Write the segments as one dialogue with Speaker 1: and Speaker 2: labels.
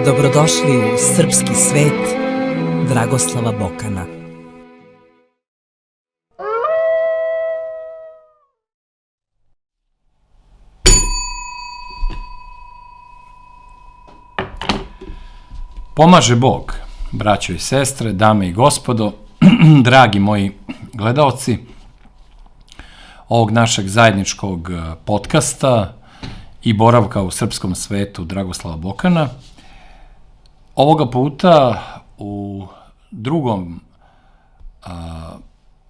Speaker 1: Dobrodošli u srpski svet Dragoslava Bokana.
Speaker 2: Pomaže Bog, braćo i sestre, dame i gospodo, dragi moji gledaoci ovog našeg zajedničkog podcasta i boravka u srpskom svetu Dragoslava Bokana. Ovoga puta u drugom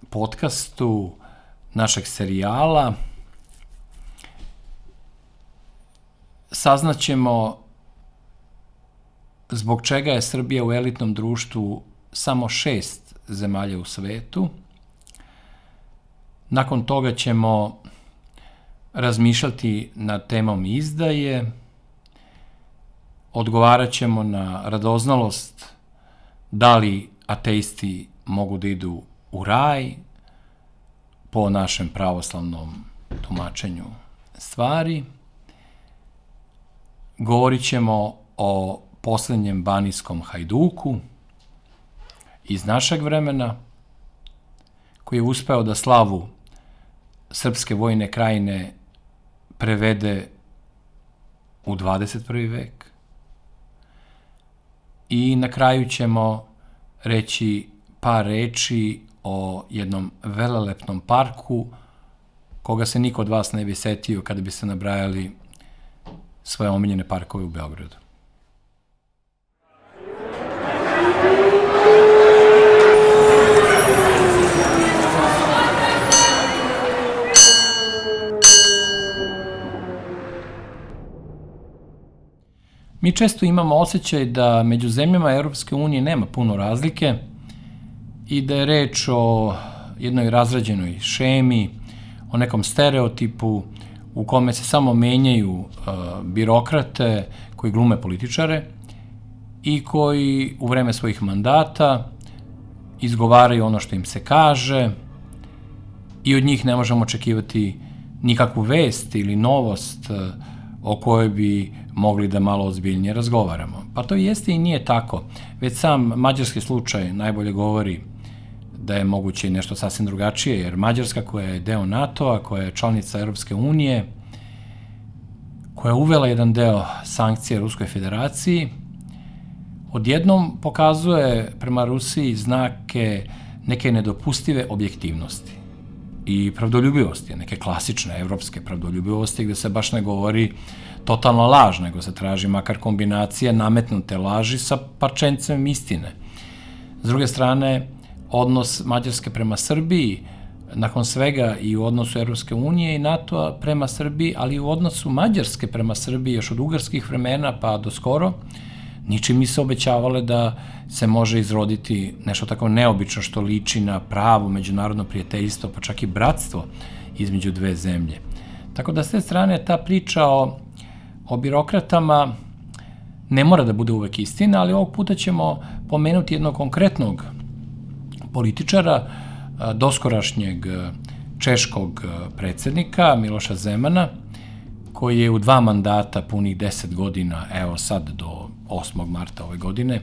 Speaker 2: podcastu našeg serijala saznaćemo zbog čega je Srbija u elitnom društvu samo 6 zemalja u svetu. Nakon toga ćemo razmišljati nad temom izdaje, odgovarat ćemo na radoznalost da li ateisti mogu da idu u raj po našem pravoslavnom tumačenju stvari. Govorit ćemo o poslednjem banijskom hajduku iz našeg vremena, koji je uspeo da slavu srpske vojne krajine prevede u 21. vek. I na kraju ćemo reći par reči o jednom velelepnom parku koga se niko od vas ne bi setio kada bi se nabrajali svoje omiljene parkove u Beogradu. Mi često imamo osjećaj da među zemljama Europske unije nema puno razlike i da je reč o jednoj razrađenoj šemi, o nekom stereotipu u kome se samo menjaju birokrate koji glume političare i koji u vreme svojih mandata izgovaraju ono što im se kaže i od njih ne možemo očekivati nikakvu vest ili novost o kojoj bi mogli da malo ozbiljnije razgovaramo. Pa to jeste i nije tako. Već sam mađarski slučaj najbolje govori da je moguće i nešto sasvim drugačije, jer Mađarska, koja je deo NATO-a, koja je članica Europske unije, koja je uvela jedan deo sankcije Ruskoj federaciji, odjednom pokazuje prema Rusiji znake neke nedopustive objektivnosti i pravdoljubivosti, neke klasične evropske pravdoljubivosti gde se baš ne govori totalno laž, nego se traži makar kombinacija nametnute laži sa parčencem istine. S druge strane, odnos Mađarske prema Srbiji, nakon svega i u odnosu Evropske unije i NATO-a prema Srbiji, ali i u odnosu Mađarske prema Srbiji još od ugarskih vremena pa do skoro, ničim mi se obećavale da se može izroditi nešto tako neobično što liči na pravo međunarodno prijateljstvo, pa čak i bratstvo između dve zemlje. Tako da s te strane ta priča o birokratama ne mora da bude uvek istina, ali ovog puta ćemo pomenuti jednog konkretnog političara, doskorašnjeg češkog predsednika Miloša Zemana, koji je u 2 mandata punih 10 godina, evo sad do 8. marta ove godine,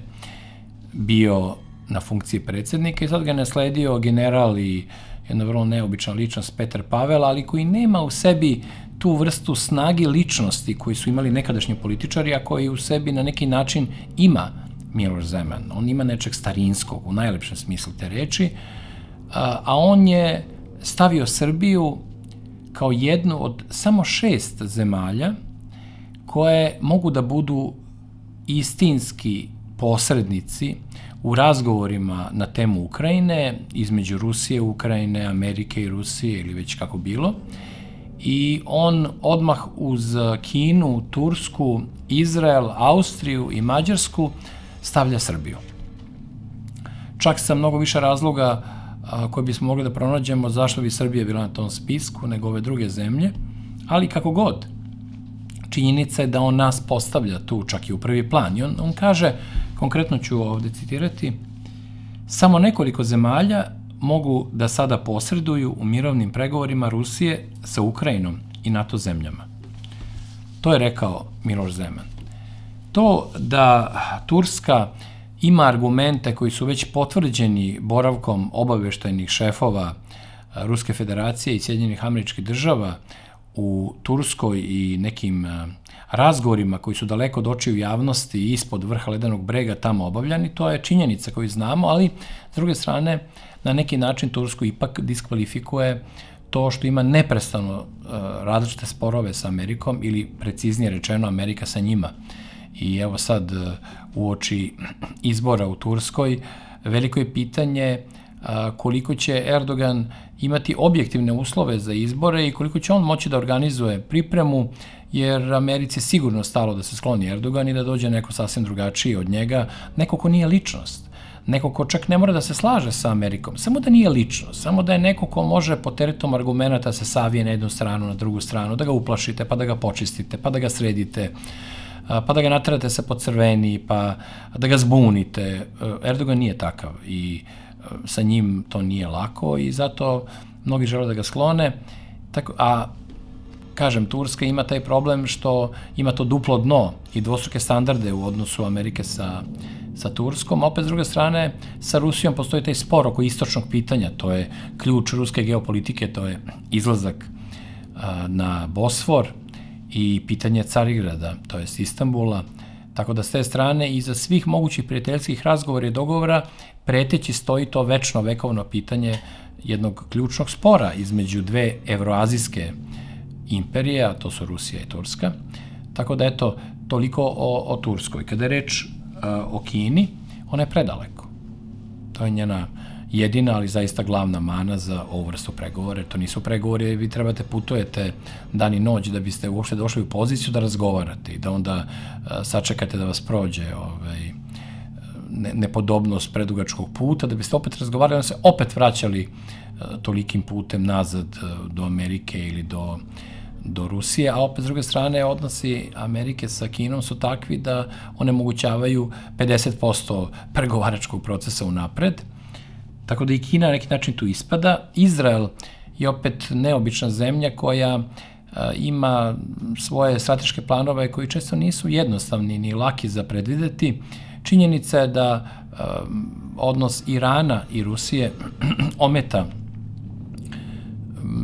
Speaker 2: bio na funkciji predsednika i sad ga je nasledio general i jedna vrlo neobična ličnost Petar Pavel, ali koji nema u sebi tu vrstu snage ličnosti koji su imali nekadašnji političari, a koji u sebi na neki način ima Miloš Zeman. On ima nečeg starinskog, u najlepšem smislu te reči, a on je stavio Srbiju kao jednu od samo 6 zemalja koje mogu da budu istinski posrednici u razgovorima na temu Ukrajine, između Rusije, Ukrajine, Amerike i Rusije ili već kako bilo, i on odmah uz Kinu, Tursku, Izrael, Austriju i Mađarsku stavlja Srbiju. Čak sa mnogo više razloga koje bismo mogli da pronađemo zašto bi Srbija bila na tom spisku nego ove druge zemlje, ali kako god. Činjenica je da on nas postavlja tu čak i u prvi plan. I on kaže, konkretno ću ovde citirati, samo nekoliko zemalja mogu da sada posreduju u mirovnim pregovorima Rusije sa Ukrajinom i NATO zemljama. To je rekao Miloš Zeman. To da Turska ima argumente koji su već potvrđeni boravkom obaveštajnih šefova Ruske federacije i Sjedinjenih Američkih Država u Turskoj i nekim razgovorima koji su daleko od očiju javnosti i ispod vrha ledenog brega tamo obavljani, to je činjenica koju znamo, ali s druge strane na neki način Tursku ipak diskvalifikuje to što ima neprestano različite sporove sa Amerikom ili preciznije rečeno Amerika sa njima. I evo sad uoči izbora u Turskoj veliko je pitanje koliko će Erdogan imati objektivne uslove za izbore i koliko će on moći da organizuje pripremu, jer Americi je sigurno stalo da se skloni Erdogan i da dođe neko sasvim drugačiji od njega, neko ko nije ličnost, neko ko čak ne mora da se slaže sa Amerikom, samo da nije ličnost, samo da je neko ko može pod teretom argumenta se savije na jednu stranu, na drugu stranu, da ga uplašite, pa da ga počistite, pa da ga sredite, pa da ga naterate se podcrveni, pa da ga zbunite. Erdogan nije takav i sa njim to nije lako i zato mnogi žele da ga sklone. A kažem, Turska ima taj problem što ima to duplo dno i dvostruke standarde u odnosu Amerike sa Turskom, a opet s druge strane sa Rusijom postoji taj spor oko istočnog pitanja, to je ključ ruske geopolitike, to je izlazak na Bosfor i pitanje Carigrada, to je Istanbula, tako da s te strane iza svih mogućih prijateljskih razgovora i dogovora preteći stoji to večno vekovno pitanje jednog ključnog spora između dve evroazijske imperije, a to su Rusija i Turska. Tako da eto, toliko o Turskoj. Kada je reč o Kini, ona je predaleko. To je njena jedina, ali zaista glavna mana za ovu vrstu pregovore. To nisu pregovori, vi trebate putujete dan i noć da biste uopšte došli u poziciju da razgovarate i da onda sačekate da vas prođe nepodobnost predugačkog puta, da biste opet razgovarali, onda se opet vraćali tolikim putem nazad do Amerike ili do Rusije, a opet s druge strane odnosi Amerike sa Kinom su takvi da onemogućavaju 50% pregovaračkog procesa unapred, tako da i Kina na neki način tu ispada. Izrael je opet neobična zemlja koja ima svoje strateške planove koji često nisu jednostavni ni laki za predvideti. Činjenica je da odnos Irana i Rusije ometa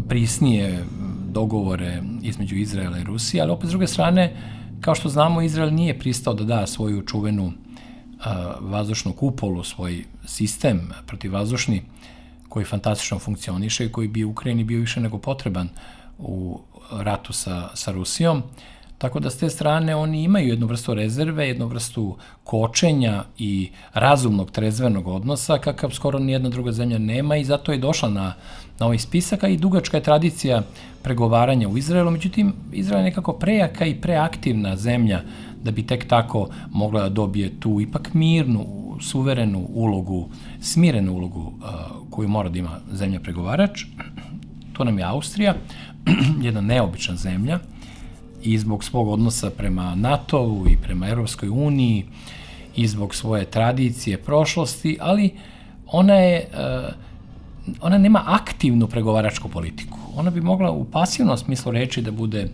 Speaker 2: prisnije dogovore između Izraela i Rusije, ali opet s druge strane, kao što znamo, Izrael nije pristao da da svoju čuvenu vazdušnu kupolu, svoj sistem protivvazdušni koji fantastično funkcioniše i koji bi u Ukrajini bio više nego potreban u ratu sa Rusijom. Tako da s te strane oni imaju jednu vrstu rezerve, jednu vrstu kočenja i razumnog trezvenog odnosa kakav skoro nijedna druga zemlja nema i zato je došla na ovaj spisak, a i dugačka je tradicija pregovaranja u Izraelu. Međutim, Izrael je nekako prejaka i preaktivna zemlja da bi tek tako mogla da dobije tu ipak mirnu, suverenu ulogu, smirenu ulogu koju mora da ima zemlja pregovarač. To nam je Austrija, jedna neobična zemlja, i zbog svog odnosa prema NATO-u i prema Evropskoj uniji i zbog svoje tradicije, prošlosti, ali ona nema aktivnu pregovaračku politiku. Ona bi mogla u pasivnom smislu reči da bude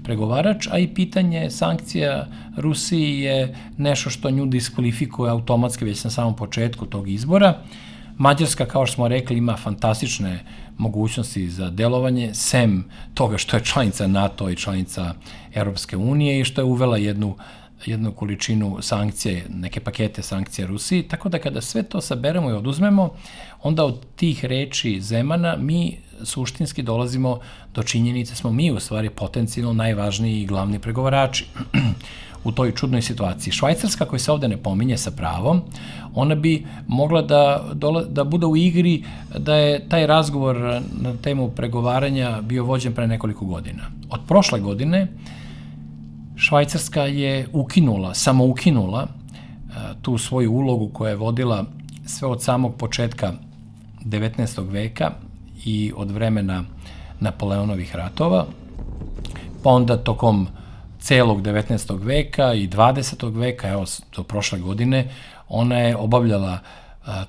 Speaker 2: pregovarač, a i pitanje sankcija Rusiji je nešto što nju diskvalifikuje automatski već na samom početku tog izbora. Mađarska, kao što smo rekli, ima fantastične mogućnosti za delovanje, sem toga što je članica NATO i članica Evropske unije i što je uvela jednu količinu sankcije, neke pakete sankcija Rusiji, tako da kada sve to saberemo i oduzmemo, onda od tih reči Zemana mi suštinski dolazimo do činjenice smo mi u stvari potencijalno najvažniji i glavni pregovarači. u toj čudnoj situaciji. Švajcarska, koja se ovde ne pominje sa pravom, ona bi mogla da bude u igri da je taj razgovor na temu pregovaranja bio vođen pre nekoliko godina. Od prošle godine Švajcarska je samo ukinula tu svoju ulogu koja je vodila sve od samog početka 19. veka i od vremena Napoleonovih ratova, pa onda tokom celog 19. veka i 20. veka, evo do prošle godine, ona je obavljala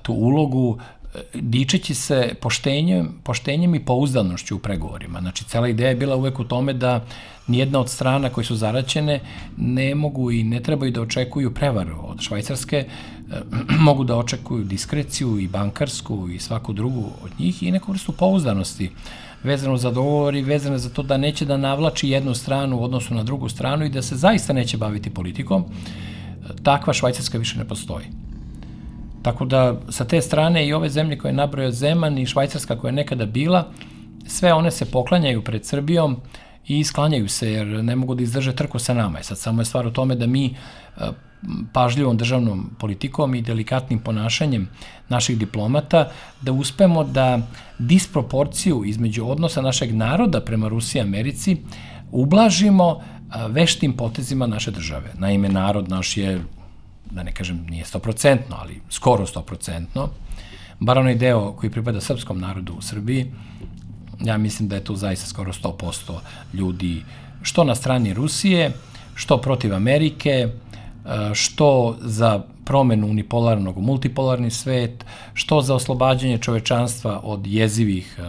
Speaker 2: tu ulogu dičeći se poštenjem i pouzdanošću u pregovorima. Znači, cela ideja je bila uvek u tome da nijedna od strana koje su zaraćene ne mogu i ne trebaju da očekuju prevaru od Švajcarske, mogu da očekuju diskreciju i bankarsku i svaku drugu od njih i neku vrstu pouzdanosti vezano za dogovor i vezano za to da neće da navlači jednu stranu u odnosu na drugu stranu i da se zaista neće baviti politikom. Takva Švajcarska više ne postoji. Tako da, sa te strane i ove zemlje koje je nabrojao Zeman i Švajcarska koja je nekada bila, sve one se poklanjaju pred Srbijom i sklanjaju se jer ne mogu da izdrže trku sa nama. Sad samo je stvar u tome da mi pažljivom državnom politikom i delikatnim ponašanjem naših diplomata da uspemo da disproporciju između odnosa našeg naroda prema Rusiji i Americi ublažimo veštim potezima naše države. Naime, narod naš je, da ne kažem nije 100%, ali skoro 100%, bar onaj deo koji pripada srpskom narodu u Srbiji, ja mislim da je tu zaista skoro 100% ljudi, što na strani Rusije, što protiv Amerike, što za promenu unipolarnog u multipolarni svet, što za oslobađanje čovečanstva od jezivih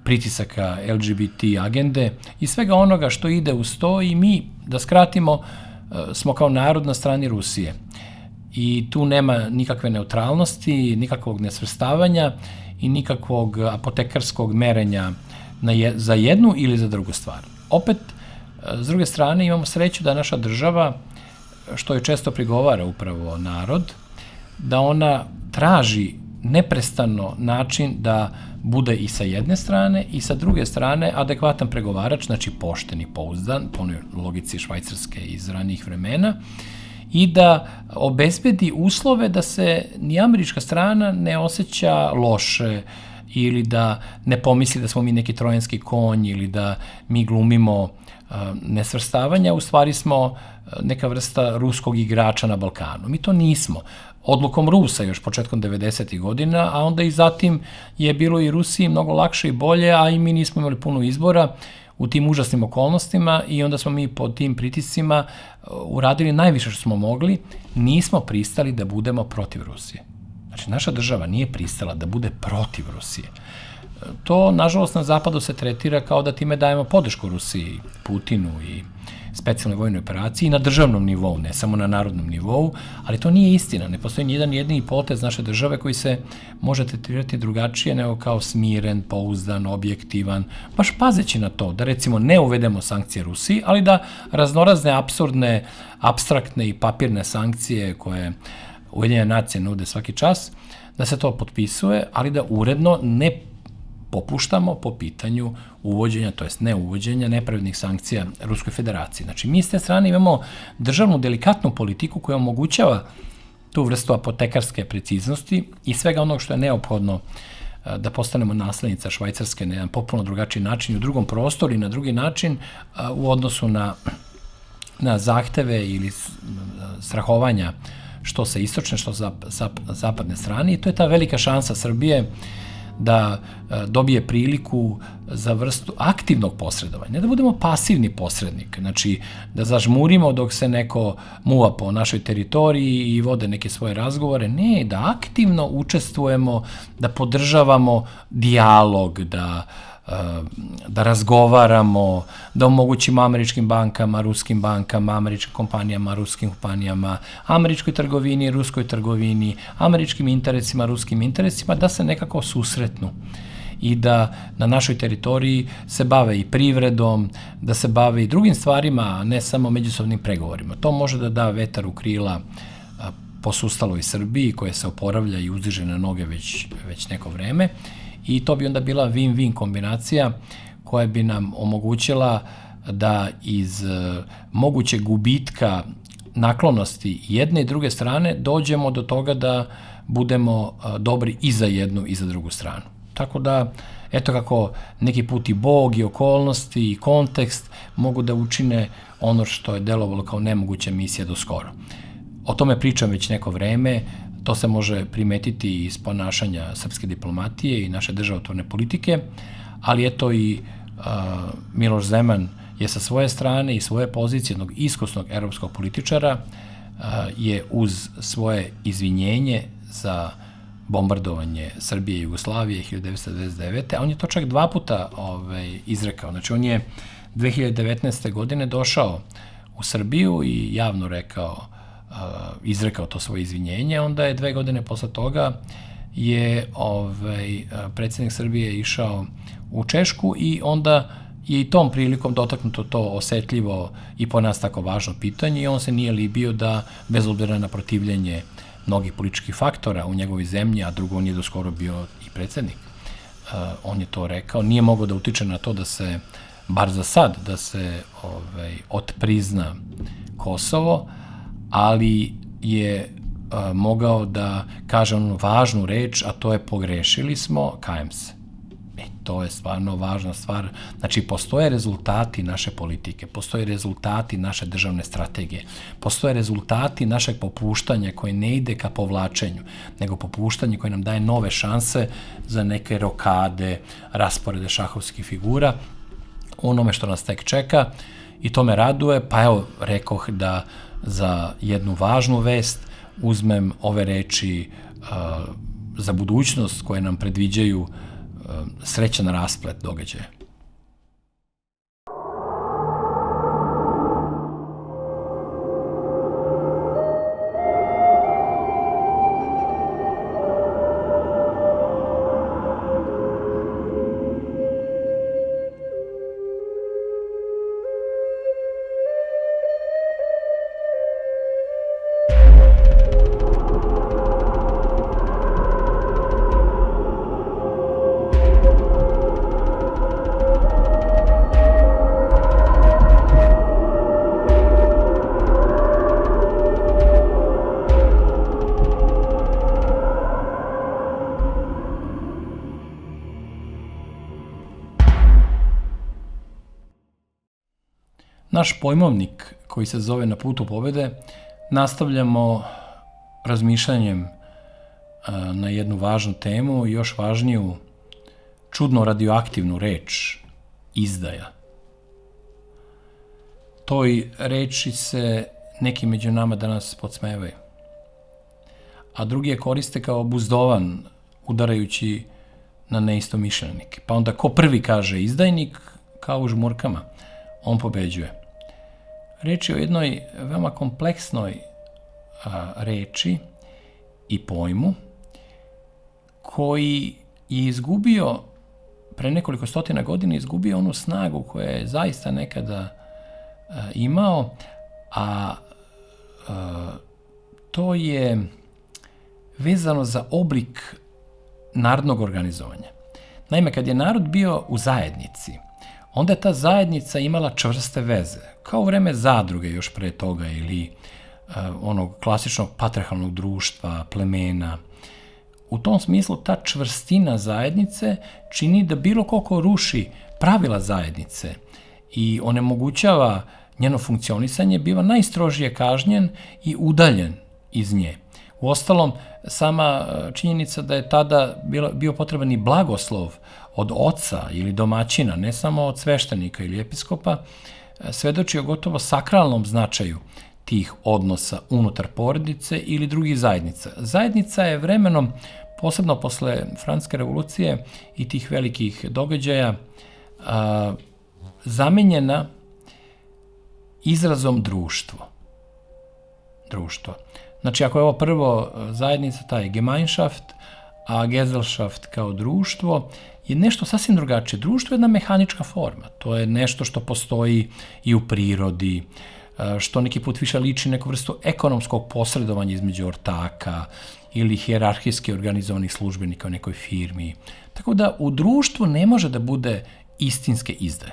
Speaker 2: pritisaka LGBT agende i svega onoga što ide uz to i mi, da skratimo, smo kao narod na strani Rusije. I tu nema nikakve neutralnosti, nikakvog nesvrstavanja i nikakvog apotekarskog merenja za jednu ili za drugu stvar. Opet, s druge strane, imamo sreću da naša država, što je često prigovara upravo narod, da ona traži neprestano način da bude i sa jedne strane i sa druge strane adekvatan pregovarač, znači pošten i pouzdan, po onoj logici Švajcarske iz ranijih vremena, i da obezbedi uslove da se ni američka strana ne osjeća loše ili da ne pomisli da smo mi neki trojanski konj ili da mi glumimo nesvrstavanja, u stvari smo neka vrsta ruskog igrača na Balkanu. Mi to nismo. Odlukom Rusa još početkom 90. godina, a onda i zatim je bilo i Rusiji mnogo lakše i bolje, a i mi nismo imali puno izbora u tim užasnim okolnostima i onda smo mi pod tim pritiscima uradili najviše što smo mogli, nismo pristali da budemo protiv Rusije. Znači, naša država nije pristala da bude protiv Rusije. To, nažalost, na zapadu se tretira kao da time dajemo podršku Rusiji, Putinu i specijalnoj vojnoj operaciji na državnom nivou, ne samo na narodnom nivou, ali to nije istina. Ne postoji nijedan jedini potez naše države koji se može tretirati drugačije nego kao smiren, pouzdan, objektivan, baš pazeći na to da recimo ne uvedemo sankcije Rusiji, ali da raznorazne, apsurdne, apstraktne i papirne sankcije koje Ujedinjene nacije nude svaki čas, da se to potpisuje, ali da uredno ne popuštamo po pitanju uvođenja, to jest ne uvođenja nepravednih sankcija Ruskoj federaciji. Znači, mi s te strane imamo državnu delikatnu politiku koja omogućava tu vrstu apotekarske preciznosti i svega onog što je neophodno da postanemo naslednica Švajcarske na jedan potpuno drugačiji način i u drugom prostoru i na drugi način u odnosu na zahteve ili strahovanja što sa istočne, što sa zapadne strane. I to je ta velika šansa Srbije da dobije priliku za vrstu aktivnog posredovanja. Ne da budemo pasivni posrednik, znači da zažmurimo dok se neko muva po našoj teritoriji i vode neke svoje razgovore. Ne, da aktivno učestvujemo, da podržavamo dijalog, da razgovaramo, da omogućimo američkim bankama, ruskim bankama, američkim kompanijama, ruskim kompanijama, američkoj trgovini, ruskoj trgovini, američkim interesima, ruskim interesima, da se nekako susretnu i da na našoj teritoriji se bave i privredom, da se bave i drugim stvarima, a ne samo međusobnim pregovorima. To može da da vetar u krila posustaloj Srbiji, koja se oporavlja i uzdiže na noge već neko vreme, i to bi onda bila win-win kombinacija koja bi nam omogućila da iz mogućeg gubitka naklonosti jedne i druge strane dođemo do toga da budemo dobri i za jednu i za drugu stranu. Tako da, eto kako neki put i Bog i okolnosti i kontekst mogu da učine ono što je delovalo kao nemoguća misija do skoro. O tome pričam već neko vreme, to se može primetiti iz ponašanja srpske diplomatije i naše državotvorne politike, ali eto i Miloš Zeman je sa svoje strane i svoje pozicije jednog iskusnog evropskog političara je uz svoje izvinjenje za bombardovanje Srbije i Jugoslavije 1999. A on je to čak 2 puta izrekao. Znači, on je 2019. godine došao u Srbiju i javno izrekao to svoje izvinjenje. Onda je 2 godine posle toga je predsjednik Srbije išao u Češku i onda je i tom prilikom dotaknuto to osetljivo i po nas tako važno pitanje i on se nije libio da, bez obzira na protivljenje mnogih političkih faktora u njegovoj zemlji, a drugo on je doskoro bio i predsjednik. On je to rekao, nije mogao da utiče na to da se, bar za sad, da se otprizna Kosovo, ali je mogao da kaže onu važnu reč, a to je pogrešili smo, kajem se. To je stvarno važna stvar. Znači, postoje rezultati naše politike, postoje rezultati naše državne strategije, postoje rezultati našeg popuštanja koje ne ide ka povlačenju, nego popuštanje koje nam daje nove šanse za neke rokade, rasporede šahovskih figura, onome što nas tek čeka i to me raduje. Pa evo, rekoh da za jednu važnu vest uzmem ove reči za budućnost koje nam predviđaju srećan rasplet događaja. Naš pojmovnik koji se zove Na putu pobede nastavljamo razmišljanjem na jednu važnu temu i još važniju čudno radioaktivnu reč izdaja. Toj reči se neki među nama danas podsmevaju, a drugi je koriste kao buzdovan udarajući na neistomišljenike. Pa onda ko prvi kaže izdajnik, kao u žmurkama, on pobeđuje. Reč je o jednoj veoma kompleksnoj reči i pojmu koji je izgubio, pre nekoliko stotina godina izgubio onu snagu koju je zaista nekada imao, a to je vezano za oblik narodnog organizovanja. Naime, kad je narod bio u zajednici, onda je ta zajednica imala čvrste veze, kao u vreme zadruge još pre toga ili onog klasičnog patrijarhalnog društva, plemena. U tom smislu ta čvrstina zajednice čini da bilo ko ruši pravila zajednice i onemogućava njeno funkcionisanje, biva najstrožije kažnjen i udaljen iz nje. Uostalom, sama činjenica da je tada bio potreban i blagoslov od oca ili domaćina, ne samo od sveštenika ili episkopa, svedoči o gotovo sakralnom značaju tih odnosa unutar porodice ili drugih zajednica. Zajednica je vremenom, posebno posle Francuske revolucije i tih velikih događaja, zamenjena izrazom društvo. Znači, ako je ovo prvo zajednica, taj Gemeinschaft, a Gesellschaft kao društvo, je nešto sasvim drugačije. Društvo je jedna mehanička forma. To je nešto što postoji i u prirodi, što neki put više liči neku vrstu ekonomskog posredovanja između ortaka ili hijerarhijski organizovanih službenika u nekoj firmi. Tako da u društvu ne može da bude istinske izdaje.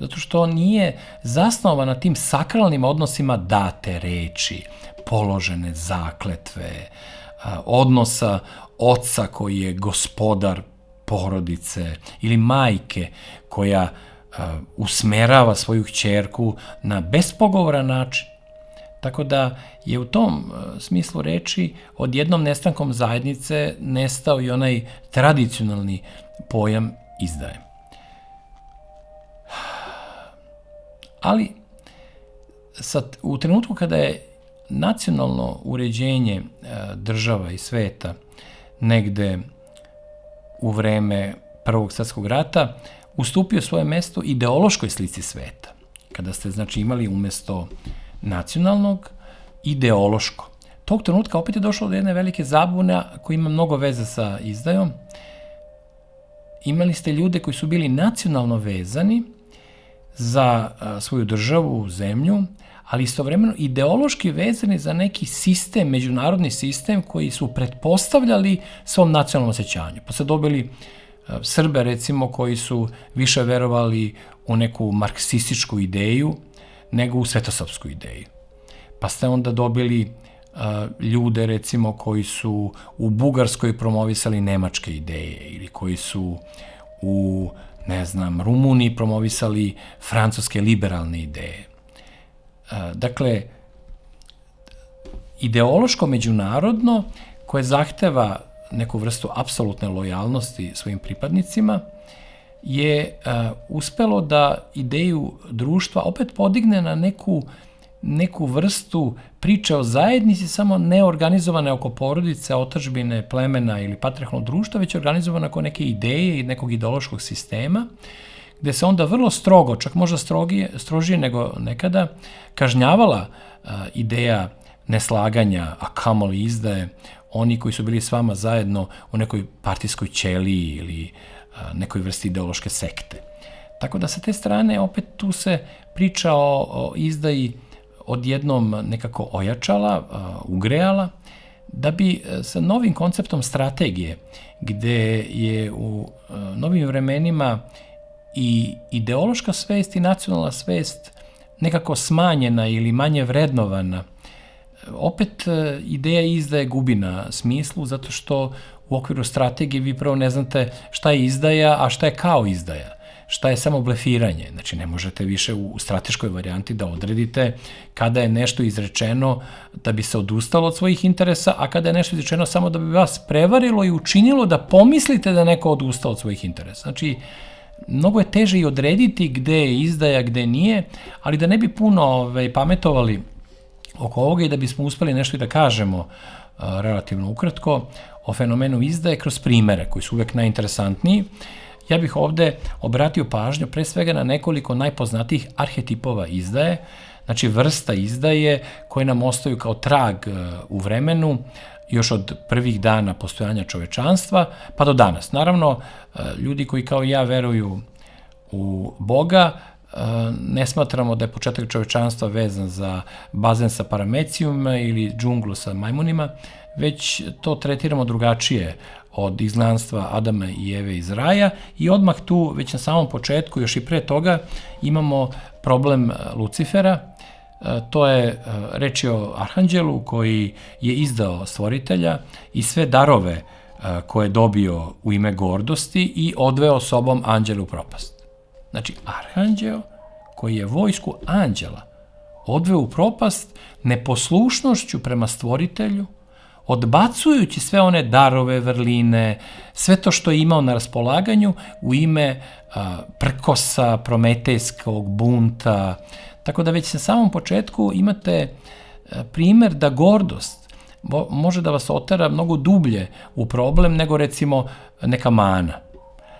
Speaker 2: zato što nije zasnovan na tim sakralnim odnosima date reči, položene zakletve, odnosa oca koji je gospodar porodice ili majke koja usmerava svoju kćerku na bespogovoran način. Tako da je u tom smislu reči odjednom nestankom zajednice nestao i onaj tradicionalni pojam izdaje. Ali u trenutku kada je nacionalno uređenje država i sveta negde u vreme Prvog svjetskog rata ustupio svoje mesto ideološkoj slici sveta. Kada ste, znači, imali umesto nacionalnog, ideološko. Tog trenutka opet je došlo do jedne velike zabune koja ima mnogo veze sa izdajom. Imali ste ljude koji su bili nacionalno vezani za svoju državu, zemlju, ali istovremeno ideološki vezani za neki sistem, međunarodni sistem koji su pretpostavljali svom nacionalnom osjećanju. Pa ste dobili Srbe, recimo, koji su više verovali u neku marksističku ideju nego u svetosavsku ideju. Pa ste onda dobili ljude, recimo, koji su u Bugarskoj promovisali nemačke ideje ili koji su u, Rumuniji promovisali francuske liberalne ideje. Dakle, ideološko međunarodno koje zahteva neku vrstu apsolutne lojalnosti svojim pripadnicima je uspelo da ideju društva opet podigne na neku vrstu priče o zajednici, samo ne organizovane oko porodice, otadžbine, plemena ili patrijarhalnog društva, već organizovane oko neke ideje i nekog ideološkog sistema, gde se onda vrlo strogo, čak možda strožije nego nekada, kažnjavala ideja neslaganja, a kamoli izdaje, oni koji su bili s vama zajedno u nekoj partijskoj ćeliji ili nekoj vrsti ideološke sekte. Tako da sa te strane opet tu se priča o izdaji odjednom nekako ojačala, ugrejala, da bi sa novim konceptom strategije, gde je u novim vremenima i ideološka svest i nacionalna svest nekako smanjena ili manje vrednovana, opet ideja izdaje gubi na smislu, zato što u okviru strategije vi prvo ne znate šta je izdaja, a šta je kao izdaja, šta je samo blefiranje. Znači, ne možete više u strateškoj varijanti da odredite kada je nešto izrečeno da bi se odustalo od svojih interesa, a kada je nešto izrečeno samo da bi vas prevarilo i učinilo da pomislite da je neko odustao od svojih interesa. Znači, mnogo je teže i odrediti gde je izdaja, gde nije, ali da ne bi puno pametovali oko ovoga i da bismo uspeli nešto i da kažemo relativno ukratko o fenomenu izdaje kroz primere koji su uvek najinteresantniji, ja bih ovde obratio pažnju pre svega na nekoliko najpoznatijih arhetipova izdaje, znači vrsta izdaje koje nam ostaju kao trag u vremenu još od prvih dana postojanja čovečanstva pa do danas. Naravno, ljudi koji kao ja veruju u Boga, ne smatramo da je početak čovečanstva vezan za bazen sa paramecijuma ili džunglu sa majmunima, već to tretiramo drugačije od izgnanstva Adama i Eve iz raja i odmah tu, već na samom početku, još i pre toga, imamo problem Lucifera. To je reč o arhanđelu koji je izdao stvoritelja i sve darove koje je dobio u ime gordosti i odveo sobom anđele u propast. Znači, arhanđeo koji je vojsku anđela odveo u propast neposlušnošću prema stvoritelju, odbacujući sve one darove, vrline, sve to što je imao na raspolaganju u ime prkosa, prometejskog bunta. Tako da već na samom početku imate primer da gordost može da vas otera mnogo dublje u problem nego recimo neka mana,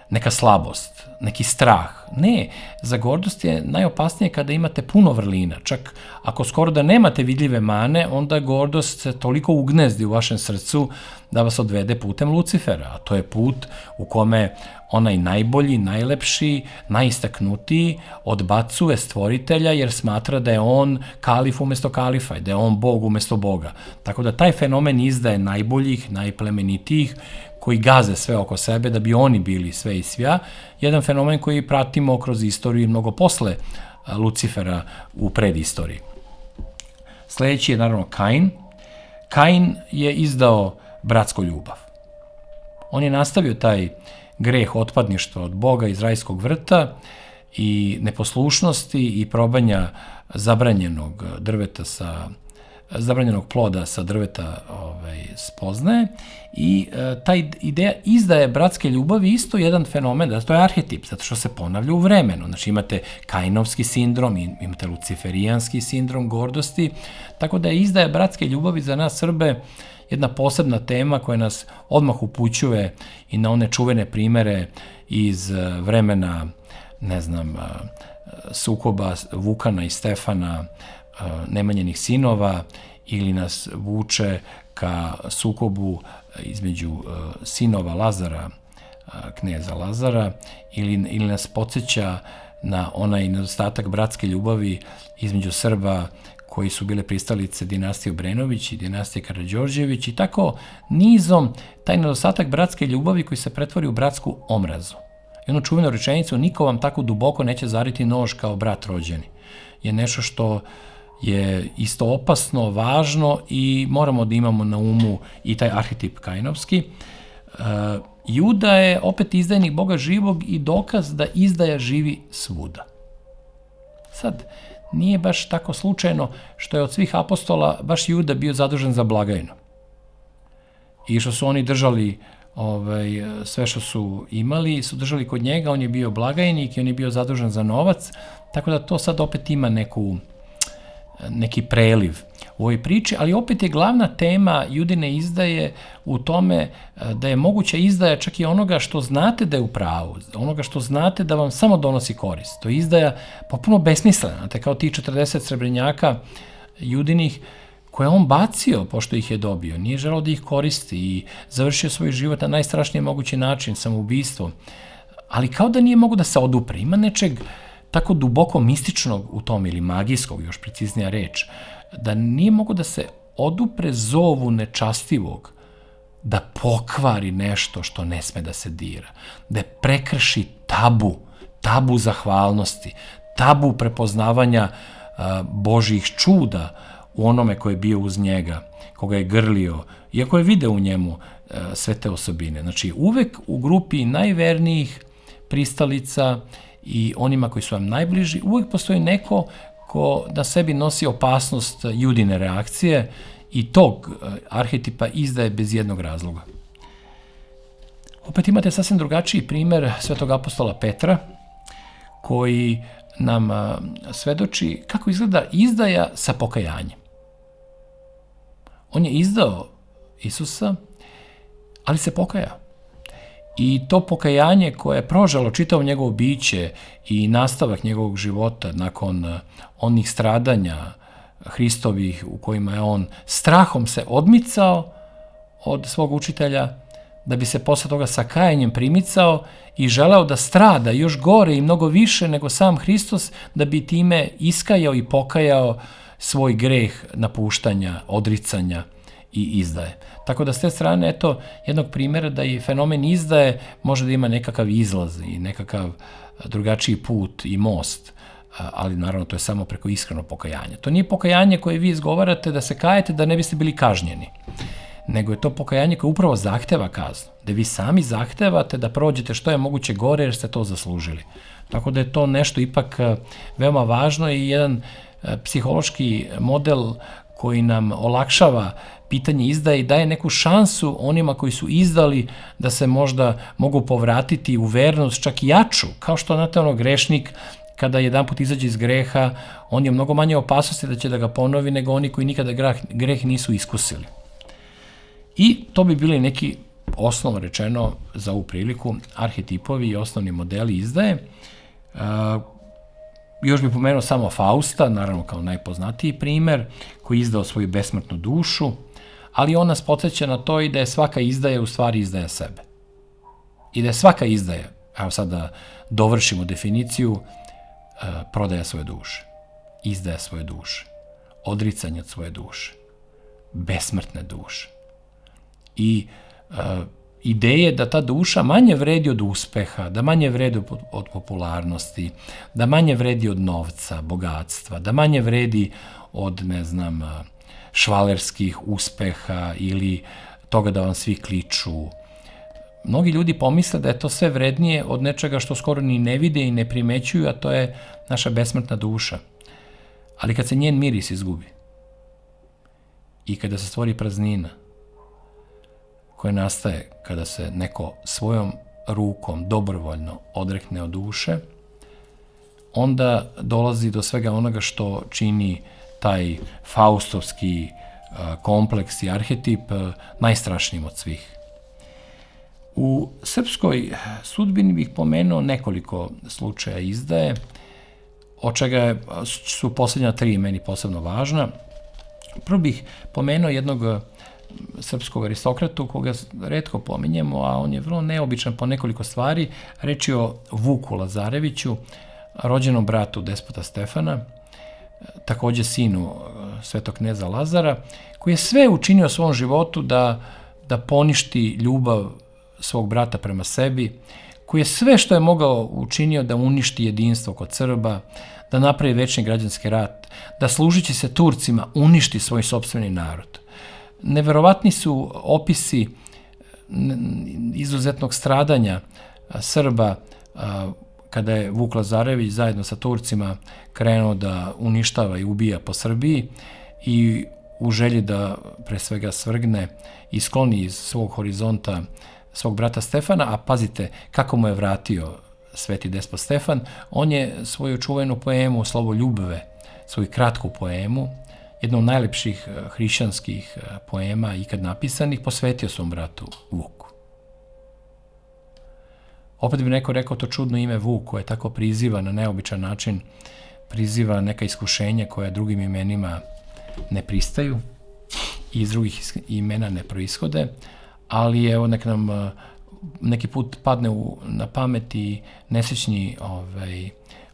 Speaker 2: neka slabost, neki strah. Ne, za gordost je najopasnije kada imate puno vrlina. Čak ako skoro da nemate vidljive mane, onda gordost se toliko ugnezdi u vašem srcu da vas odvede putem Lucifera. A to je put u kome onaj najbolji, najlepši, najistaknutiji odbacuje stvoritelja jer smatra da je on kalif umesto kalifa i da je on Bog umesto Boga. Tako da taj fenomen izdaje najboljih, najplemenitijih koji gaze sve oko sebe da bi oni bili sve i svja, jedan fenomen koji pratimo kroz istoriju mnogo posle Lucifera u predistoriji. Sledeći je naravno Kain. Kain je izdao bratsku ljubav. On je nastavio taj greh otpadništva od Boga iz rajskog vrta i neposlušnosti i probanja zabranjenog ploda sa drveta spoznaje i taj ideja izdaje bratske ljubavi isto jedan fenomen, da to je arhetip, zato što se ponavlja u vremenu. Znači imate Kainovski sindrom, imate luciferijanski sindrom gordosti, tako da je izdaja bratske ljubavi za nas Srbe jedna posebna tema koja nas odmah upućuje i na one čuvene primere iz vremena, sukoba Vukana i Stefana, Nemanjinih sinova, ili nas vuče ka sukobu između sinova Lazara, kneza Lazara, ili nas podsjeća na onaj nedostatak bratske ljubavi između Srba koji su bile pristalice dinastije Obrenović i dinastije Karađorđević i tako nizom taj nedostatak bratske ljubavi koji se pretvori u bratsku omrazu. Jednu čuvenu rečenicu, niko vam tako duboko neće zariti nož kao brat rođeni, je nešto što je isto opasno, važno i moramo da imamo na umu i taj arhetip kainovski. Juda je opet izdajnik Boga živog i dokaz da izdaja živi svuda. Sad, nije baš tako slučajno što je od svih apostola baš Juda bio zadužen za blagajnu. I što su oni držali sve što su imali, su držali kod njega, on je bio blagajnik i on je bio zadužen za novac, tako da to sad opet ima neki preliv u ovoj priči, ali opet je glavna tema Judine izdaje u tome da je moguća izdaja čak i onoga što znate da je u pravu, onoga što znate da vam samo donosi korist. To je izdaja popuno besmislena, kao ti 40 srebrenjaka Judinih koje on bacio pošto ih je dobio, nije želeo da ih koristi i završio svoj život na najstrašniji mogući način, samoubistvo, ali kao da nije mogu da se odupre. Ima nečeg tako duboko mističnog u tom, ili magijskog, još preciznija reč, da nije mogu da se odupre zovu nečastivog, da pokvari nešto što ne sme da se dira, da prekrši tabu zahvalnosti, tabu prepoznavanja Božjih čuda u onome ko je bio uz njega, koga je grlio, iako je video u njemu sve te osobine. Znači, uvek u grupi najvernijih pristalica i onima koji su vam najbliži, uvek postoji neko ko na sebi nosi opasnost Judine reakcije i tog arhetipa izdaje bez jednog razloga. Opet imate sasvim drugačiji primer svetog apostola Petra, koji nam svedoči kako izgleda izdaja sa pokajanjem. On je izdao Isusa, ali se pokajao. I to pokajanje koje je prožalo čitavo njegovo biće i nastavak njegovog života nakon onih stradanja Hristovih u kojima je on strahom se odmicao od svog učitelja, da bi se posle toga sa kajanjem primicao i želeo da strada još gore i mnogo više nego sam Hristos, da bi time iskajao i pokajao svoj greh napuštanja, odricanja i izdaje. Tako da s te strane, eto, jednog primjera da i fenomen izdaje može da ima nekakav izlaz i nekakav drugačiji put i most, ali naravno to je samo preko iskrenog pokajanja. To nije pokajanje koje vi izgovarate da se kajete da ne biste bili kažnjeni, nego je to pokajanje koje upravo zahteva kaznu, da vi sami zahtevate da prođete što je moguće gore jer ste to zaslužili. Tako da je to nešto ipak veoma važno i jedan psihološki model koji nam olakšava pitanje izdaje i daje neku šansu onima koji su izdali da se možda mogu povratiti u vernost, čak i jaču, kao što znate grešnik kada jedanput izađe iz greha, on je mnogo manje opasnosti da će da ga ponovi nego oni koji nikada greh nisu iskusili. I to bi bili neki, osnovno rečeno za ovu priliku, arhetipovi i osnovni modeli izdaje. Još bih pomenuo samo Fausta, naravno kao najpoznatiji primer, koji je izdao svoju besmrtnu dušu, ali on nas podsjeća na to i da je svaka izdaja u stvari izdaja sebe. I da je svaka izdaja, evo sad da dovršimo definiciju, prodaja svoje duše, izdaja svoje duše, odricanje od svoje duše, besmrtne duše. I ideje da ta duša manje vredi od uspeha, da manje vredi od popularnosti, da manje vredi od novca, bogatstva, da manje vredi od, ne znam, švalerskih uspeha ili toga da vam svi kliču. Mnogi ljudi pomisle da je to sve vrednije od nečega što skoro ni ne vide i ne primećuju, a to je naša besmrtna duša. Ali kad se njen miris izgubi i kada se stvori praznina koja nastaje kada se neko svojom rukom dobrovoljno odrekne od duše, onda dolazi do svega onoga što čini taj faustovski kompleks i arhetip najstrašnijim od svih. U srpskoj sudbini bih pomenuo nekoliko slučaja izdaje, od čega su posljednja 3 meni posebno važna. Prvo bih pomenuo jednog srpskog aristokratu koga retko pominjemo, a on je vrlo neobičan po nekoliko stvari. Reč je o Vuku Lazareviću, rođenom bratu despota Stefana, takođe sinu svetog kneza Lazara, koji je sve učinio u svom životu da poništi ljubav svog brata prema sebi, koji je sve što je mogao učinio da uništi jedinstvo kod Srba, da napravi večni građanski rat, da služići se Turcima uništi svoj sopstveni narod. Neverovatni su opisi izuzetnog stradanja Srba kada je Vuk Lazarević zajedno sa Turcima krenuo da uništava i ubija po Srbiji i u želji da pre svega svrgne i skloni iz svog horizonta svog brata Stefana, a pazite kako mu je vratio sveti despot Stefan, on je svoju čuvenu poemu Sloboljubve, svoju kratku poemu, jednu od najlepših hrišćanskih poema ikad napisanih, posvetio svom bratu Vuku. Opet bi neko rekao to čudno ime Vuk, koje tako priziva na neobičan način, priziva neka iskušenja koja drugim imenima ne pristaju i iz drugih imena ne proishode, ali evo nek nam neki put padne na pamet i nesrećni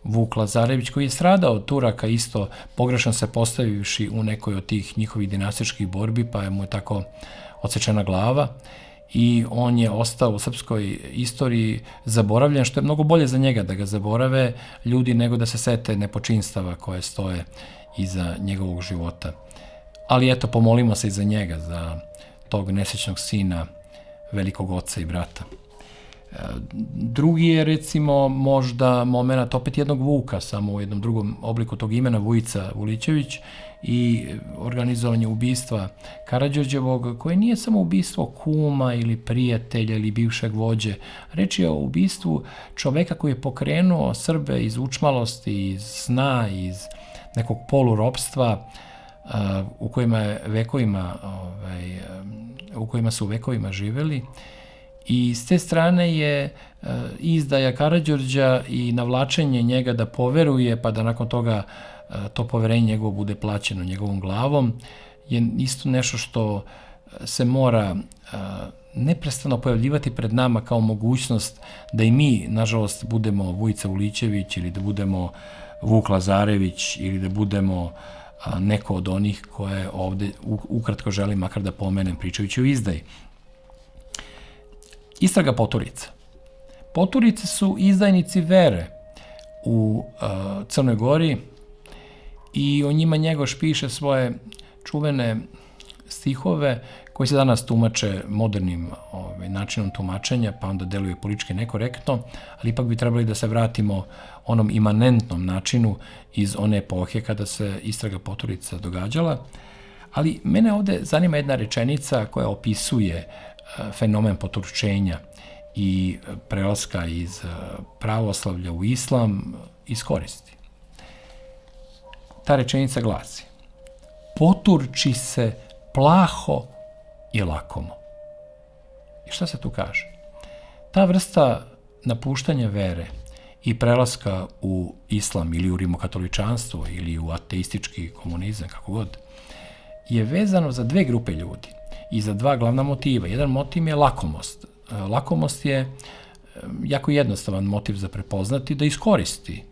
Speaker 2: Vuk Lazarević, koji je stradao od Turaka isto pogrešno se postavivši u nekoj od tih njihovih dinastičkih borbi, pa mu je tako odsečena glava i on je ostao u srpskoj istoriji zaboravljen, što je mnogo bolje za njega da ga zaborave ljudi nego da se sete nepočinstava koje stoje iza njegovog života. Ali eto, pomolimo se i za njega, za tog nesrećnog sina, velikog oca i brata. Drugi je, recimo, možda moment opet jednog Vuka, samo u jednom drugom obliku tog imena, Vujica Vulićević, i organizovanje ubistva Karađorđevog, koje nije samo ubistvo kuma ili prijatelja ili bivšeg vođe. Reč je o ubistvu čoveka koji je pokrenuo Srbe iz učmalosti, iz sna, iz nekog poluropstva, u kojima su vekovima živeli. I s te strane je izdaja Karađorđa i navlačenje njega da poveruje, pa da nakon toga to poverenje njegovo bude plaćeno njegovom glavom, je isto nešto što se mora neprestano pojavljivati pred nama kao mogućnost da i mi, nažalost, budemo Vujica Vulićević ili da budemo Vuk Lazarević ili da budemo neko od onih koje ovde ukratko želim makar da pomenem pričajući o izdaji. Istraga poturica. Poturice su izdajnici vere u Crnoj Gori i o njima Njegoš piše svoje čuvene stihove koji se danas tumače modernim načinom tumačenja, pa onda deluje politički nekorektno, ali ipak bi trebali da se vratimo onom imanentnom načinu iz one epohe kada se istraga poturica događala. Ali mene ovde zanima jedna rečenica koja opisuje fenomen poturčenja i prelaska iz pravoslavlja u islam iz koristi. Ta rečenica glasi: poturči se plaho i lakomo. I šta se tu kaže? Ta vrsta napuštanja vere i prelaska u islam ili u rimokatoličanstvo ili u ateistički komunizam, kako god, je vezano za dve grupe ljudi i za dva glavna motiva. Jedan motiv je lakomost. Lakomost je jako jednostavan motiv za prepoznati, da iskoristi.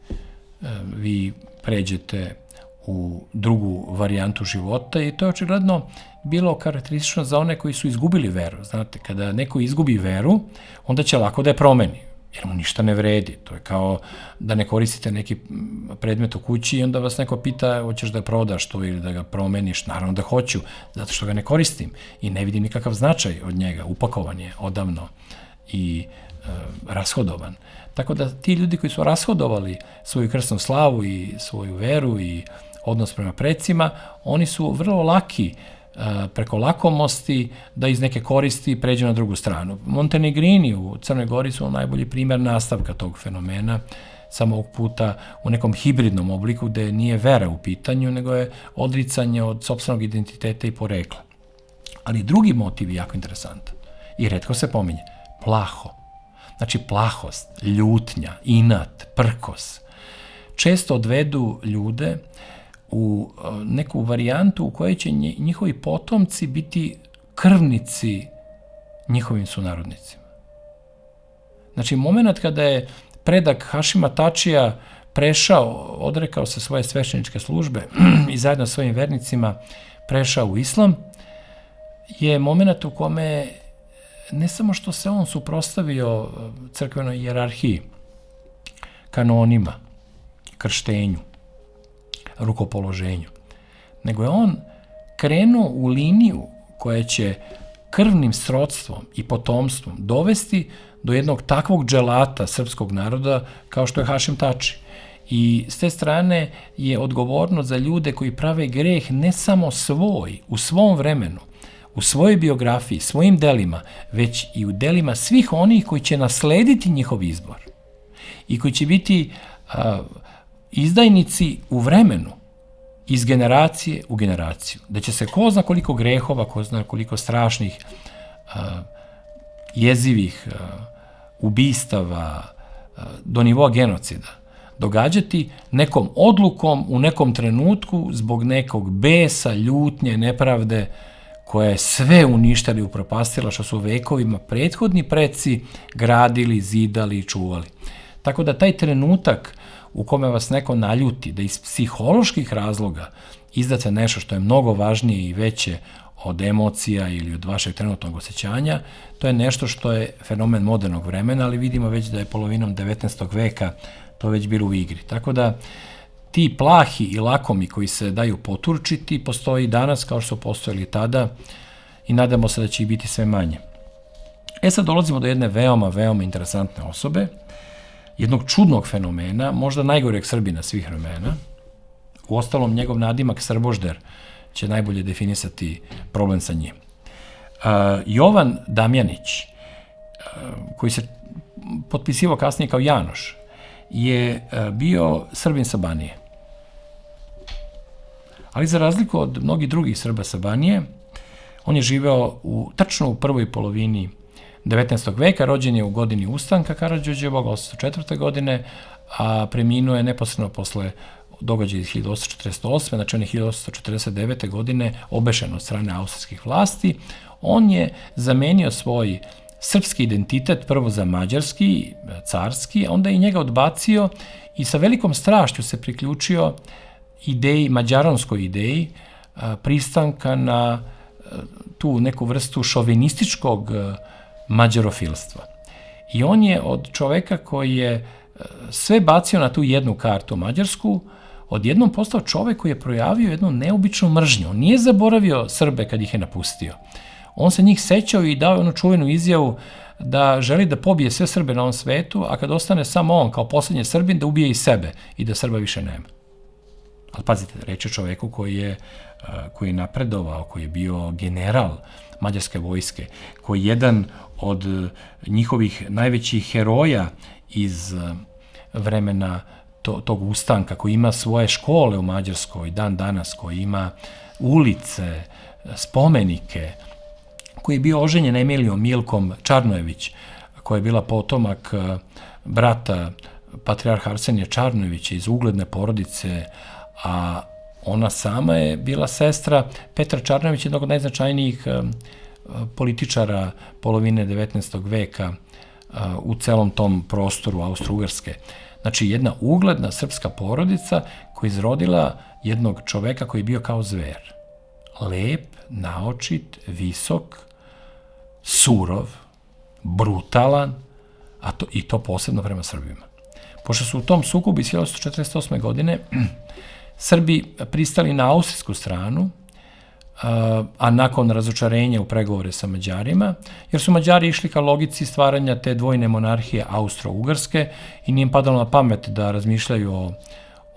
Speaker 2: Vi pređete u drugu varijantu života i to je očigledno bilo karakteristično za one koji su izgubili veru. Znate, kada neko izgubi veru, onda će lako da je promeni, jer mu ništa ne vredi. To je kao da ne koristite neki predmet u kući i onda vas neko pita hoćeš da prodaš to ili da ga promeniš. Naravno da hoću, zato što ga ne koristim i ne vidim nikakav značaj od njega. Upakovan je odavno i rashodovan. Tako da ti ljudi koji su rashodovali svoju krsnu slavu i svoju veru i odnos prema precima, oni su vrlo laki preko lakomosti da iz neke koristi pređu na drugu stranu. Montenegrini u Crnoj Gori su najbolji primer nastavka tog fenomena, samo ovog puta u nekom hibridnom obliku gde nije vera u pitanju, nego je odricanje od sopstvenog identiteta i porekla. Ali drugi motiv je jako interesantan i retko se pominje. Plaho. Znači plahost, ljutnja, inat, prkos. Često odvedu ljude u neku varijantu u kojoj će njihovi potomci biti krvnici njihovim sunarodnicima. Znači, moment kada je predak Hašima Tačija prešao, odrekao se svoje svešteničke službe i zajedno sa svojim vernicima prešao u islam, je moment u kome ne samo što se on suprotstavio crkvenoj hijerarhiji, kanonima, krštenju, rukopoloženju, nego je on krenuo u liniju koja će krvnim srodstvom i potomstvom dovesti do jednog takvog dželata srpskog naroda kao što je Hašim Tači. I s te strane je odgovornost za ljude koji prave greh ne samo svoj, u svom vremenu, u svojoj biografiji, svojim delima, već i u delima svih onih koji će naslediti njihov izbor i koji će biti izdajnici u vremenu, iz generacije u generaciju. Da će se ko zna koliko grehova, ko zna koliko strašnih, jezivih ubistava do nivoa genocida događati nekom odlukom u nekom trenutku zbog nekog besa, ljutnje, nepravde koja je sve uništila i upropastila što su vekovima prethodni preci gradili, zidali i čuvali. Tako da taj trenutak u kome vas neko naljuti, da iz psiholoških razloga izdate nešto što je mnogo važnije i veće od emocija ili od vašeg trenutnog osjećanja, to je nešto što je fenomen modernog vremena, ali vidimo već da je polovinom 19. veka to već bilo u igri. Tako da ti plahi i lakomi koji se daju poturčiti postoji i danas kao što su postojali tada i nadamo se da će ih biti sve manje. Sad dolazimo do jedne veoma, veoma interesantne osobe, jednog čudnog fenomena, možda najgoreg Srbina svih vremena. Uostalom, njegov nadimak Srbožder će najbolje definisati problem sa njim. Jovan Damjanić, koji se potpisivao kasnije kao Janoš, je bio Srbin sa Banije. Ali za razliku od mnogih drugih Srba sa Banije, on je živeo tačno u prvoj polovini 19. veka, rođen je u godini ustanka Karađorđevog, 804. godine, a preminuo je neposredno posle događaja iz 1848. Znači on je 1849. godine obešen od strane austrijskih vlasti. On je zamenio svoj srpski identitet prvo za mađarski, carski, a onda i njega odbacio i sa velikom strašću se priključio ideji, mađaronskoj ideji, pristanka na tu neku vrstu šovinističkog mađarofilstva. I on je od čoveka koji je sve bacio na tu jednu kartu mađarsku, odjednom postao čovek koji je projavio jednu neobičnu mržnju. On nije zaboravio Srbe kad ih je napustio. On se njih sećao i dao onu čuvenu izjavu da želi da pobije sve Srbe na ovom svetu, a kad ostane samo on kao poslednji Srbin da ubije i sebe i da Srba više nema. Ali pazite, reč je čoveku koji je napredovao, koji je bio general mađarske vojske, koji je jedan od njihovih najvećih heroja iz vremena tog ustanka, koji ima svoje škole u Mađarskoj dan danas, koji ima ulice, spomenike, koji je bio oženjen Emilijom Milkom Čarnojević, koja je bila potomak brata patrijarha Arsenija Čarnojevića iz ugledne porodice, a ona sama je bila sestra Petra Čarnojevića, jednog od najznačajnijih političara polovine 19. veka u celom tom prostoru Austro-Ugarske. Znači, jedna ugledna srpska porodica koja je izrodila jednog čoveka koji je bio kao zver. Lep, naočit, visok, surov, brutalan, i to posebno prema Srbima. Pošto su u tom sukobu iz 1848. godine Srbi pristali na austrijsku stranu, a nakon razočarenja u pregovore sa Mađarima, jer su Mađari išli ka logici stvaranja te dvojne monarhije Austro-Ugarske i nije im padalo na pamet da razmišljaju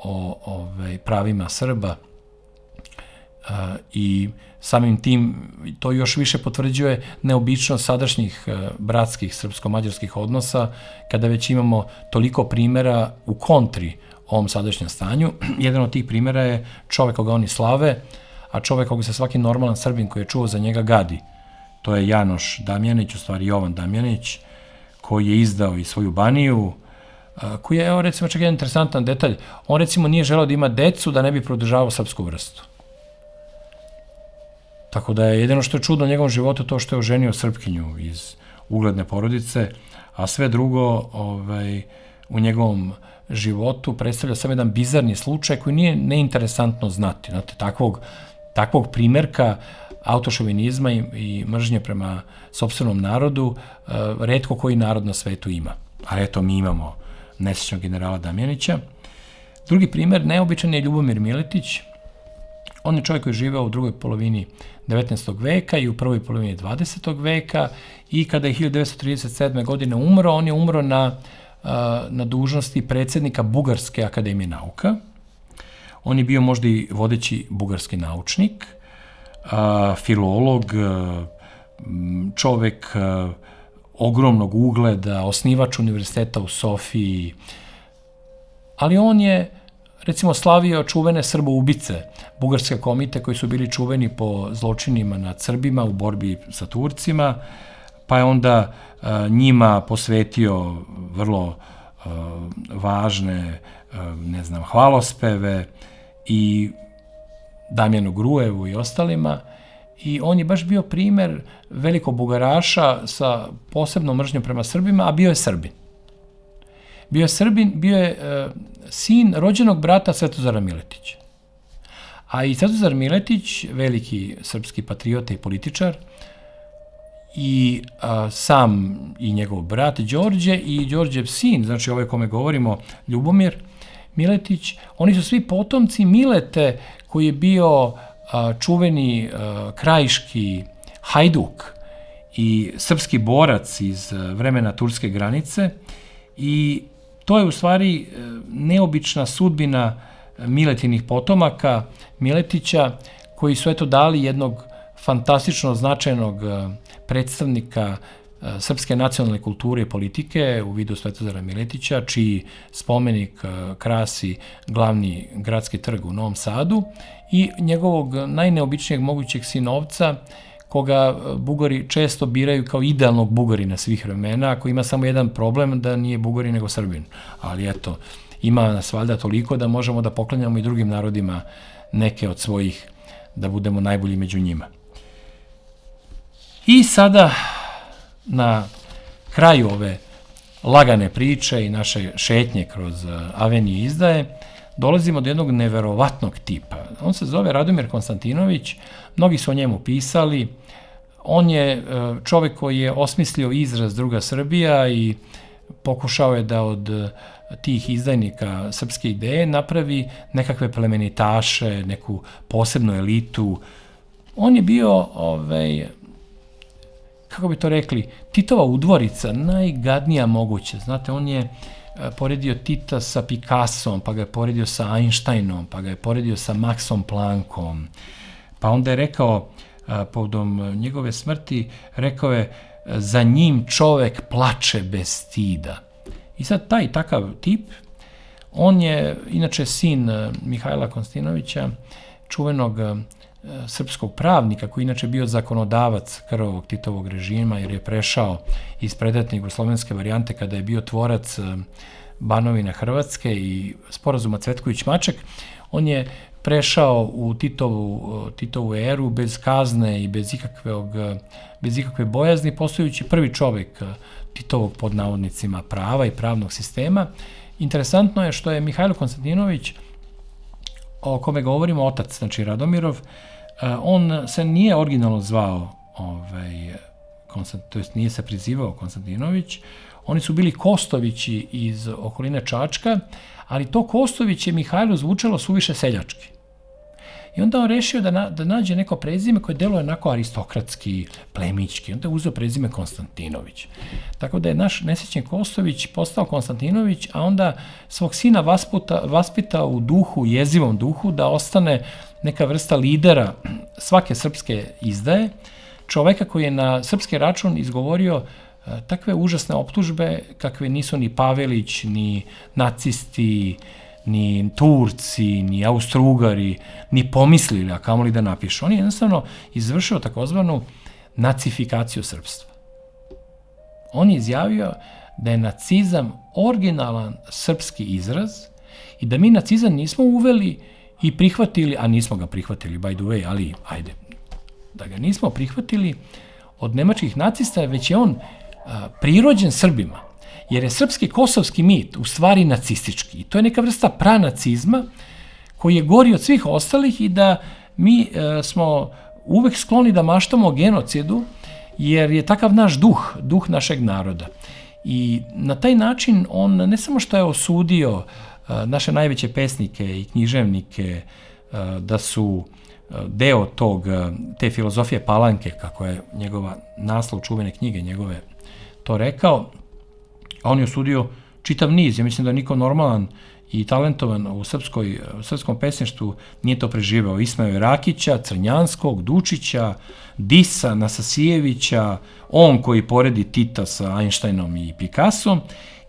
Speaker 2: o pravima Srba, i samim tim to još više potvrđuje neobičnost sadašnjih bratskih srpsko-mađarskih odnosa, kada već imamo toliko primera u kontri ovom sadašnjem stanju. Jedan od tih primera je čovek koga oni slave, a čovek koga se svaki normalan Srbin koji je čuo za njega gadi. To je Janoš Damjanić, u stvari Jovan Damjanić, koji je izdao i svoju Baniju, koji je, evo recimo, čak jedan interesantan detalj, on recimo nije želeo da ima decu da ne bi produžavao srpsku vrstu. Tako da je jedino što je čudno u njegovom životu to što je oženio Srpkinju iz ugledne porodice, a sve drugo u njegovom životu predstavlja samo jedan bizarni slučaj koji nije neinteresantno znati. Znate, takvog primerka autošovinizma i mržnje prema sopstvenom narodu retko koji narod na svetu ima. A eto, mi imamo nesrećnog generala Damjanića. Drugi primer, neobičan je Ljubomir Miletić. On je čovjek koji je živeo u drugoj polovini 19. veka i u prvoj polovini 20. veka i kada je 1937. godine umro, on je umro na dužnosti predsjednika Bugarske akademije nauka. On je bio možda i vodeći bugarski naučnik, filolog, čovek ogromnog ugleda, osnivač univerziteta u Sofiji, ali on je recimo slavio čuvene srboubice bugarske komite koji su bili čuveni po zločinima nad Srbima u borbi sa Turcima, pa je onda njima posvetio vrlo važne, hvalospeve i Damjanu Gruevu i ostalima, i on je baš bio primer velikog bugaraša sa posebnom mržnjom prema Srbima, a bio je Srbin. Bio je sin rođenog brata Svetozara Miletića. A i Svetozar Miletić, veliki srpski patriota i političar, i sam i njegov brat Đorđe i Đorđev sin, znači ovaj kome govorimo, Ljubomir Miletić, oni su svi potomci Milete koji je bio čuveni krajiški hajduk i srpski borac iz vremena turske granice, i to je u stvari neobična sudbina Miletinih potomaka, Miletića, koji su eto dali jednog fantastično značajnog predstavnika srpske nacionalne kulture i politike u vidu Svetozara Miletića, čiji spomenik krasi glavni gradski trg u Novom Sadu, i njegovog najneobičnijeg mogućeg sinovca, koga Bugari često biraju kao idealnog Bugarina svih vremena, koji ima samo jedan problem, da nije Bugarin nego Srbin. Ali eto, ima nas valjda toliko da možemo da poklanjamo i drugim narodima neke od svojih, da budemo najbolji među njima. I sada, na kraju ove lagane priče i naše šetnje kroz avenije izdaje, dolazimo do jednog neverovatnog tipa. On se zove Radomir Konstantinović, mnogi su o njemu pisali. On je čovek koji je osmislio izraz Druga Srbija i pokušao je da od tih izdajnika srpske ideje napravi nekakve plemenitaše, neku posebnu elitu. On je bio, kako bi to rekli, Titova udvorica, najgadnija moguća. Znate, on je poredio Tita sa Picassom, pa ga je poredio sa Einsteinom, pa ga je poredio sa Maxom Planckom. Pa onda je rekao, povodom njegove smrti, rekao je, za njim čovek plače bez stida. I sad taj takav tip, on je inače sin Mihajla Konstantinovića, čuvenog srpskog pravnika, koji inače bio zakonodavac krvavog Titovog režima, jer je prešao iz predratne jugoslovenske varijante kada je bio tvorac Banovine Hrvatske i sporazuma Cvetković-Maček. On je prešao u Titovu eru bez kazne i bez ikakve bojazni, postajući prvi čovek Titovog, pod navodnicima, prava i pravnog sistema. Interesantno je što je Mihajlo Konstantinović o kome govorimo, otac, znači Radomirov, on se nije originalno zvao, to jest nije se prizivao Konstantinović, oni su bili Kostovići iz okoline Čačka, ali to Kostović je Mihajlu zvučalo suviše seljački. I onda on rešio da nađe neko prezime koje deluje onako aristokratski, plemićki. Onda je uzeo prezime Konstantinović. Tako da je naš nesrećni Kostović postao Konstantinović, a onda svog sina vaspitao u duhu, jezivom duhu, da ostane neka vrsta lidera svake srpske izdaje, čoveka koji je na srpski račun izgovorio takve užasne optužbe kakve nisu ni Pavelić, ni nacisti, ni Turci, ni Austro-Ugari, ni pomislili, a kamoli da napišu. On je jednostavno izvršio takozvanu nacifikaciju srpstva. On je izjavio da je nacizam originalan srpski izraz i da mi nacizam nismo uveli i prihvatili, a nismo ga prihvatili, by the way, ali ajde, da ga nismo prihvatili od nemačkih nacista, već je on prirođen Srbima, jer je srpski kosovski mit u stvari nacistički. I to je neka vrsta pranacizma koji je gori od svih ostalih i da mi smo uvek skloni da maštamo o genocidu, jer je takav naš duh našeg naroda. I na taj način on ne samo što je osudio naše najveće pesnike i književnike da su deo te filozofije Palanke, kako je njegova naslov čuvene knjige njegove to rekao, a on je osudio čitav niz. Ja mislim da niko normalan i talentovan u srpskom pesništvu nije to preživeo. Ismail Rakića, Crnjanskog, Dučića, Disa, Nasasijevića, on koji poredi Tita sa Einsteinom i Picassom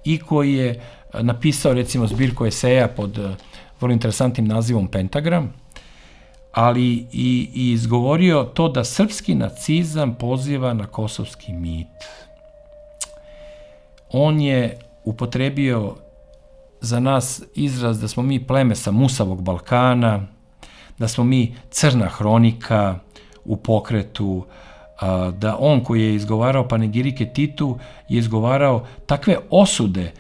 Speaker 2: i koji je napisao recimo zbirku eseja pod vrlo interesantnim nazivom Pentagram, ali i izgovorio to da srpski nacizam poziva na kosovski mit. On je upotrebio za nas izraz da smo mi pleme sa Musavog Balkana, da smo mi crna hronika u pokretu, da on koji je izgovarao panegirike Titu je izgovarao takve osude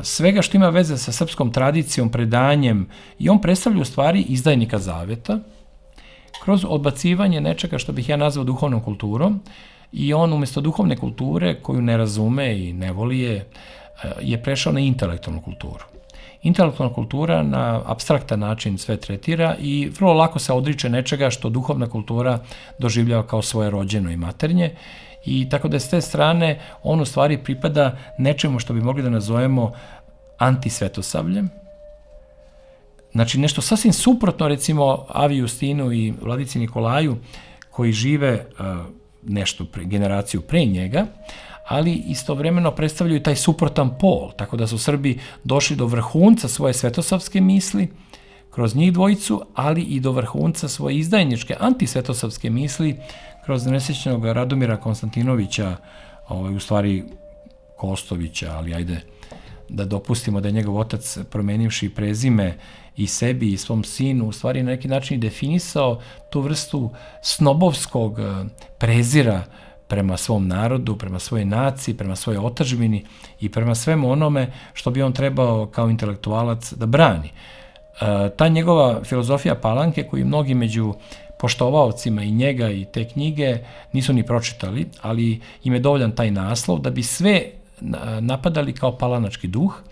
Speaker 2: svega što ima veze sa srpskom tradicijom, predanjem, i on predstavlja u stvari izdajnika zaveta kroz odbacivanje nečega što bih ja nazvao duhovnom kulturom, i on umjesto duhovne kulture koju ne razume i ne voli je prešao na intelektualnu kulturu. Intelektualna kultura na apstraktan način sve tretira i vrlo lako se odriče nečega što duhovna kultura doživljava kao svoje rođeno i maternje, i tako da s te strane on u stvari pripada nečemu što bi mogli da nazovemo antisvetosavljem. Znači nešto sasvim suprotno recimo Avi Justinu i Vladici Nikolaju koji žive nešto generaciju pre njega, ali istovremeno predstavljaju taj suprotan pol, tako da su Srbi došli do vrhunca svoje svetosavske misli kroz njih dvojicu, ali i do vrhunca svoje izdajničke antisvetosavske misli kroz nesrećnog Radomira Konstantinovića, u stvari Kostovića, ali ajde da dopustimo da je njegov otac promenivši prezime i sebi i svom sinu u stvari na neki način definisao tu vrstu snobovskog prezira prema svom narodu, prema svojoj naciji, prema svojoj otadžbini i prema svemu onome što bi on trebao kao intelektualac da brani. Ta njegova filozofija Palanke, koju mnogi među poštovaocima i njega i te knjige nisu ni pročitali, ali im je dovoljan taj naslov da bi sve napadali kao palanački duh.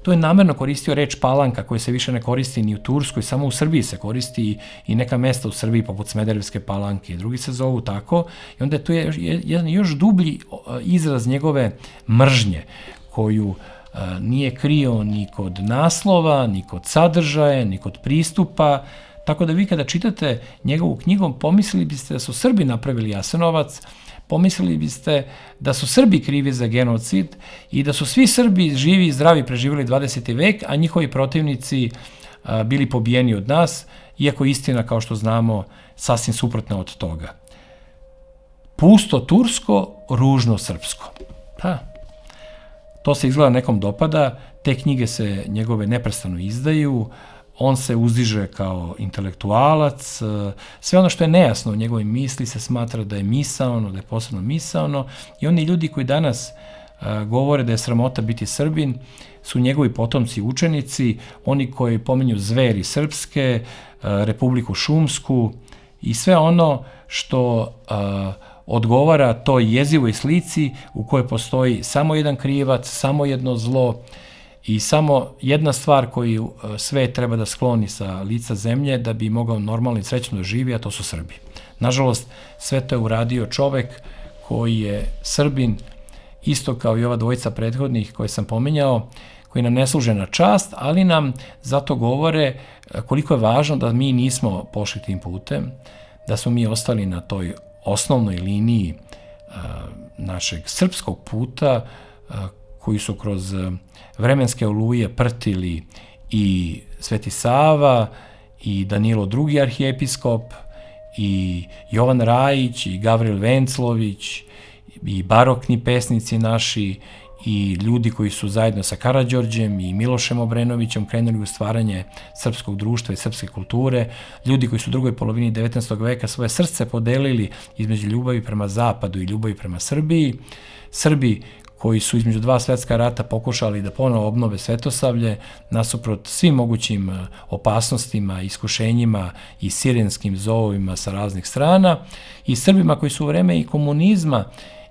Speaker 2: To je namerno koristio reč Palanka, koja se više ne koristi ni u Turskoj, samo u Srbiji se koristi i neka mesta u Srbiji poput Smederevske Palanke. Drugi se zovu tako i onda tu je jedan još dublji izraz njegove mržnje, koju nije krio ni kod naslova, ni kod sadržaja, ni kod pristupa. Tako da vi kada čitate njegovu knjigu, pomislili biste da su Srbi napravili Jasenovac, pomislili biste da su Srbi krivi za genocid i da su svi Srbi živi i zdravi preživjeli 20. vek, a njihovi protivnici bili pobijeni od nas, iako istina, kao što znamo, sasvim suprotna od toga. Pusto tursko, ružno srpsko. To se izgleda nekom dopada, te knjige se njegove neprestano izdaju, on se uzdiže kao intelektualac, sve ono što je nejasno u njegovoj misli se smatra da je misaono, da je posebno misaono, i oni ljudi koji danas govore da je sramota biti Srbin su njegovi potomci učenici, oni koji pominju zveri srpske, Republiku Šumsku i sve ono što odgovara toj jezivoj slici u kojoj postoji samo jedan krivac, samo jedno zlo i samo jedna stvar koju svet treba da skloni sa lica zemlje da bi mogao normalno i srećno da živi, a to su Srbi. Nažalost, sve to je uradio čovek koji je Srbin, isto kao i ova dvojica prethodnih koje sam pominjao, koji nam ne služe na čast, ali nam zato govore koliko je važno da mi nismo pošli tim putem, da smo mi ostali na toj osnovnoj liniji našeg srpskog puta, koji su kroz vremenske oluje prtili i Sveti Sava, i Danilo II. Arhijepiskop, i Jovan Rajić, i Gavril Venclović, i barokni pesnici naši, i ljudi koji su zajedno sa Karađorđem i Milošem Obrenovićem krenuli u stvaranje srpskog društva i srpske kulture, ljudi koji su u drugoj polovini 19. veka svoje srce podelili između ljubavi prema zapadu i ljubavi prema Srbiji, Srbi koji su između dva svetska rata pokušali da ponovo obnove Svetosavlje nasuprot svim mogućim opasnostima, iskušenjima i sirenskim zovovima sa raznih strana, i Srbima koji su u vreme i komunizma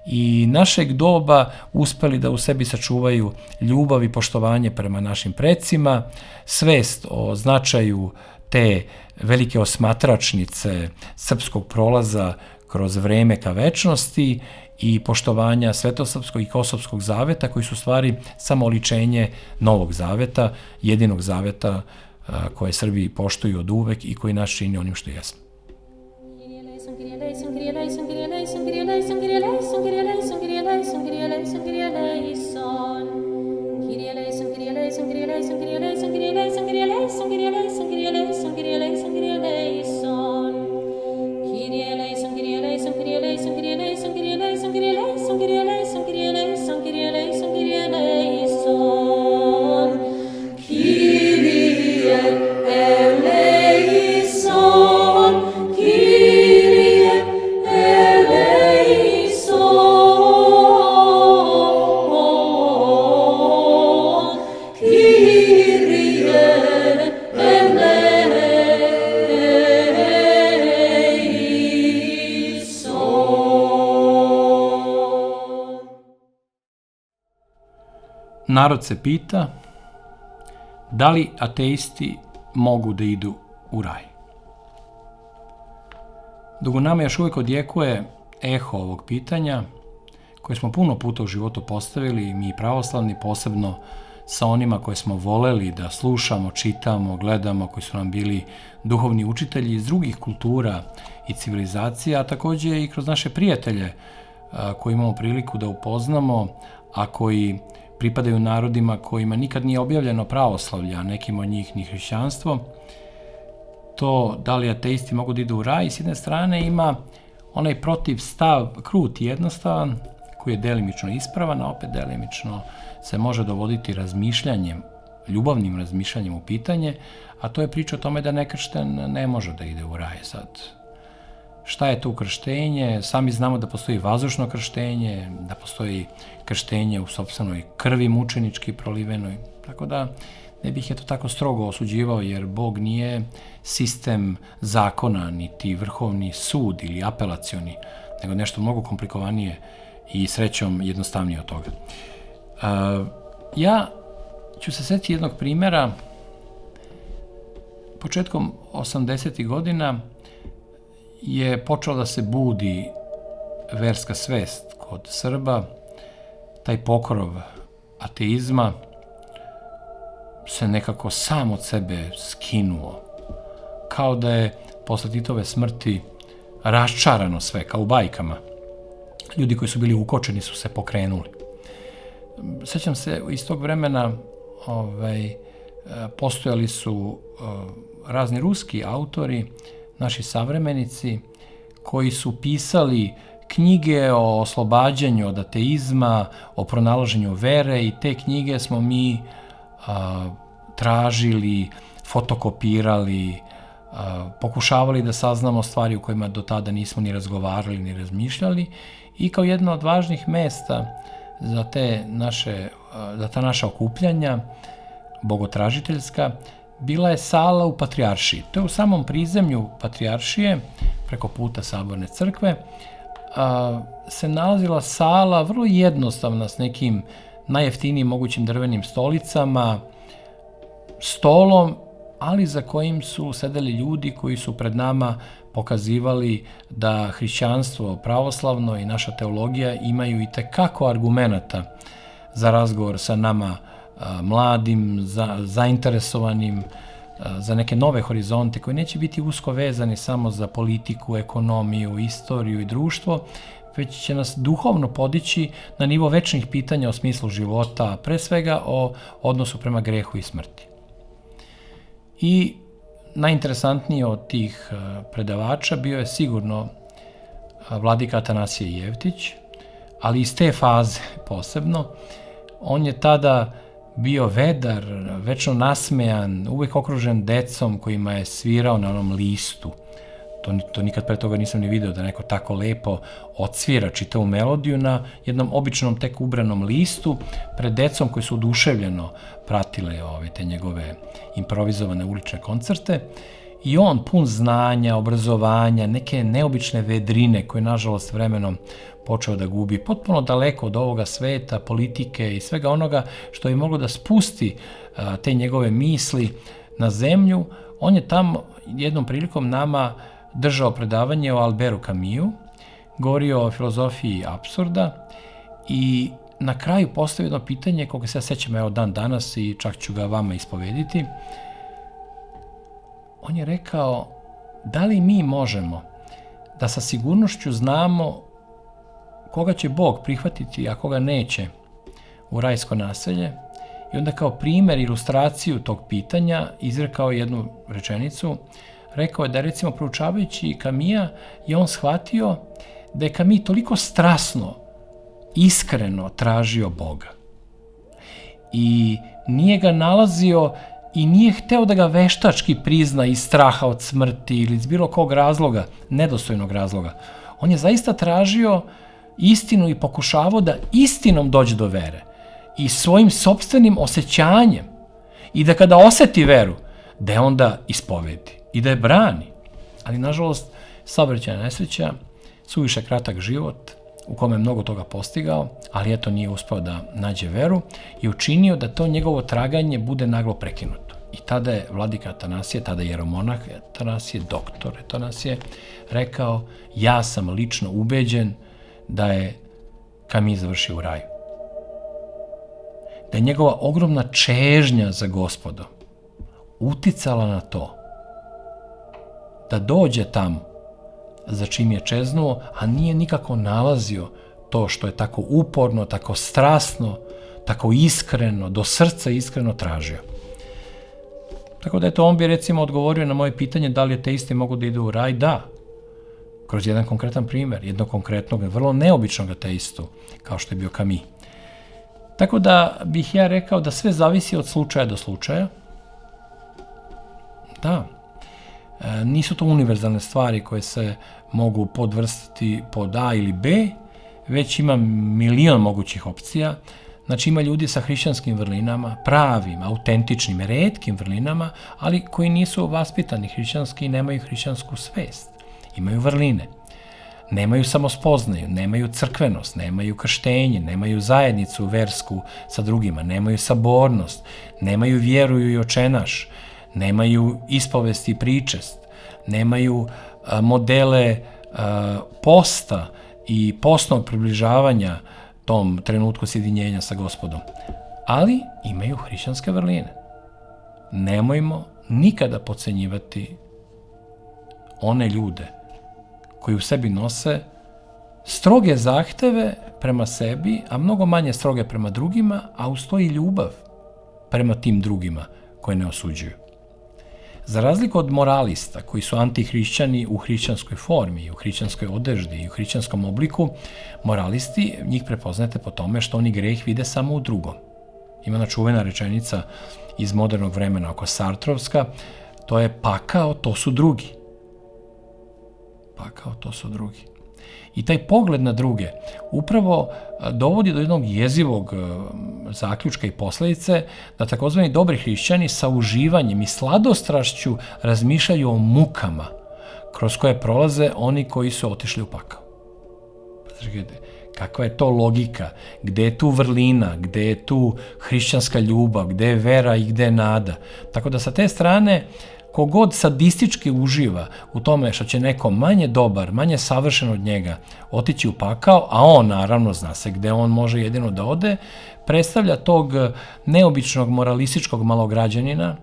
Speaker 2: i našeg doba uspeli da u sebi sačuvaju ljubav i poštovanje prema našim precima, svest o značaju te velike osmatračnice srpskog prolaza kroz vreme ka večnosti i poštovanja Svetosavskog i Kosovskog zaveta, koji su u stvari samo oličenje Novog zaveta, jedinog zaveta koje Srbi poštuju od uvek i koji nas čini onim što jesmo. Narod se pita da li ateisti mogu da idu u raj. Dok u nama još uvijek odjekuje eho ovog pitanja, koje smo puno puta u životu postavili, mi pravoslavni, posebno sa onima koje smo voleli da slušamo, čitamo, gledamo, koji su nam bili duhovni učitelji iz drugih kultura i civilizacija, a takođe i kroz naše prijatelje koji imamo priliku da upoznamo, a koji pripadaju narodima kojima nikad nije objavljeno pravoslavlje, a nekim od njih ni hrišćanstvo. To da li ateisti mogu da idu u raj, s jedne strane ima onaj protiv stav krut i jednostavan, koji je delimično ispravan, a opet delimično se može dovoditi razmišljanjem, ljubavnim razmišljanjem u pitanje, a to je priča o tome da nekršten ne može da ide u raj sad. Šta je tu krštenje? Sami znamo da postoji vazdušno krštenje, da postoji krštenje u sopstvenoj krvi mučenički prolivenoj. Tako da ne bih je to tako strogo osuđivao, jer Bog nije sistem zakona, niti vrhovni sud ili apelacioni, nego nešto mnogo komplikovanije i srećom jednostavnije od toga. Ja ću se setiti jednog primjera. Početkom 80. godina je počela da se budi verska svest kod Srba, taj pokrov ateizma se nekako sam od sebe skinuo, kao da je posle Titove smrti raščarano sve, kao u bajkama. Ljudi koji su bili ukočeni su se pokrenuli. Sećam se, iz tog vremena postojali su razni ruski autori, naši savremenici, koji su pisali knjige o oslobađanju od ateizma, o pronalaženju vere, i te knjige smo mi tražili, fotokopirali, pokušavali da saznamo stvari u kojima do tada nismo ni razgovarali, ni razmišljali, i kao jedno od važnih mesta za ta naša okupljanja bogotražiteljska bila je sala u Patrijaršiji. To je u samom prizemlju Patrijaršije, preko puta Saborne crkve, se nalazila sala vrlo jednostavna s nekim najjeftinijim mogućim drvenim stolicama, stolom, ali za kojim su sedeli ljudi koji su pred nama pokazivali da hrišćanstvo pravoslavno i naša teologija imaju i tekako argumenata za razgovor sa nama mladim, zainteresovanim za neke nove horizonte koji neće biti usko vezani samo za politiku, ekonomiju, istoriju i društvo, već će nas duhovno podići na nivo večnih pitanja o smislu života, pre svega o odnosu prema grehu i smrti. I najinteresantniji od tih predavača bio je sigurno vladika Atanasije Jevtić, ali iz te faze posebno. On je tada bio vedar, večno nasmejan, uvijek okružen decom kojima je svirao na onom listu. To nikad pre toga nisam ni video da neko tako lepo odsvira čitavu melodiju na jednom običnom tek ubranom listu pred decom koji su oduševljeno pratile te njegove improvizovane ulične koncerte. I on pun znanja, obrazovanja, neke neobične vedrine koje nažalost vremenom počeo da gubi, potpuno daleko od ovoga sveta, politike i svega onoga što je moglo da spusti te njegove misli na zemlju. On je tamo jednom prilikom nama držao predavanje o Alberu Camusu, govorio o filozofiji apsurda i na kraju postavio jedno pitanje koga se ja sećam dan danas i čak ću ga vama ispovediti. On je rekao, da li mi možemo da sa sigurnošću znamo koga će Bog prihvatiti, a koga neće u rajsko naselje? I onda kao primer, ilustraciju tog pitanja izrekao jednu rečenicu. Rekao je da, recimo, proučavajući Camusa, je on shvatio da je Camus toliko strasno, iskreno tražio Boga. I nije ga nalazio i nije hteo da ga veštački prizna iz straha od smrti ili iz bilo kog razloga, nedostojnog razloga. On je zaista tražio istinu i pokušavao da istinom dođe do vere i svojim sopstvenim osjećanjem i da kada oseti veru, da je onda ispovedi i da je brani. Ali, nažalost, saobraćajna nesreća, suviše kratak život u kome je mnogo toga postigao, ali eto nije uspeo da nađe veru i učinio da to njegovo traganje bude naglo prekinuto. I tada je vladika Atanasije, tada jeromonah Atanasije, doktor Atanasije, rekao, ja sam lično ubeđen da je Camus završio u raju. Da je njegova ogromna čežnja za Gospodom uticala na to da dođe tamo za čim je čeznuo, a nije nikako nalazio to što je tako uporno, tako strasno, tako iskreno, do srca iskreno tražio. Tako da on bi recimo odgovorio na moje pitanje da li ateisti mogu da idu u raj. Da, kroz jedan konkretan primer, jednog konkretnog, vrlo neobičnog ateistu, kao što je bio Camus. Tako da bih ja rekao da sve zavisi od slučaja do slučaja. Da, nisu to univerzalne stvari koje se mogu podvrstiti pod A ili B, već ima milion mogućih opcija. Znači ima ljudi sa hrišćanskim vrlinama, pravim, autentičnim, retkim vrlinama, ali koji nisu vaspitani hrišćanski i nemaju hrišćansku svest. Imaju vrline, nemaju samospoznaju, nemaju crkvenost, nemaju krštenje, nemaju zajednicu versku sa drugima, nemaju sabornost, nemaju vjeru i očenaš, nemaju ispovesti i pričest, nemaju modele posta i postnog približavanja tom trenutku sjedinjenja sa Gospodom, ali imaju hrišćanske vrline. Nemojmo nikada podcenjivati one ljude koji u sebi nose stroge zahteve prema sebi, a mnogo manje stroge prema drugima, a uz to i ljubav prema tim drugima koje ne osuđuju. Za razliku od moralista koji su antihrišćani u hrišćanskoj formi, u hrišćanskoj odeždi i u hrišćanskom obliku, moralisti, njih prepoznate po tome što oni greh vide samo u drugom. Ima ona čuvena rečenica iz modernog vremena oko Sartrovska, to je pakao, to su drugi. Pakao, to su drugi. I taj pogled na druge upravo dovodi do jednog jezivog zaključka i posledice da takozvani dobri hrišćani sa uživanjem i sladostrašću razmišljaju o mukama kroz koje prolaze oni koji su otišli u pakao. Kakva je to logika, gde je tu vrlina, gde je tu hrišćanska ljubav, gde je vera i gde je nada. Tako da sa te strane, kogod sadistički uživa u tome što će neko manje dobar, manje savršen od njega otići u pakao, a on naravno zna se gde on može jedino da ode, predstavlja tog neobičnog moralističkog malograđanina,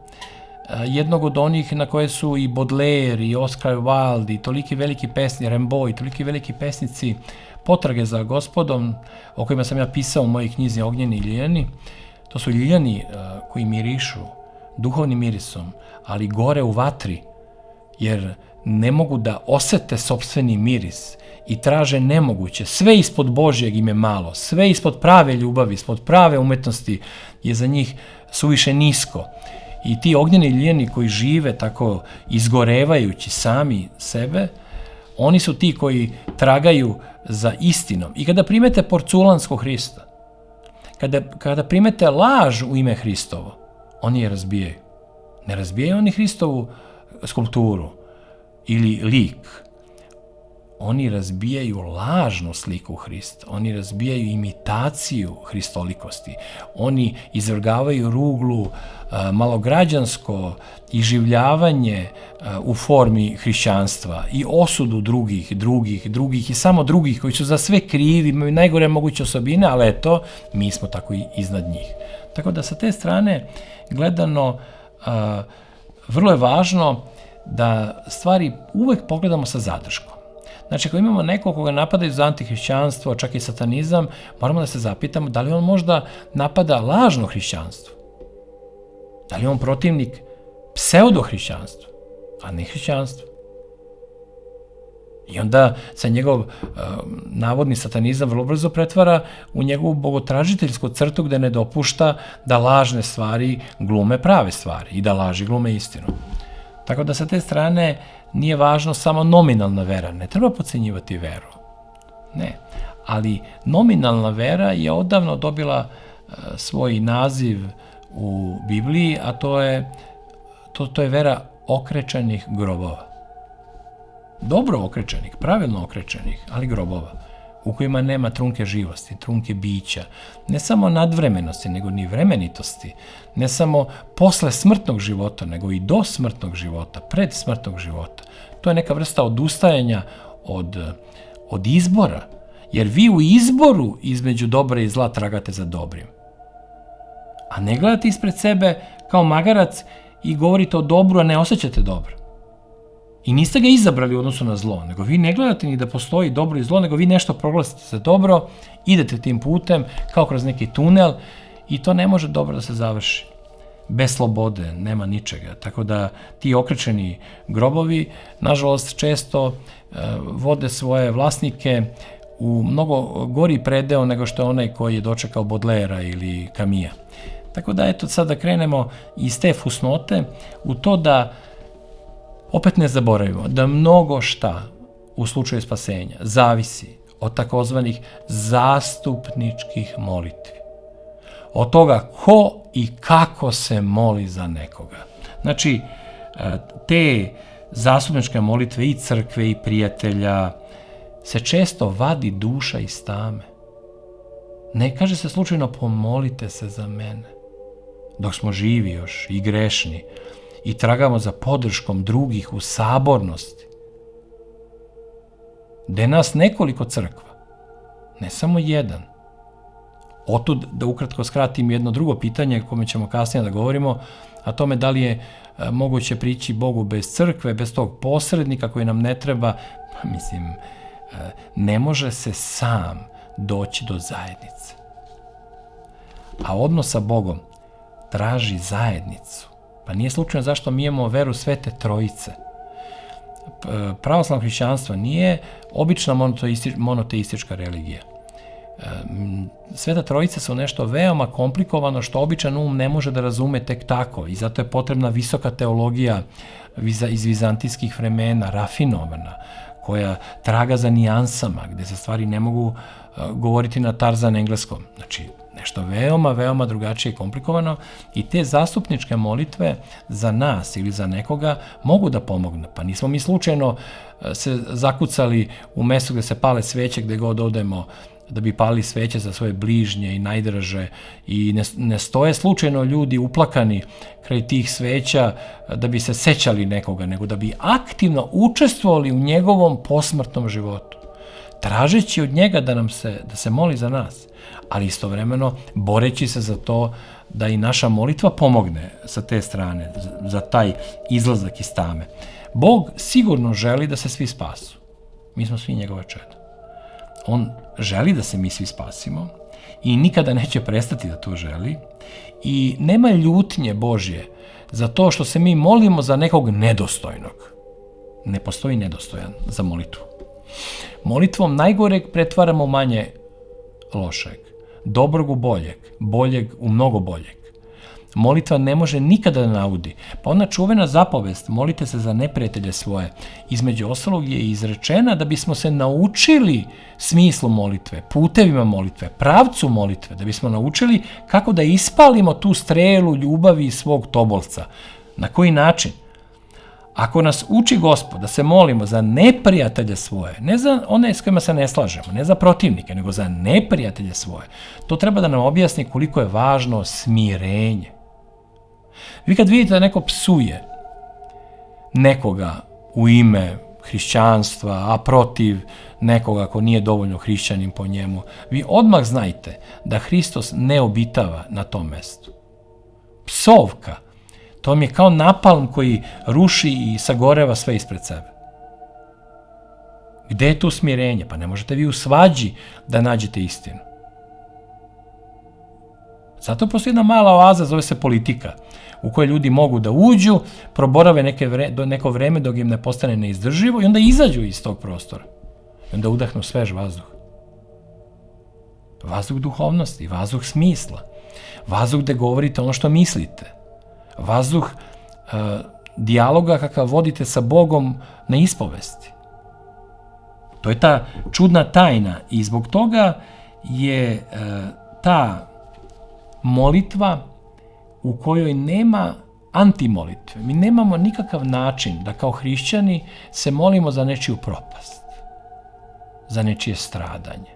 Speaker 2: jednog od onih na koje su i Baudelaire, i Oscar Wilde, i toliki veliki pesni, Rimbaud, i toliki veliki pesnici potrage za gospodom, o kojima sam ja pisao u mojoj knjizi Ognjeni ljiljani. To su ljiljani koji mirišu duhovnim mirisom, ali gore u vatri, jer ne mogu da osete sopstveni miris i traže nemoguće. Sve ispod Božjeg im je malo, sve ispod prave ljubavi, ispod prave umetnosti je za njih suviše nisko. I ti ognjeni ljiljani koji žive tako izgorevajući sami sebe, oni su ti koji tragaju za istinom. I kada primete porculanskog Hrista, kada primete laž u ime Hristovo, oni je razbijaju. Ne razbijaju oni Hristovu skulpturu ili lik. Oni razbijaju lažnu sliku Hrista. Oni razbijaju imitaciju hristolikosti. Oni izvrgavaju ruglu malograđansko iživljavanje u formi hrišćanstva i osudu drugih i samo drugih koji su za sve krivi, imaju najgore moguće osobine, ali eto, mi smo tako i iznad njih. Tako da sa te strane gledano, vrlo je važno da stvari uvek pogledamo sa zadrškom. Znači, ako imamo nekog koga napadaju za antihrišćanstvo, čak i satanizam, moramo da se zapitamo da li on možda napada lažno hrišćanstvo. Da li je on protivnik pseudohrišćanstva, a ne hrišćanstva. I onda se njegov navodni satanizam vrlo brzo pretvara u njegovu bogotražiteljsku crtu gde ne dopušta da lažne stvari glume prave stvari i da laži glume istinu. Tako da sa te strane nije važno samo nominalna vera. Ne treba podcenjivati veru. Ne. Ali nominalna vera je odavno dobila svoj naziv u Bibliji, a to je vera okrečenih grobova. Dobro okrečenih, pravilno okrečenih, ali grobova, u kojima nema trunke živosti, trunke bića, ne samo nadvremenosti, nego ni vremenitosti, ne samo posle smrtnog života, nego i do smrtnog života, pred smrtnog života. To je neka vrsta odustajanja od izbora, jer vi u izboru između dobra i zla tragate za dobrim. A ne gledate ispred sebe kao magarac i govorite o dobru, a ne osjećate dobro. I niste ga izabrali u odnosu na zlo, nego vi ne gledate ni da postoji dobro i zlo, nego vi nešto proglasite za dobro, idete tim putem kao kroz neki tunel i to ne može dobro da se završi. Bez slobode nema ničega. Tako da ti okrečeni grobovi, nažalost, često vode svoje vlasnike u mnogo gori predeo nego što je onaj koji je dočekao Baudelaira ili Camilla. Tako da, eto, sad da krenemo iz te fusnote u to da opet ne zaboravimo da mnogo šta u slučaju spasenja zavisi od takozvanih zastupničkih molitvi. Od toga ko i kako se moli za nekoga. Znači, te zastupničke molitve i crkve i prijatelja se često vadi duša iz tame. Ne kaže se slučajno pomolite se za mene, dok smo živi još i grešni i tragamo za podrškom drugih u sabornosti. Gde nas nekoliko crkva, ne samo jedan. Otud da ukratko skratim jedno drugo pitanje kome ćemo kasnije da govorimo, a tome da li je moguće prići Bogu bez crkve, bez tog posrednika koji nam ne treba. Mislim, ne može se sam doći do zajednice. A odnos sa Bogom traži zajednicu. Pa nije slučajno zašto mi imamo veru Svete Trojice. Pravoslavno hrišćanstvo nije obična monoteistička religija. Sveta Trojica su nešto veoma komplikovano što običan um ne može da razume tek tako i zato je potrebna visoka teologija iz vizantijskih vremena, rafinovana, koja traga za nijansama, gde se stvari ne mogu govoriti na Tarzan engleskom. Znači, nešto veoma, veoma drugačije i komplikovano i te zastupničke molitve za nas ili za nekoga mogu da pomognu. Pa nismo mi slučajno se zakucali u mesto gde se pale sveće, gde god odemo, da bi palili sveće za svoje bližnje i najdraže i ne stoje slučajno ljudi uplakani kraj tih sveća da bi se sećali nekoga, nego da bi aktivno učestvovali u njegovom posmrtnom životu, tražeći od njega da se moli za nas, ali istovremeno boreći se za to da i naša molitva pomogne sa te strane, za taj izlazak iz tame. Bog sigurno želi da se svi spasu. Mi smo svi njegova čeda. On želi da se mi svi spasimo i nikada neće prestati da to želi i nema ljutnje Božje za to što se mi molimo za nekog nedostojnog. Ne postoji nedostojan za molitvu. Molitvom najgoreg pretvaramo manje lošeg, dobrog u boljeg, boljeg u mnogo boljeg. Molitva ne može nikada da naudi. Pa ona čuvena zapovest, molite se za neprijatelje svoje, između ostalog je izrečena da bismo se naučili smislu molitve, putevima molitve, pravcu molitve, da bismo naučili kako da ispalimo tu strelu ljubavi iz svog tobolca. Na koji način? Ako nas uči Gospod da se molimo za neprijatelje svoje, ne za one s kojima se ne slažemo, ne za protivnike, nego za neprijatelje svoje, to treba da nam objasni koliko je važno smirenje. Vi kad vidite da neko psuje nekoga u ime hrišćanstva, a protiv nekoga ko nije dovoljno hrišćanin po njemu, vi odmah znajte da Hristos ne obitava na tom mestu. Psovka, to vam je kao napalm koji ruši i sagoreva sve ispred sebe. Gde je tu smirenje? Pa ne možete vi u svađi da nađete istinu. Zato postoji jedna mala oaza, zove se politika, u kojoj ljudi mogu da uđu, proborave neko vreme dok im ne postane neizdrživo i onda izađu iz tog prostora. I onda udahnu svež vazduh. Vazduh duhovnosti, vazduh smisla, vazduh gde govorite ono što mislite, vazduh dijaloga kakav vodite sa Bogom na ispovesti. To je ta čudna tajna i zbog toga je ta molitva u kojoj nema antimolitve. Mi nemamo nikakav način da kao hrišćani se molimo za nečiju propast, za nečije stradanje,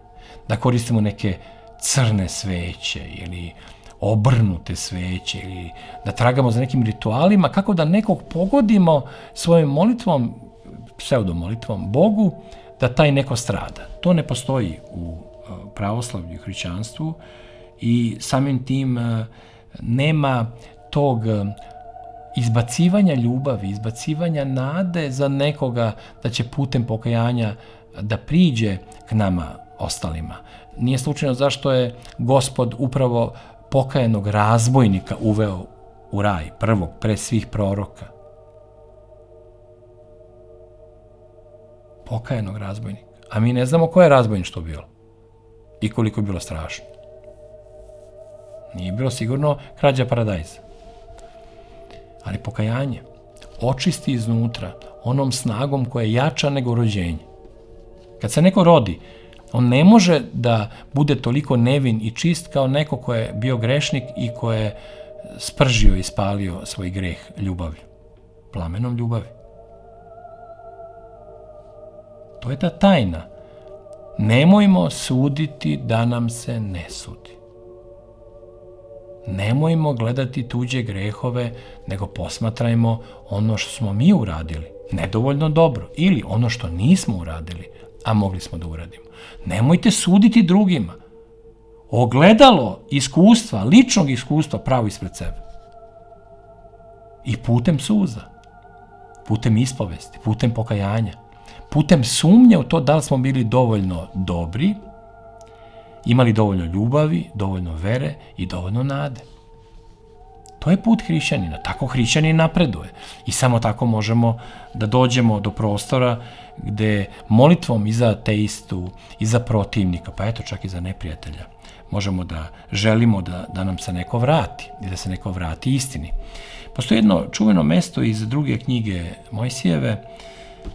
Speaker 2: da koristimo neke crne sveće ili obrnute sveće ili da tragamo za nekim ritualima kako da nekog pogodimo svojom molitvom, pseudomolitvom Bogu, da taj neko strada. To ne postoji u pravoslavlju i hrišćanstvu i samim tim nema tog izbacivanja ljubavi, izbacivanja nade za nekoga da će putem pokajanja da priđe k nama ostalima. Nije slučajno zašto je Gospod upravo pokajanog razbojnika uveo u raj, prvog, pre svih proroka. Pokajanog razbojnika. A mi ne znamo koje je razbojništvo bilo i koliko je bilo strašno. Nije bilo sigurno krađa paradajza. Ali pokajanje očisti iznutra onom snagom koja je jača nego rođenje. Kad se neko rodi, on ne može da bude toliko nevin i čist kao neko ko je bio grešnik i ko je spržio i spalio svoj greh ljubavlju. Plamenom ljubavi. To je ta tajna. Nemojmo suditi da nam se ne sudi. Nemojmo gledati tuđe grehove, nego posmatrajmo ono što smo mi uradili, nedovoljno dobro, ili ono što nismo uradili, a mogli smo da uradimo. Nemojte suditi drugima. Ogledalo iskustva, ličnog iskustva pravo ispred sebe. I putem suza, putem ispovesti, putem pokajanja, putem sumnje u to da li smo bili dovoljno dobri, imali dovoljno ljubavi, dovoljno vere i dovoljno nade. To je put hrišćanina. Tako hrišćanin napreduje. I samo tako možemo da dođemo do prostora gde molitvom i za ateistu, i za protivnika, pa eto čak i za neprijatelja, možemo da želimo da nam se neko vrati i da se neko vrati istini. Postoji jedno čuveno mesto iz druge knjige Mojsijeve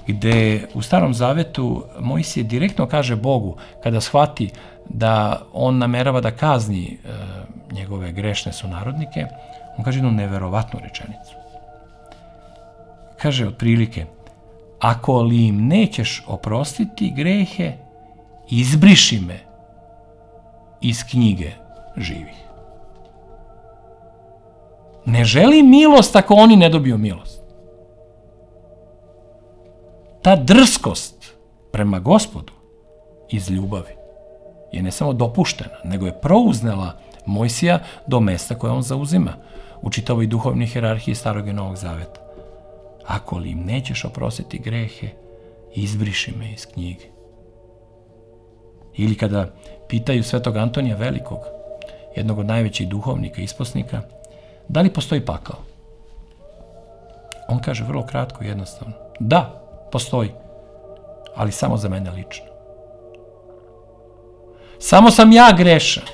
Speaker 2: gde u Starom Zavetu Mojsije direktno kaže Bogu, kada shvati da on namerava da kazni njegove grešne sunarodnike, on kaže jednu neverovatnu rečenicu. Kaže otprilike, ako li im nećeš oprostiti grehe, izbriši me iz knjige živih. Ne želi milost ako oni ne dobiju milost. Ta drskost prema Gospodu iz ljubavi je ne samo dopuštena, nego je prouznela Mojsija do mesta koje on zauzima u čitavoj duhovnoj hijerarhiji Starog i Novog Zaveta. Ako li im nećeš oprostiti grehe, izbriši me iz knjige. Ili kada pitaju svetog Antonija Velikog, jednog od najvećih duhovnika, isposnika, da li postoji pakao? On kaže vrlo kratko i jednostavno, da, postoji, ali samo za mene lično. Samo sam ja grešan.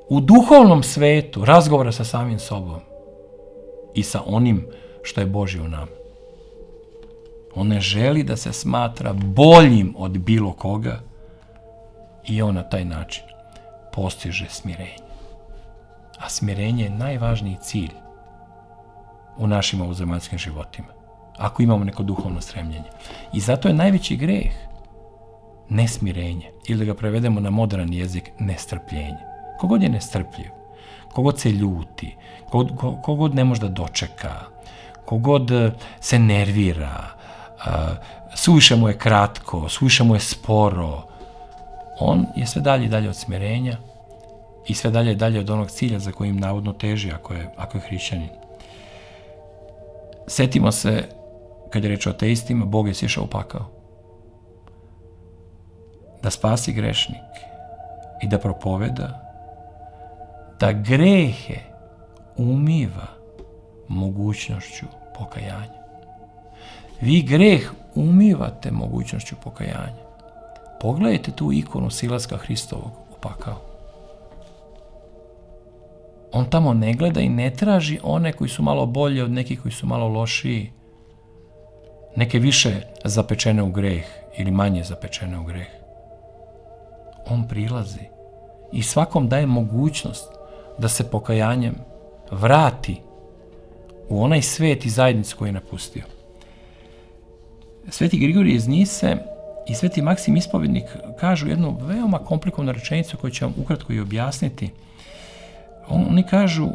Speaker 2: U duhovnom svetu razgovora sa samim sobom i sa onim što je Božje u nama. On ne želi da se smatra boljim od bilo koga i on na taj način postiže smirenje. A smirenje je najvažniji cilj u našim ovozemaljskim životima, ako imamo neko duhovno stremljenje. I zato je najveći greh nesmirenje, ili da ga prevedemo na modern jezik, nestrpljenje. Kogod je nestrpljiv, kogod se ljuti, kogod ne može da dočeka, kogod se nervira, suviše mu je kratko, suviše mu je sporo, on je sve dalje i dalje od smirenja i sve dalje i dalje od onog cilja za kojim navodno teži ako je hrišćanin. Setimo se, kad je reč o ateistima, Bog je sišao u pakao da spasi grešnike i da propoveda da grehe umiva mogućnošću pokajanja. Vi greh umivate mogućnošću pokajanja. Pogledajte tu ikonu silaska Hristovog u pakao. On tamo ne gleda i ne traži one koji su malo bolje od nekih koji su malo lošiji, neke više zapečene u greh ili manje zapečene u greh. On prilazi i svakom daje mogućnost da se pokajanjem vrati u onaj svet i zajednicu koju je napustio. Sveti Grigorije iz Nise i Sveti Maksim Ispovednik kažu jednu veoma komplikovanu rečenicu koju ću vam ukratko i objasniti. Oni kažu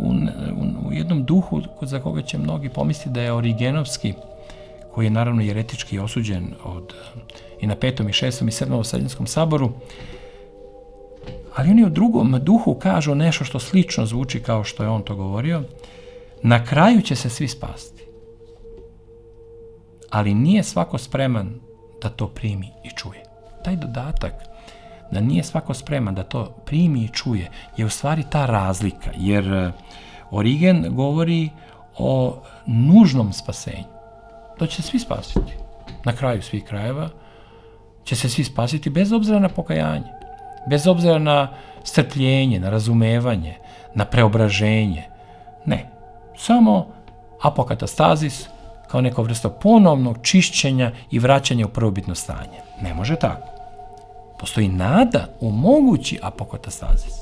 Speaker 2: u jednom duhu za koga će mnogi pomisliti da je Origenovski, koji je naravno jeretički osuđen i na 5. i 6. i 7. Vasiljenskom saboru, ali oni u drugom duhu kažu nešto što slično zvuči kao što je on to govorio. Na kraju će se svi spasti. Ali nije svako spreman da to primi i čuje. Taj dodatak da nije svako spreman da to primi i čuje je u stvari ta razlika, jer Origen govori o nužnom spasenju. To će se svi spasiti. Na kraju svih krajeva će se svi spasiti bez obzira na pokajanje, bez obzira na strpljenje, na razumevanje, na preobraženje. Ne, samo apokatastazis kao neko vrsta ponovnog čišćenja i vraćanja u prvobitno stanje. Ne može tako. Postoji nada u mogući apokatastazis.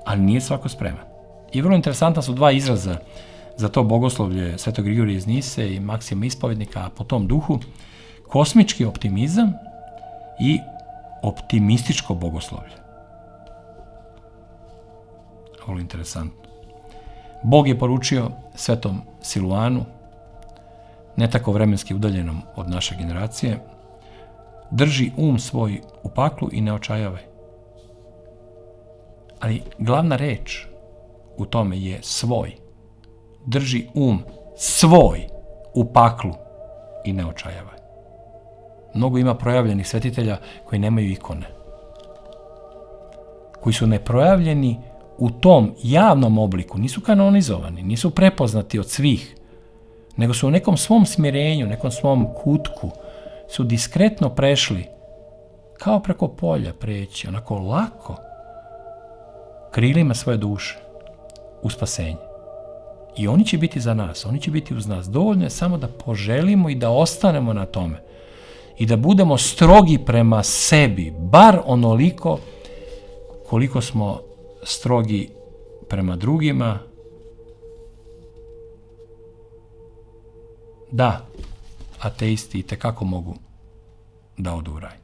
Speaker 2: Ali nije svako spreman. I vrlo interesantna su dva izraza za to bogoslovlje Svetog Grigorija iz Nise i Maksima Ispovednika, a po tom duhu kosmički optimizam i optimističko bogoslovlje. Vrlo interesantno. Bog je poručio svetom Siluanu, ne tako vremenski udaljenom od naše generacije, drži svoj u paklu i ne očajavaj. Ali glavna reč u tome je svoj. Drži svoj u paklu i ne očajavaj. Mnogo ima projavljenih svetitelja koji nemaju ikone. Koji su neprojavljeni u tom javnom obliku, nisu kanonizovani, nisu prepoznati od svih, nego su u nekom svom smirenju, nekom svom kutku, su diskretno prešli, kao preko polja preći, onako lako, krilima svoje duše, u spasenje. I oni će biti za nas, oni će biti uz nas. Dovoljno je samo da poželimo i da ostanemo na tome. I da budemo strogi prema sebi, bar onoliko koliko smo strogi prema drugima. Da, ateisti itekako mogu da odu u raj.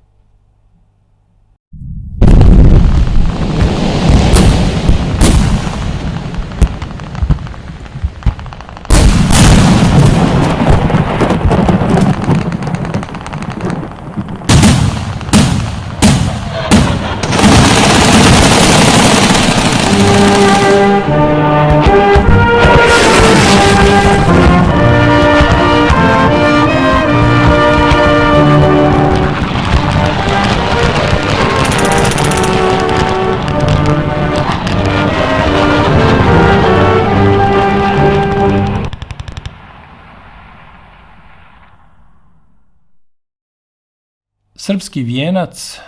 Speaker 2: Srpski vijenac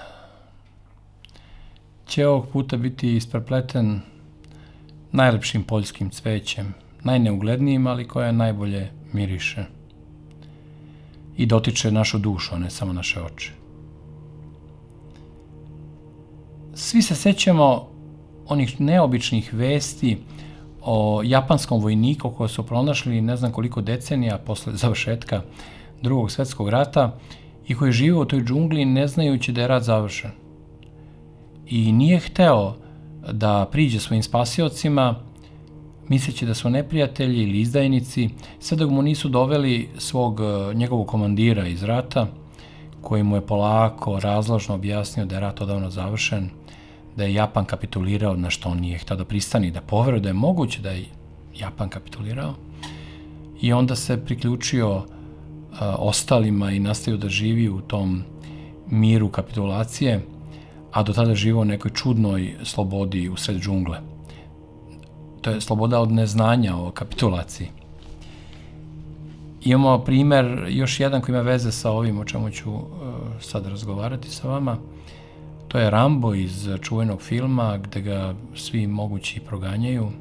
Speaker 2: će ovog puta biti isprepleten najlepšim poljskim cvećem, najneuglednijim, ali koja najbolje miriše i dotiče našu dušu, a ne samo naše oči. Svi se sećamo onih neobičnih vesti o japanskom vojniku koji su pronašli ne znam koliko decenija posle završetka Drugog svetskog rata i koji žive u toj džungli ne znajući da je rat završen. I nije hteo da priđe svojim spasiocima, misleći da su neprijatelji ili izdajnici, sve dok mu nisu doveli njegovog komandira iz rata, koji mu je polako, razložno objasnio da je rat odavno završen, da je Japan kapitulirao, na što on nije hteo da pristani, da poveruje da je moguće da je Japan kapitulirao. I onda se priključio ostalima i nastavio da živi u tom miru kapitulacije, a do tada živio u nekoj čudnoj slobodi usred džungle. To je sloboda od neznanja o kapitulaciji. Imamo primer, još jedan koji ima veze sa ovim o čemu ću sad razgovarati sa vama. To je Rambo iz čuvenog filma gde ga svi mogući proganjaju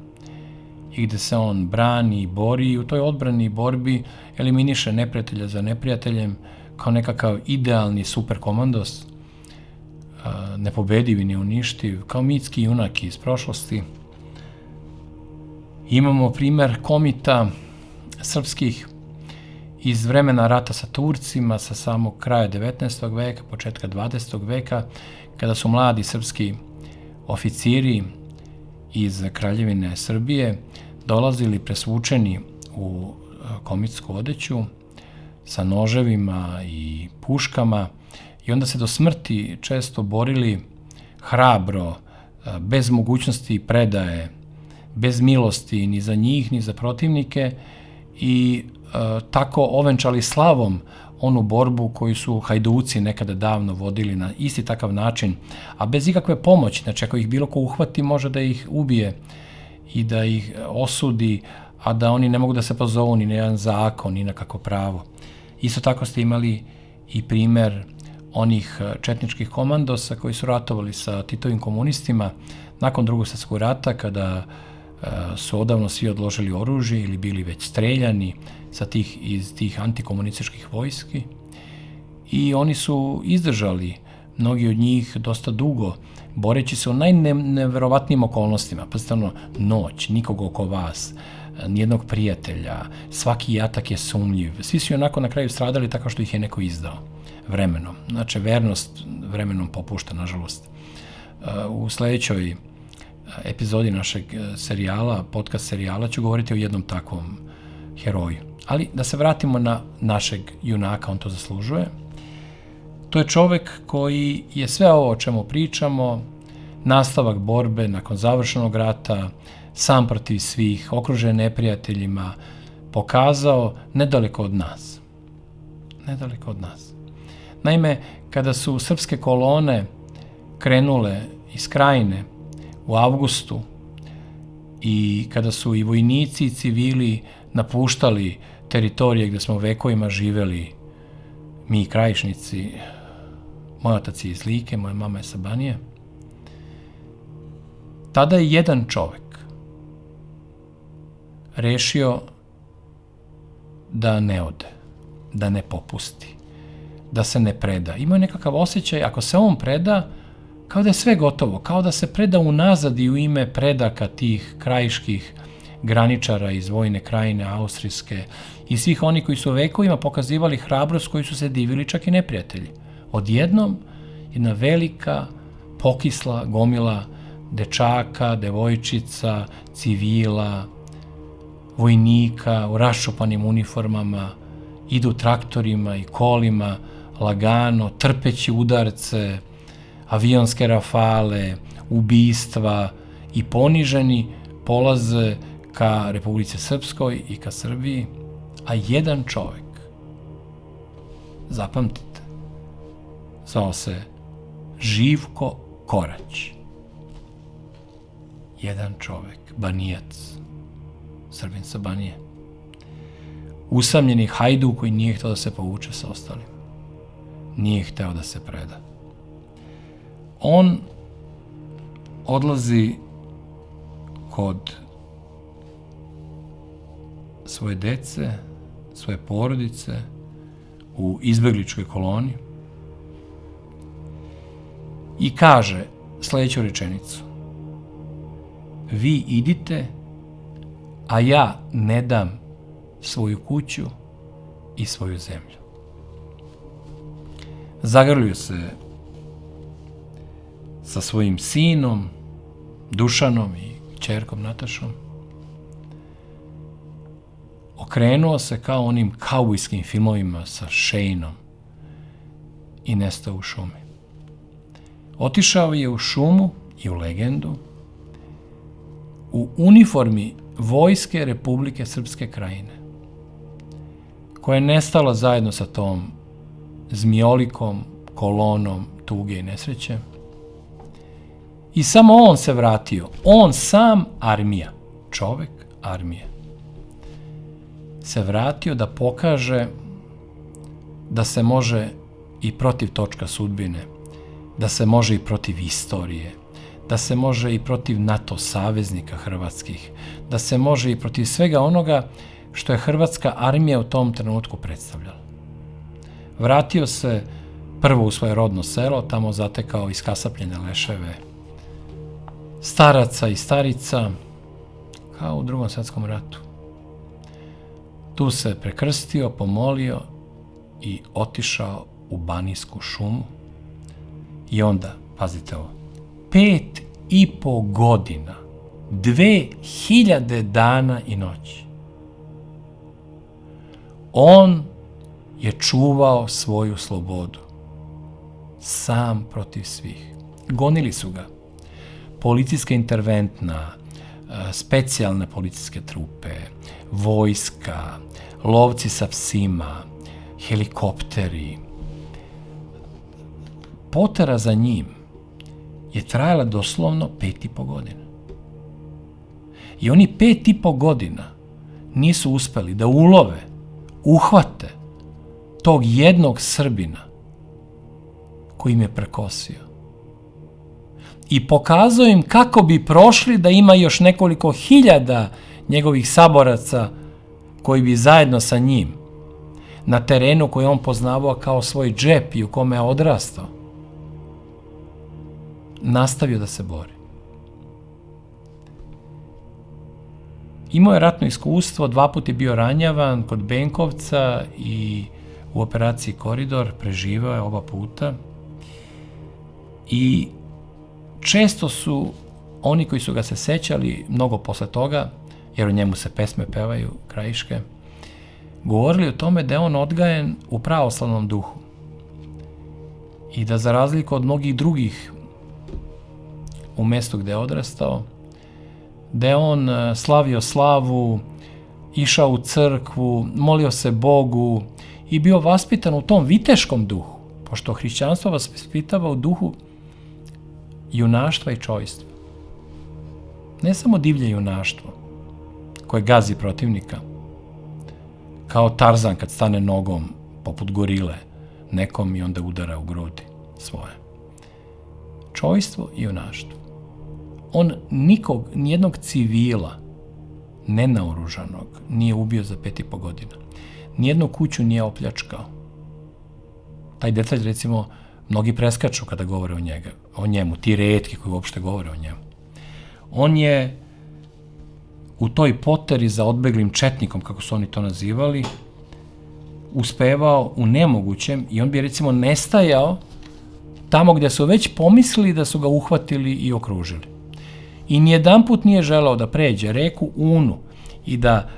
Speaker 2: i gde se on brani i bori i u toj odbrani i borbi eliminiše neprijatelja za neprijateljem kao nekakav idealni superkomandos, nepobediv i neuništiv, kao mitski junak iz prošlosti. Imamo primer komita srpskih iz vremena rata sa Turcima, sa samog kraja 19. veka, početka 20. veka, kada su mladi srpski oficiri iz Kraljevine Srbije dolazili presvučeni u komitsku odeću sa noževima i puškama i onda se do smrti često borili hrabro, bez mogućnosti predaje, bez milosti ni za njih ni za protivnike i tako ovenčali slavom onu borbu koju su hajduci nekada davno vodili na isti takav način, a bez ikakve pomoći. Znači, ako ih bilo ko uhvati, može da ih ubije i da ih osudi, a da oni ne mogu da se pozovu ni na jedan zakon, ni na kako pravo. Isto tako ste imali i primer onih četničkih komandosa koji su ratovali sa Titovim komunistima nakon Drugog svjetskog rata, kada su odavno svi odložili oružje ili bili već streljani iz tih antikomunističkih vojski. I oni su izdržali, mnogi od njih dosta dugo, boreći se u najneverovatnijim okolnostima. Pazite, noć, nikog oko vas, nijednog prijatelja, svaki atak je sumnjiv. Svi su onako na kraju stradali tako što ih je neko izdao vremenom. Znači, vernost vremenom popušta, nažalost. U sledećoj epizodi našeg serijala, podcast serijala, ću govoriti o jednom takvom heroju. Ali da se vratimo na našeg junaka, on to zaslužuje. To je čovek koji je sve ovo o čemu pričamo, nastavak borbe nakon završenog rata, sam protiv svih, okružen neprijateljima, pokazao nedaleko od nas. Nedaleko od nas. Naime, kada su srpske kolone krenule iz Krajine u avgustu i kada su i vojnici i civili napuštali teritorije gde smo vekovima živeli, mi Krajišnici, moj otac je iz Like, moja mama je sa Banije, tada je jedan čovek rešio da ne ode, da ne popusti, da se ne preda. Imao je nekakav osjećaj, ako se on preda, kao da je sve gotovo, kao da se preda unazad i u ime predaka tih krajiških graničara iz Vojne krajine Austrijske i svih oni koji su vekovima pokazivali hrabrost, koji su se divili čak i neprijatelji. Odjednom, jedna velika, pokisla gomila dečaka, devojčica, civila, vojnika u raščupanim uniformama, idu traktorima i kolima, lagano, trpeći udarce, avionske rafale, ubistva i poniženi polaze ka Republici Srpskoj i ka Srbiji, a jedan čovek, zapamtite, zvao se Živko Korać. Jedan čovek, Banijac, Srbin sa Banije. Usamljeni hajduk koji nije hteo da se povuče sa ostalim. Nije hteo da se preda. On odlazi kod svoje dece, svoje porodice u izbegličkoj koloni i kaže sledeću rečenicu: vi idite, a ja ne dam svoju kuću i svoju zemlju. Zagrlio se sa svojim sinom Dušanom i ćerkom Natašom. Okrenuo se kao onim kaubojskim filmovima sa Shaneom i nestao u šumi. Otišao je u šumu i u legendu u uniformi Vojske Republike Srpske Krajine, koja je nestala zajedno sa tom zmijolikom, kolonom tuge i nesreće. I samo on se vratio, on sam, armija, čovek armije, se vratio da pokaže da se može i protiv točka sudbine, da se može i protiv istorije, da se može i protiv NATO saveznika hrvatskih, da se može i protiv svega onoga što je hrvatska armija u tom trenutku predstavljala. Vratio se prvo u svoje rodno selo, tamo zatekao iskasapljene leševe staraca i starica, kao u Drugom svetskom ratu. Tu se prekrstio, pomolio i otišao u Banijsku šumu. I onda, pazite ovo, 5,5 godina, 2000 dana i noći, on je čuvao svoju slobodu, sam protiv svih. Gonili su ga policijska interventna, specijalne policijske trupe, vojska, lovci sa psima, helikopteri. Potera za njim je trajala doslovno 5,5 godina. I oni 5,5 godina nisu uspeli da ulove, uhvate tog jednog Srbina koji im je prekosio. I pokazao im kako bi prošli da ima još nekoliko hiljada njegovih saboraca koji bi zajedno sa njim na terenu koji on poznavao kao svoj džep i u kome je odrastao, nastavio da se bori. Imao je ratno iskustvo, 2 puta je bio ranjavan kod Benkovca i u operaciji Koridor, preživao je oba puta. I često su oni koji su ga se sećali, mnogo posle toga, jer o njemu se pesme pevaju krajiške, govorili o tome da je on odgajen u pravoslavnom duhu i da za razliku od mnogih drugih u mestu gde je odrastao, da je on slavio slavu, išao u crkvu, molio se Bogu i bio vaspitan u tom viteškom duhu, pošto hrišćanstvo vas vaspitava u duhu junaštva i čojstva. Ne samo divlje junaštvo koje gazi protivnika, kao Tarzan kad stane nogom poput gorile nekom i onda udara u grudi svoje. Čojstvo i junaštvo. On nijednog civila nenaoružanog nije ubio za 5,5 godina. Nijednu kuću nije opljačkao. Taj detalj, recimo, mnogi preskaču kada govore o njemu, ti retki koji uopšte govore o njemu. On je u toj poteri za odbeglim četnikom, kako su oni to nazivali, uspevao u nemogućem i on bi, recimo, nestajao tamo gde su već pomislili da su ga uhvatili i okružili. I nijedanput nije želeo da pređe reku Unu i da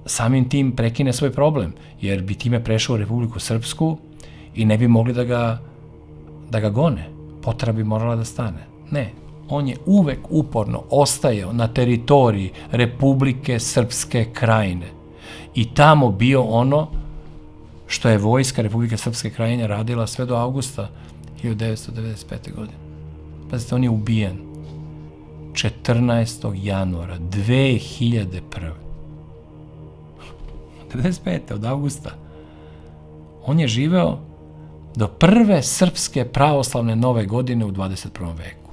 Speaker 2: samim tim prekine svoj problem, jer bi time prešao u Republiku Srpsku i ne bi mogli da ga gone. Potera bi morala da stane. Ne, on je uvek uporno ostajao na teritoriji Republike Srpske Krajine i tamo bio ono što je vojska Republike Srpske Krajine radila sve do avgusta 1995. godine. Pazite, on je ubijen 14. januara 2001. 95. od avgusta. On je živeo do prve srpske pravoslavne nove godine u 21. veku.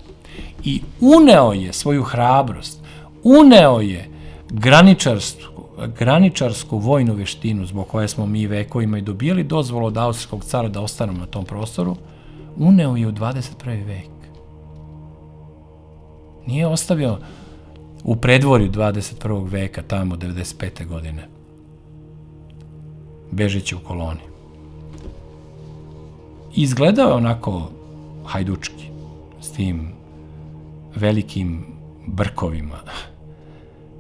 Speaker 2: I uneo je svoju hrabrost, uneo je graničarsku vojnu veštinu zbog koje smo mi vekovima i dobijali dozvolu od austrijskog cara da ostanemo na tom prostoru, uneo je u 21. vek. Nije ostavio u predvorju 21. veka, tamo 95. godine, bežeći u koloni. Izgledao je onako hajdučki, s tim velikim brkovima.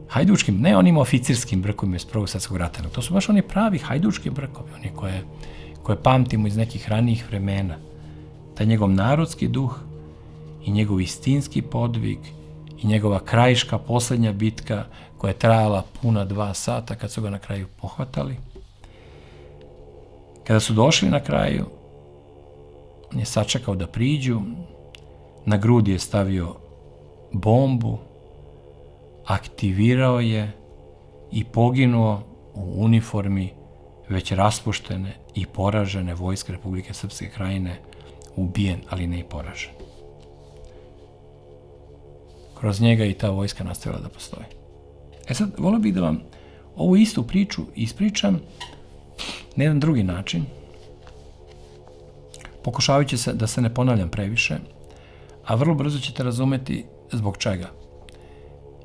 Speaker 2: Hajdučkim, ne onim oficirskim brkovima iz Prvog svjetskog rata, to su baš oni pravi hajdučki brkovi, oni koje pamtimo iz nekih ranijih vremena. Taj njegov narodski duh i njegov istinski podvig i njegova krajiška poslednja bitka koja je trajala puna 2 sata kad su ga na kraju pohvatali. Kada su došli na kraju, on je sačekao da priđu, na grudi je stavio bombu, aktivirao je i poginuo u uniformi već raspuštene i poražene vojske Republike Srpske Krajine, ubijen, ali ne i poražen. Kroz njega i ta vojska nastavila da postoji. Sad, volio bih da vam ovu istu priču ispričam na jedan drugi način, pokušavajući se da se ne ponavljam previše, a vrlo brzo ćete razumeti zbog čega.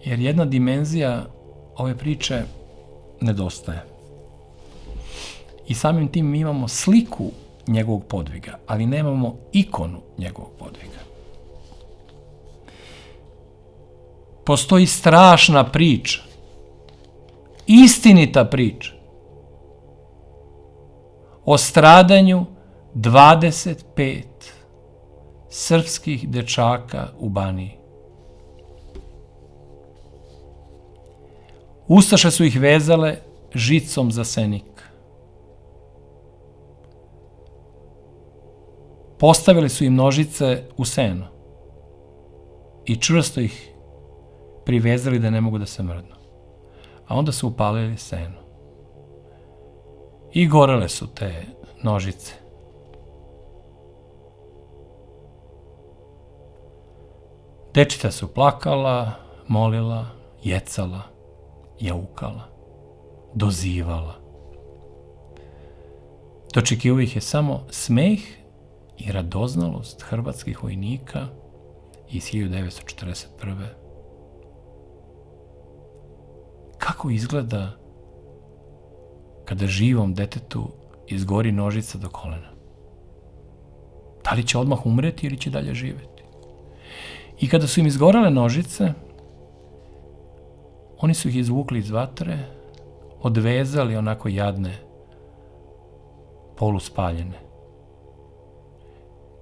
Speaker 2: Jer jedna dimenzija ove priče nedostaje. I samim tim mi imamo sliku njegovog podviga, ali nemamo ikonu njegovog podviga. Postoji strašna priča, istinita priča o stradanju 25 srpskih dečaka u Baniji. Ustaše su ih vezale žicom za senik. Postavili su im nožice u seno i čvrsto ih privezali da ne mogu da se mrdnu. A onda su upalili seno. I gorele su te nožice. Dečita su plakala, molila, jecala, jaukala, dozivala. Dočekivao ih je samo smeh i radoznalost hrvatskih vojnika iz 1941. Kako izgleda kada živom detetu izgori nožica do kolena? Da li će odmah umreti ili će dalje živeti? I kada su im izgorale nožice, oni su ih izvukli iz vatre, odvezali onako jadne, poluspaljene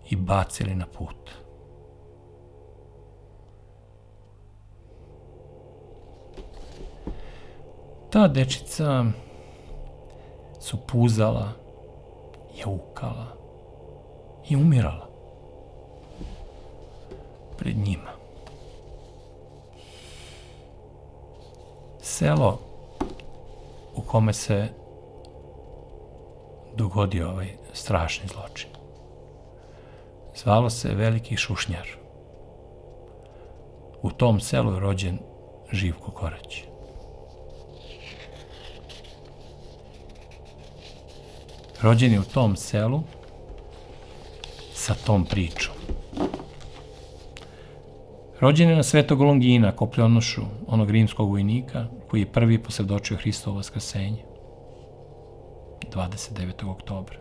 Speaker 2: i bacili na put. Ta dečica su puzala, jaukala i umirala pred njima. Selo u kome se dogodio ovaj strašni zločin zvalo se Veliki Šušnjar. U tom selu je rođen Živko Korać. Rođen je u tom selu sa tom pričom. Rođen je na Svetog Longina, kopljonošu, onog rimskog vojnika, koji je prvi posvjedočio Hristovo vaskrsenje. 29. oktobra.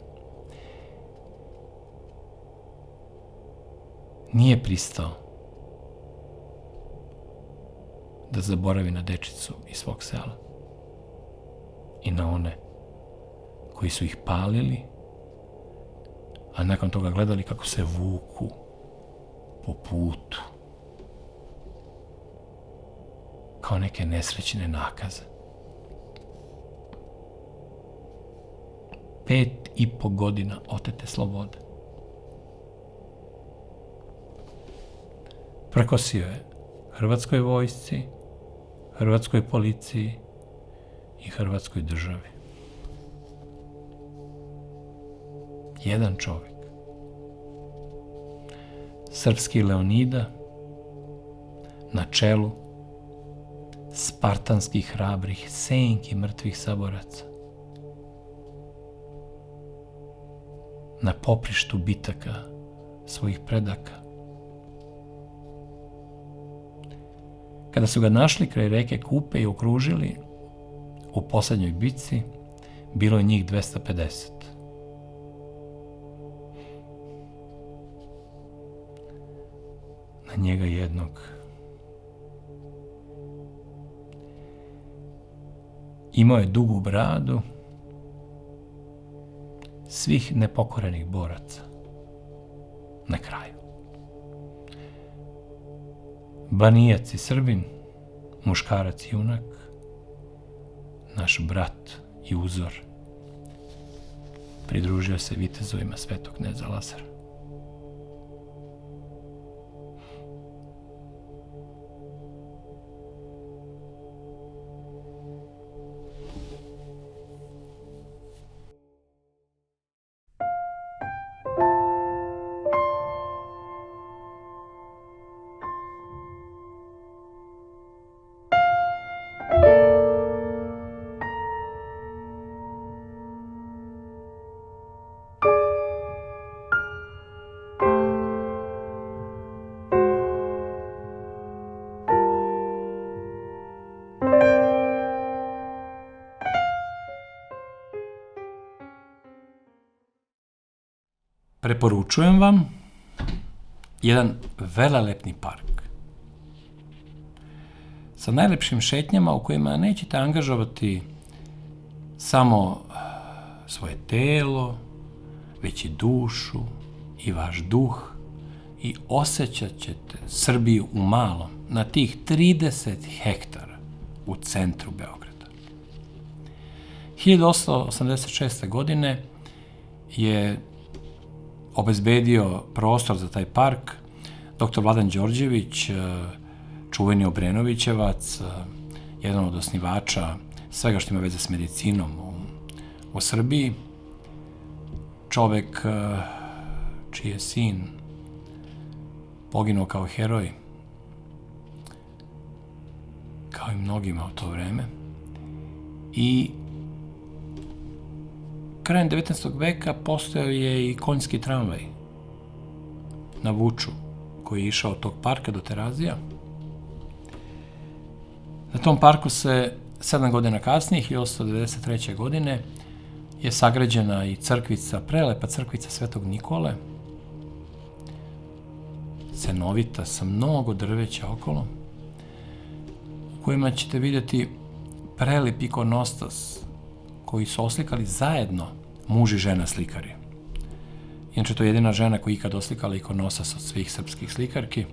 Speaker 2: Nije pristao da zaboravi na dečicu iz svog sela i na one koji su ih palili, a nakon toga gledali kako se vuku po putu kao neke nesrećne nakaze. 5,5 godina otete slobode. Prkosio je Hrvatskoj vojsci, Hrvatskoj policiji i Hrvatskoj državi. Jedan čovjek. Srpski Leonida na čelu spartanskih hrabrih, senki mrtvih saboraca. Na poprištu bitaka svojih predaka. Kada su ga našli kraj reke Kupe i okružili, u posljednjoj bitci bilo je njih 250. Na njega jednog. Imao je dugu bradu svih nepokorenih boraca na kraju. Banijac i Srbin, muškarac i junak, naš brat i uzor, pridružio se vitezovima Svetog kneza Lazara. Preporučujem vam jedan velelepni park sa najlepšim šetnjama u kojima nećete angažovati samo svoje telo, već i dušu i vaš duh i osjećat ćete Srbiju u malom, na tih 30 hektara u centru Beograda. 1886. godine je obezbedio prostor za taj park dr. Vladan Đorđević, čuveni Obrenovićevac, jedan od osnivača svega što ima veze s medicinom u Srbiji. Čovek čiji je sin poginuo kao heroj, kao i mnogima u to vreme. I krajem 19. veka postojao je i konjski tramvaj na Vuču, koji je išao od tog parka do Terazija. Na tom parku se 7 godina kasnije, 1893. godine, je sagrađena i crkvica, prelepa crkvica Svetog Nikole, cenovita, sa mnogo drveća okolo, u kojima ćete vidjeti prelep ikonostas koji su oslikali zajedno muž i žena slikari. Inače, to je jedina žena koja je ikad oslikala ikonostas od svih srpskih slikarki.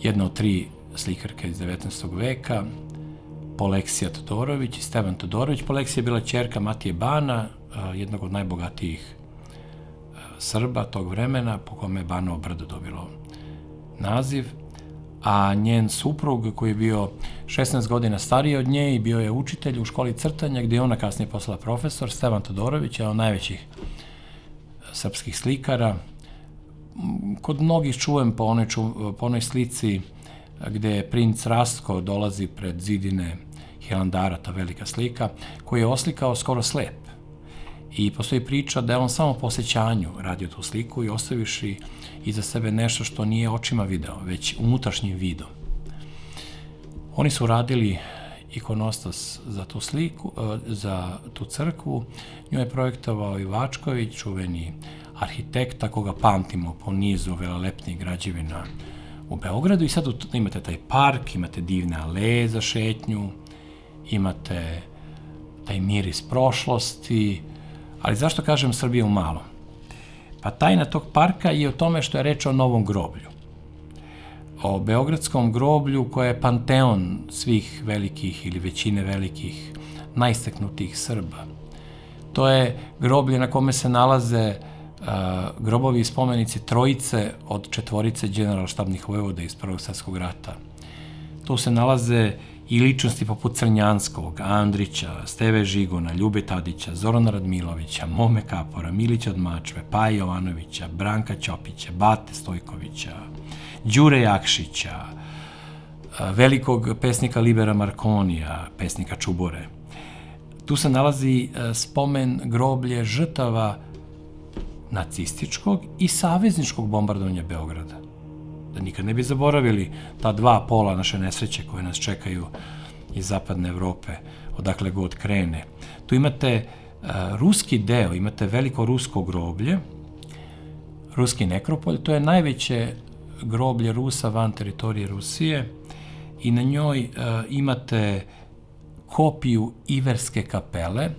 Speaker 2: Jedna od 3 slikarke iz 19. veka, Poleksija Todorović i Stevan Todorović. Poleksija je bila ćerka Matije Bana, jednog od najbogatijih Srba tog vremena, po kome je Banovo brdo dobilo naziv, a njen suprug, koji je bio 16 godina stariji od nje i bio je učitelj u školi crtanja, gdje je ona kasnije postala profesor, Stevan Todorović, jedan od najvećih srpskih slikara. Kod mnogih čujem po onoj slici gde princ Rastko dolazi pred zidine Hilandara, ta velika slika, koji je oslikao skoro slep. I postoji priča da je on samo po osjećanju radio tu sliku i ostavivši iza sebe nešto što nije očima video, već unutrašnjim vidom. Oni su radili ikonostas za tu sliku, za tu crkvu. Nju je projektovao Ivačković, čuveni arhitekta koga pamtimo po nizu velelepnih građevina u Beogradu. I sad imate taj park, imate divne aleje za šetnju, imate taj miris prošlosti, ali zašto kažem Srbija u malom? Pa tajna tog parka je u tome što je reč o novom groblju. O beogradskom groblju koje je panteon svih velikih ili većine velikih najistaknutijih Srba. To je groblje na kome se nalaze grobovi i spomenici trojice od četvorice generalštabnih vojvoda iz Prvog svjetskog rata. Tu se nalaze i ličnosti poput Crnjanskog, Andrića, Steve Žigona, Ljube Tadića, Zorana Radmilovića, Mome Kapora, Milića od Mačve, Paje Jovanovića, Branka Ćopića, Bate Stojkovića, Đure Jakšića, velikog pesnika Libera Markonija, pesnika Čubore. Tu se nalazi spomen groblje žrtava nacističkog i savezničkog bombardovanja Beograda. Da nikad ne bi zaboravili ta dva pola naše nesreće koje nas čekaju iz zapadne Evrope, odakle god krene. Tu imate ruski deo, imate veliko rusko groblje, ruski nekropolj, to je najveće groblje Rusa van teritorije Rusije i na njoj imate kopiju Iverske kapele.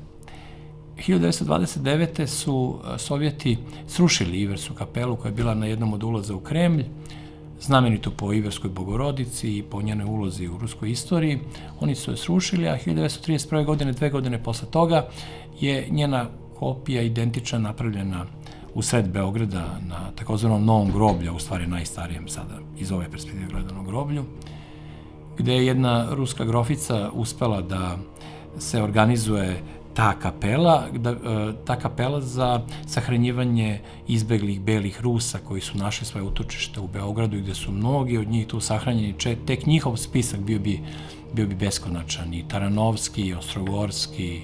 Speaker 2: 1929. su Sovjeti srušili Iversku kapelu koja je bila na jednom od ulaza u Kremlj, znamenitu po Iverskoj Bogorodici i po njenoj ulozi u ruskoj istoriji. Oni su je srušili, a 1931. godine, 2 godine posle toga, je njena kopija identična napravljena u sred Beograda na takozvanom novom groblju, u stvari najstarijem sada iz ove perspektive gledanom groblju, gde je jedna ruska grofica uspela da se organizuje ta kapela za sahranjivanje izbeglih belih Rusa koji su našli svoje utočište u Beogradu i gde su mnogi od njih tu sahranjeni. Tek njihov spisak bio bi beskonačan, i Taranovski, i Ostrogorski,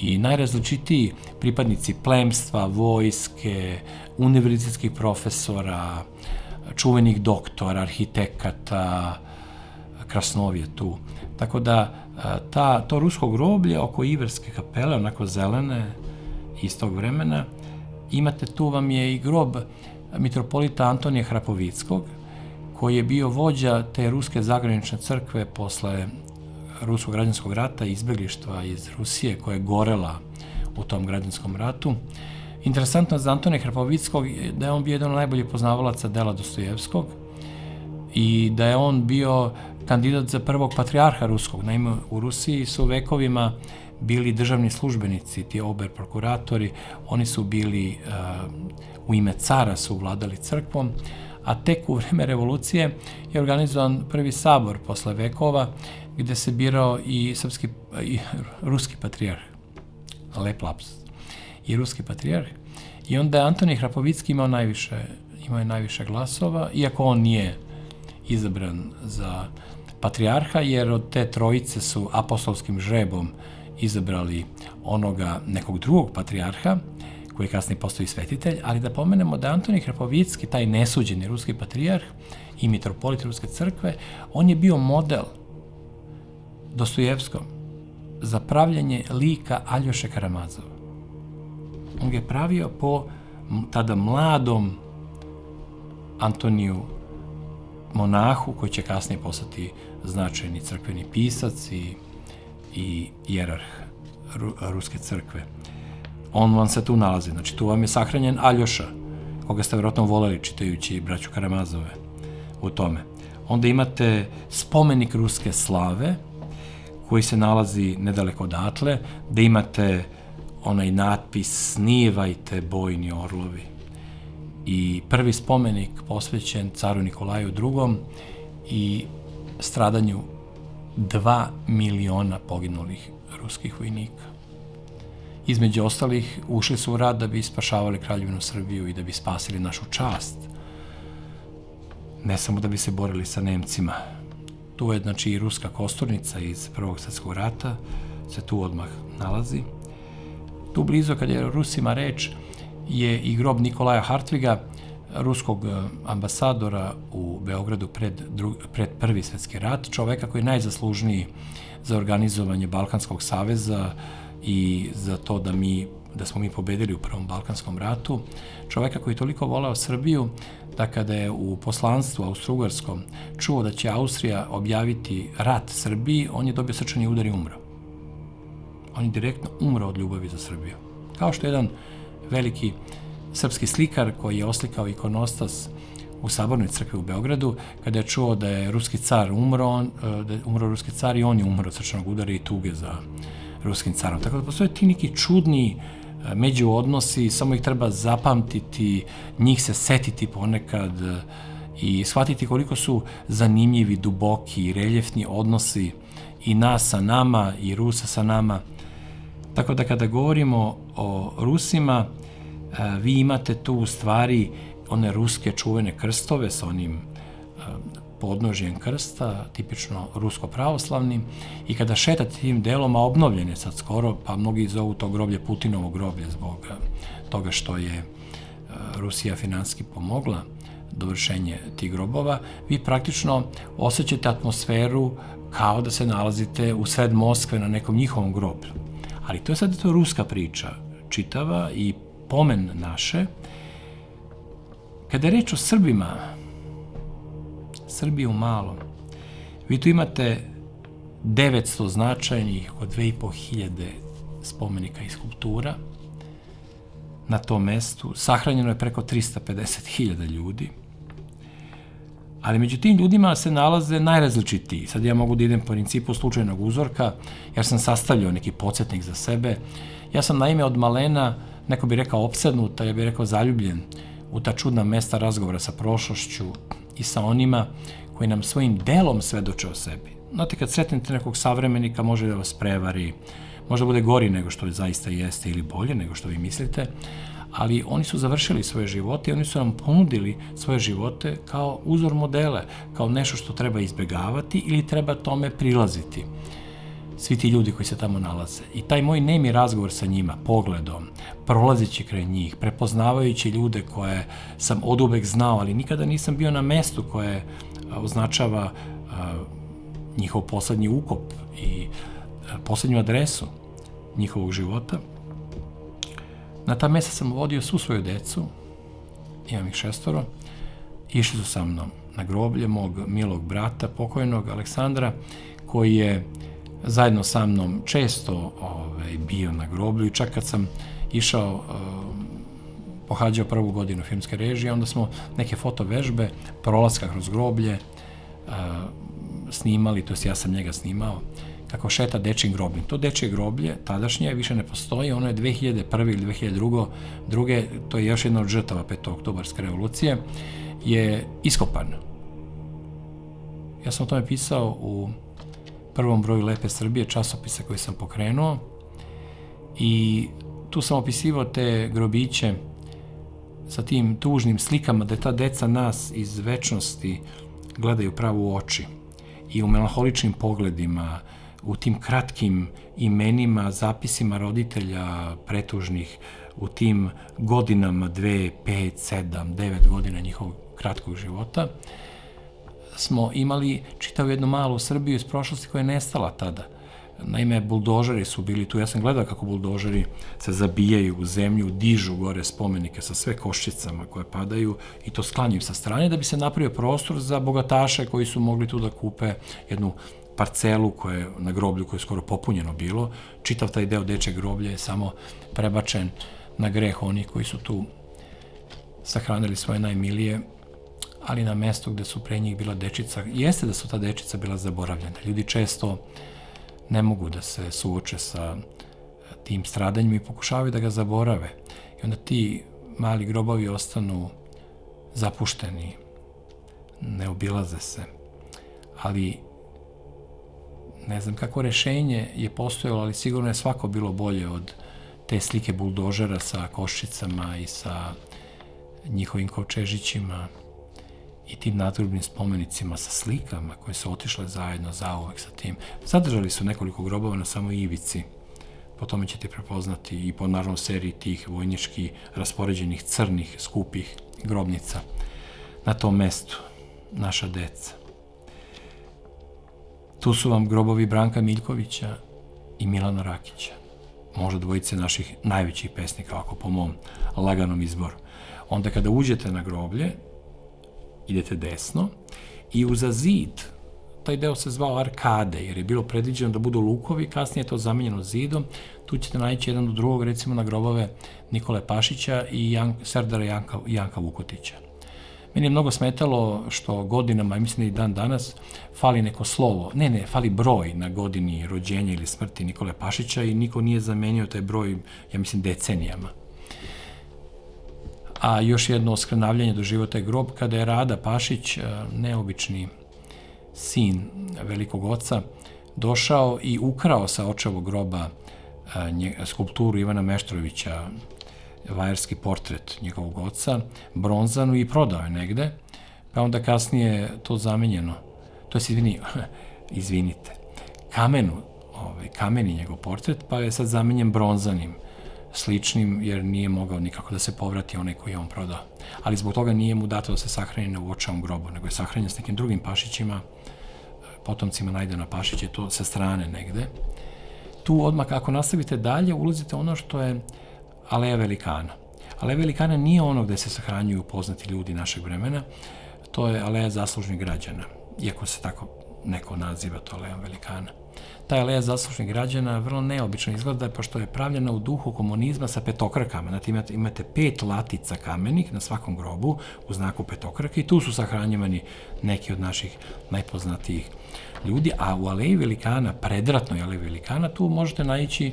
Speaker 2: i najrazličitiji pripadnici plemstva, vojske, univerzitetskih profesora, čuvenih doktora, arhitekata, Krasnov je tu. Tako da to rusko groblje oko Iverske kapele, onako zelene iz tog vremena, imate tu vam je i grob mitropolita Antonija Hrapovickog, koji je bio vođa te ruske zagranične crkve posle Ruskog građanskog rata i izbeglištva iz Rusije koja je gorela u tom građanskom ratu. Interesantno za Antonija Hrapovickog da je on bio jedan od najboljih poznavalaca dela Dostojevskog i da je on bio kandidat za prvog patrijarha ruskog. Naime, u Rusiji su vekovima bili državni službenici, ti ober prokuratori, oni su bili u ime cara su vladali crkvom, a tek u vreme revolucije je organizovan prvi sabor posle vekova gde se birao i ruski patrijarh, lep laps, i ruski patrijarh. I onda je Antonij Hrapovicki imao najviše glasova, iako on nije izabran za patrijarha, jer od te trojice su apostolskim žrebom izabrali onoga nekog drugog patrijarha, koji je kasnije postao svetitelj, ali da pomenemo da Antonij Hrapovicki, taj nesuđeni ruski patrijarh i mitropolit Ruske crkve, on je bio model Dostojevskom za pravljanje lika Aljoše Karamazova. On ga je pravio po tada mladom Antoniju monahu, koji će kasnije postati značajni crkveni pisac i jerarh Ruske crkve. On vam se tu nalazi, znači tu vam je sahranjen Aljoša, koga ste vjerojatno voleli čitajući braću Karamazove u tome. Onda imate spomenik ruske slave, koji se nalazi nedaleko odatle, gde imate onaj natpis "Snivajte, bojni orlovi". I prvi spomenik posvećen caru Nikolaju II. I stradanju 2 miliona poginulih ruskih vojnika. Između ostalih, ušli su u rat da bi spašavali Kraljevinu Srbiju i da bi spasili našu čast. ne samo da bi se borili sa Nemcima. Tu je znači i ruska kosturnica iz Prvog svjetskog rata, se tu odmah nalazi. Tu blizu, kad je o Rusima reč, je i grob Nikolaja Hartviga, ruskog ambasadora u Beogradu pred Prvi svjetski rat, čoveka koji je najzaslužniji za organizovanje Balkanskog saveza i za to da smo mi pobedili u Prvom Balkanskom ratu, čoveka koji je toliko voleo Srbiju da kada je u poslanstvu austrougarskom čuo da će Austrija objaviti rat Srbiji, on je dobio srčani udar i umro. On je direktno umro od ljubavi za Srbiju. Kao što je jedan veliki srpski slikar koji je oslikao ikonostas u Sabornoj crkvi u Beogradu, kada je čuo da je ruski car umro, da je umro ruski car i on je umro od srčanog udara i tuge za ruskim carom. Tako da postoje ti neki čudni međuodnosi, samo ih treba zapamtiti, njih se setiti ponekad i shvatiti koliko su zanimljivi, duboki i reljefni odnosi i nas sa nama i Rusa sa nama. Tako da kada govorimo o Rusima, vi imate tu u stvari one ruske čuvene krstove sa onim podnožjem krsta, tipično rusko-pravoslavnim, i kada šetate tim delom, a obnovljen je sad skoro, pa mnogi zovu to groblje Putinovo groblje zbog toga što je Rusija finansijski pomogla dovršenje tih grobova, vi praktično osjećate atmosferu kao da se nalazite u sred Moskve na nekom njihovom groblju. Ali to je sad ruska priča, čitava i pomen naše. Kada je reč o Srbima, Srbiju malo, vi tu imate 900 značajnih, oko 2500 spomenika i skulptura na tom mestu. Sahranjeno je preko 350.000 ljudi, ali među tim ljudima se nalaze najrazličitiji. Sad ja mogu da idem po principu slučajnog uzorka, jer sam sastavljao neki podsjetnik za sebe. Ja sam naime od malena, neko bi rekao opsednuta, ja bih rekao zaljubljen u ta čudna mesta razgovora sa prošlošću i sa onima koji nam svojim delom svedoče o sebi. Znate, kad sretnete nekog savremenika, može da vas prevari, možda bude gori nego što zaista jeste ili bolje nego što vi mislite, ali oni su završili svoje živote i oni su nam ponudili svoje živote kao uzor modele, kao nešto što treba izbegavati ili treba tome prilaziti. Svi ti ljudi koji se tamo nalaze. I taj moj nemi razgovor sa njima, pogledom, prolazeći kraj njih, prepoznavajući ljude koje sam oduvek znao, ali nikada nisam bio na mestu koje označava njihov poslednji ukop i poslednju adresu njihovog života. Na ta mesta sam vodio svu svoju decu, imam ih 6, išli su sa mnom na groblje mog milog brata, pokojnog Aleksandra, koji je zajedno sa mnom često bio na groblju i čak kad sam išao, pohađao 1. godinu filmske režije, onda smo neke fotovežbe, prolaska kroz groblje snimali, to jest ja sam njega snimao, kako šeta dečjim grobljem. To dečje groblje, tadašnje, više ne postoji, ono je 2001. ili 2002. To je još jedna od žrtava 5. oktobarske revolucije, je iskopano. Ja sam o tome pisao u prvom broju Lepe Srbije, časopisa koji sam pokrenuo, i tu sam opisivao te grobiće sa tim tužnim slikama da ta deca nas iz večnosti gledaju pravo u oči i u melanholičnim pogledima, u tim kratkim imenima, zapisima roditelja pretužnih, u tim godinama 2, 5, 7, 9 godina njihovog kratkog života, smo imali čitavu jednu malu Srbiju iz prošlosti koja je nestala tada. Naime, buldožeri su bili tu. Ja sam gledao kako buldožeri se zabijaju u zemlju, dižu gore spomenike sa sve koščicama koje padaju i to sklanjaju sa strane da bi se napravio prostor za bogataše koji su mogli tu da kupe jednu parcelu koja je na groblju, koje je skoro popunjeno bilo. Čitav taj deo dečjeg groblja je samo prebačen na greh onih koji su tu sahranili svoje najmilije, ali na mestu gde su pre njih bila dečica. Jeste da su ta dečica bila zaboravljena. Ljudi često ne mogu da se suoče sa tim stradanjima i pokušavaju da ga zaborave. I onda ti mali grobovi ostanu zapušteni, ne obilaze se. Ali ne znam kako rešenje je postojalo, ali sigurno je svako bilo bolje od te slike buldožera sa koščicama i sa njihovim kovčežićima i tim nadgrobnim spomenicima sa slikama koje su otišle zajedno zauvek sa tim. Zadržali su nekoliko grobova na samoj ivici, po tome ćete prepoznati i po naravno seriji tih vojnički raspoređenih crnih, skupih grobnica. Na tom mestu, naša deca. Tu su vam grobovi Branka Miljkovića i Milana Rakića. Možda dvojice naših najvećih pesnika, ako po mom laganom izboru. Onda kada uđete na groblje, idete desno i uza zid, taj deo se zvao arkade, jer je bilo predviđeno da budu lukovi, kasnije je to zamenjeno zidom, tu ćete naći jedan do drugog, recimo na grobove Nikole Pašića i Serdara Janka Vukotića. Meni je mnogo smetalo što godinama, mislim da i dan danas, fali neko slovo, fali broj na godini rođenja ili smrti Nikole Pašića i niko nije zamenio taj broj, ja mislim, decenijama. A još jedno oskrnavljanje doživio taj grob kada je Rada Pašić, neobični sin velikog oca, došao i ukrao sa očevog groba skulpturu Ivana Meštrovića, vajerski portret njegovog oca, bronzanu, i prodao je negde, pa onda kasnije to zamenjeno. To je, izvinite, kameni njegov portret, pa je sad zamenjen bronzanim, sličnim, jer nije mogao nikako da se povrati onaj koji je on prodao. Ali zbog toga nije mu dato da se sahrani u očevom grobu, nego je sahranjen s nekim drugim Pašićima, potomcima Najdena Pašića, to sa strane negde. Tu odmah, ako nastavite dalje, ulazite ono što je Aleja Velikana. Aleja Velikana nije ono gde se sahranjuju poznati ljudi našeg vremena, to je Aleja zaslužnih građana, iako se tako neko naziva to Alejom Velikana. Ta Aleja zaslužnih građana vrlo neobično izgleda, pošto je pravljena u duhu komunizma sa petokrakama. Znači imate 5 latica kamenih na svakom grobu u znaku petokrake i tu su sahranjivani neki od naših najpoznatijih ljudi, a u Aleji Velikana, predratnoj Aleji Velikana, tu možete naići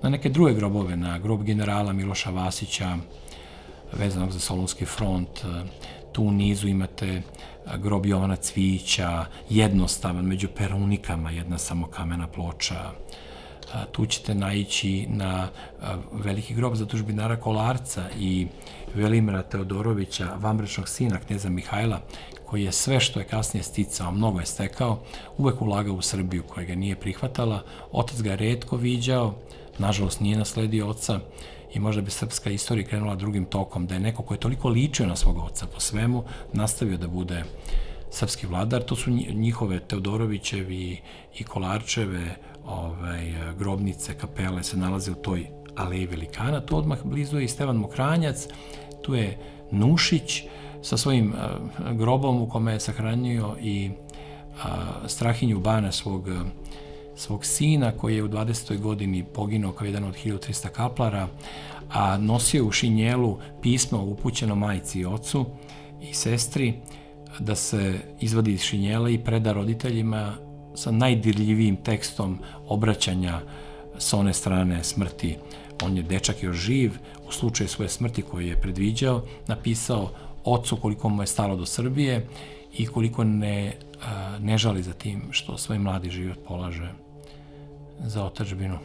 Speaker 2: na neke druge grobove, na grob generala Miloša Vasića, vezanog za Solunski front. Tu u nizu imate grob Jovana Cvijića, jednostavan, među perunikama, jedna samo kamena ploča. Tu ćete naići na veliki grob zadužbinara Kolarca i Velimira Teodorovića, vanbračnog sina kneza Mihajla, koji je sve što je kasnije sticao, mnogo je stekao, uvek ulagao u Srbiju koja ga nije prihvatala. Otac ga je retko viđao, nažalost nije nasledio oca i možda bi srpska istorija krenula drugim tokom, da je neko ko je toliko ličio na svog oca po svemu, nastavio da bude srpski vladar. To su njihove Teodorovićevi i Kolarčeve grobnice, kapele se nalaze u toj Aleji Velikana. Tu odmah blizu je i Stevan Mokranjac, tu je Nušić sa svojim grobom u kome je sahranio i Strahinju Bana, svog sina, koji je u 20. godini poginuo kao jedan od 1300 kaplara, a nosio u šinjelu pismo upućeno majci i ocu i sestri da se izvadi iz šinjela i preda roditeljima sa najdirljivijim tekstom obraćanja sa one strane smrti. On je dečak još živ, u slučaju svoje smrti koju je predviđao, napisao ocu koliko mu je stalo do Srbije i koliko ne žali za tim što svoj mladi život polaže za otadžbinu.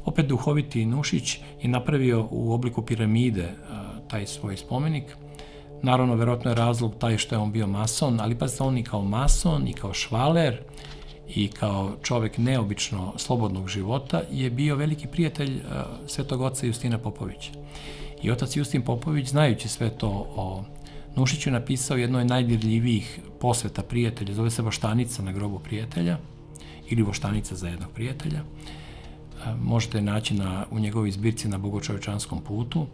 Speaker 2: Opet duhoviti Nušić je napravio u obliku piramide taj svoj spomenik. Naravno, verovatno je razlog taj što je on bio mason, ali pazite, on i kao mason, i kao švaler, i kao čovek neobično slobodnog života je bio veliki prijatelj svetog oca Justina Popovića. I otac Justin Popović, znajući sve to o Nušiću, napisao jedno od najdirljivijih posveta prijatelja, zove se Voštanica na grobu prijatelja, ili Voštanica za jednog prijatelja. Možete naći u njegovoj zbirci Na Bogočovečanskom putu,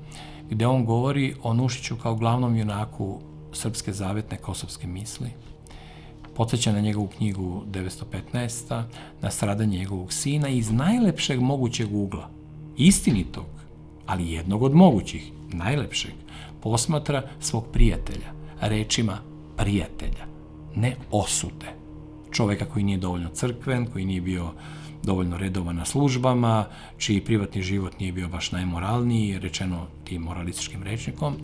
Speaker 2: gde on govori o Nušiću kao glavnom junaku srpske zavetne kosovske misli. Podsjeća na njegovu knjigu 915. na stradanje njegovog sina iz najlepšeg mogućeg ugla, istinitog, ali jednog od mogućih, najlepšeg, posmatra svog prijatelja, rečima prijatelja, ne osude. Čoveka koji nije dovoljno crkven, koji nije bio dovoljno redovan na službama, čiji privatni život nije bio baš najmoralniji, rečeno tim moralističkim rečnikom,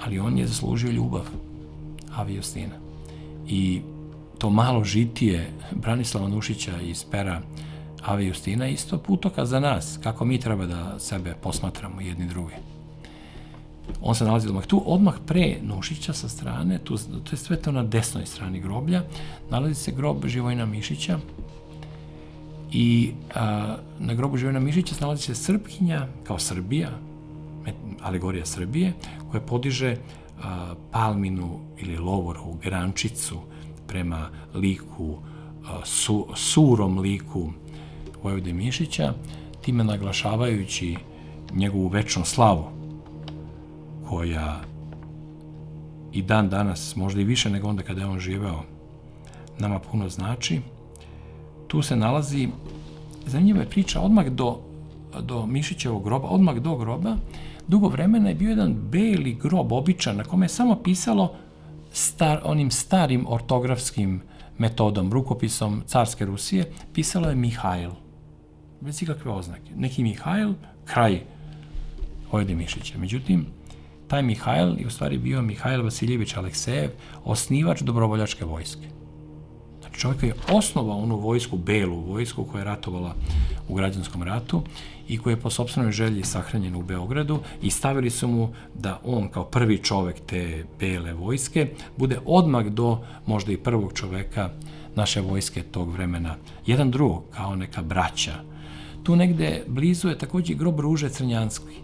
Speaker 2: ali on je zaslužio ljubav Ave Justina. I to malo žitije Branislava Nušića iz pera Ave Justina isto putokaz za nas, kako mi treba da sebe posmatramo jedni drugi. On se nalazi odmah pre Nušića sa strane, to je sve to na desnoj strani groblja, nalazi se grob Živojina Mišića i na grobu Živojina Mišića nalazi se Srpkinja, kao Srbija, alegorija Srbije, koja podiže palminu ili lovorovu grančicu prema liku, surom liku Vojvode Mišića, time naglašavajući njegovu večnu slavu, koja i dan danas, možda i više nego onda kada je on živeo, nama puno znači. Tu se nalazi, zanimljiva je priča, odmah do Mišićevog groba, odmah do groba, dugo vremena je bio jedan beli grob, običan, na kome je samo pisalo onim starim ortografskim metodom, rukopisom carske Rusije, pisalo je Mihajl, bez ikakve oznake. Neki Mihajl, kraj Vojvode Mišića. Međutim, taj Mihajl je u stvari bio Mihajl Vasiljević Aleksejev, osnivač dobrovoljačke vojske. Znači, čovjek je osnovao onu vojsku, belu vojsku, koja je ratovala u građanskom ratu i koja je po sopstvenoj želji sahranjena u Beogradu, i stavili su mu da on kao prvi čovjek te bele vojske bude odmah do možda i prvog čoveka naše vojske tog vremena. Jedan drugog, kao neka braća. Tu negde blizu je također grob Ruže Crnjanski.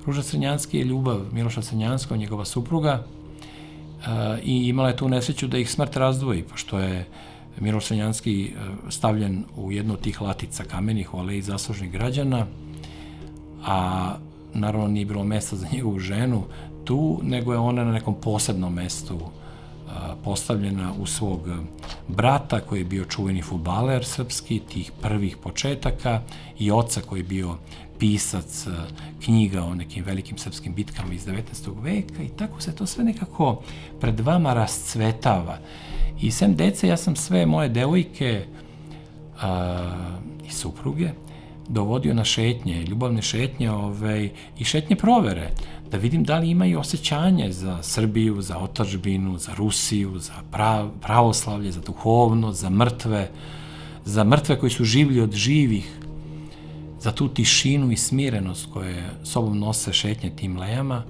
Speaker 2: Ruža Crnjanski je ljubav Miloša Crnjanskog, njegova supruga, i imala je tu nesreću da ih smrt razdvoji, pošto je Miloš Crnjanski stavljen u jednu od tih latica kamenih u aleji zaslužnih građana, a naravno nije bilo mesta za njegovu ženu tu, nego je ona na nekom posebnom mestu postavljena u svog brata, koji je bio čuveni fudbaler srpski, tih prvih početaka, i oca koji je bio pisac knjiga o nekim velikim srpskim bitkama iz 19. veka, i tako se to sve nekako pred vama rascvetava. I sem dece, ja sam sve moje devojke i supruge dovodio na šetnje, ljubavne šetnje i šetnje provere, da vidim da li imaju osjećanje za Srbiju, za otadžbinu, za Rusiju, za pravoslavlje, za duhovnost, za mrtve koji su življi od živih, za tu tišinu i smirenost koje sobom nose šetnje tim lejama.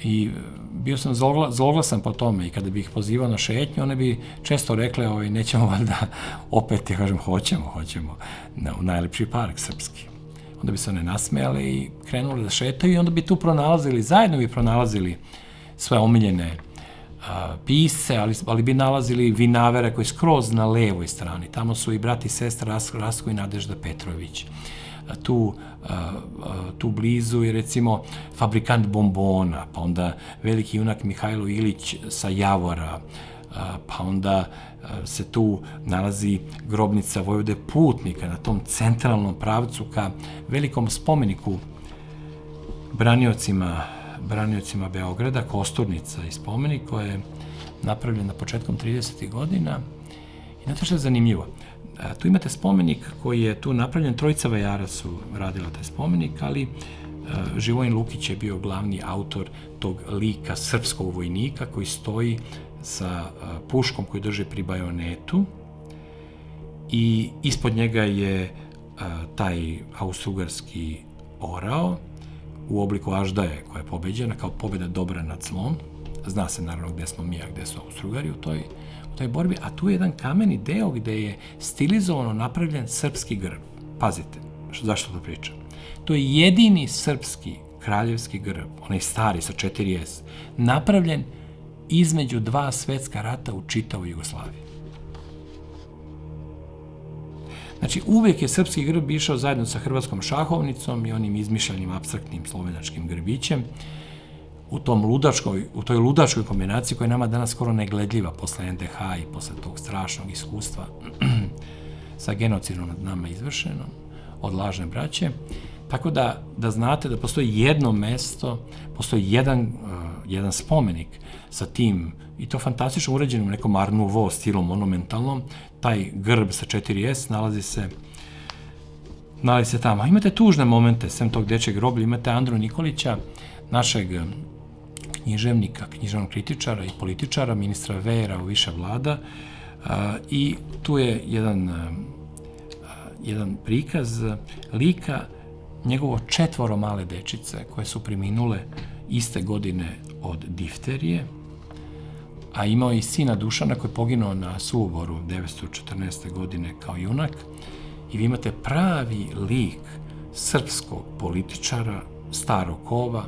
Speaker 2: I bio sam zloglasan po tome, i kada bih ih pozivao na šetnju, one bi često rekle, nećemo valjda opet, ja kažem, hoćemo u najlepši park srpski. Onda bi se one nasmejale i krenule da šetaju, i onda bi tu zajedno bi pronalazili svoje omiljene pisce, ali bi nalazili vinavere koji skroz na levoj strani. Tamo su i brat i sestra Rastko i Nadežda Petrović. Tu blizu je, recimo, fabrikant bombona, pa onda veliki junak Mihajlo Ilić sa Javora, pa onda se tu nalazi grobnica Vojvode Putnika na tom centralnom pravcu ka velikom spomeniku braniocima Beograda, Kosturnica i spomenik, koja je napravljena početkom 30. godina. I znate što je zanimljivo? Tu imate spomenik koji je tu napravljen, trojica vajara su radila taj spomenik, ali Živojin Lukić je bio glavni autor tog lika srpskog vojnika koji stoji sa puškom koju drži pri bajonetu, i ispod njega je taj austrougarski orao u obliku aždaje koja je pobeđena, kao pobjeda dobra nad zlom. Zna se naravno gde smo mi, a gde su Austrougari u toj borbi, a tu je jedan kameni deo gde je stilizovano napravljen srpski grb. Pazite, zašto to pričam? To je jedini srpski kraljevski grb, onaj stari sa 4S, napravljen između dva svetska rata u čitavoj Jugoslaviji. Znači, uvek je srpski grb išao zajedno sa hrvatskom šahovnicom i onim izmišljenim apstraktnim slovenačkim grbićem, u toj ludačkoj kombinaciji koja je nama danas skoro negledljiva posle NDH i posle tog strašnog iskustva sa genocidom nad nama izvršenom od lažne braće. Tako da znate da postoji jedno mesto, postoji jedan spomenik sa tim, i to fantastično uređenim nekom Art Nouveau stilom monumentalnom. Taj grb sa 4S nalazi se tamo. Imate tužne momente, sem tog dečeg groblja, imate Andru Nikolića, našeg književnika, književnog kritičara i političara, ministra Vejera u više vlada, i tu je jedan prikaz lika njegovo 4 male dečice koje su preminule iste godine od difterije, a imao je i sina Dušana koji je poginuo na Suvoboru 1914. godine kao junak. I vi imate pravi lik srpskog političara, starog kova,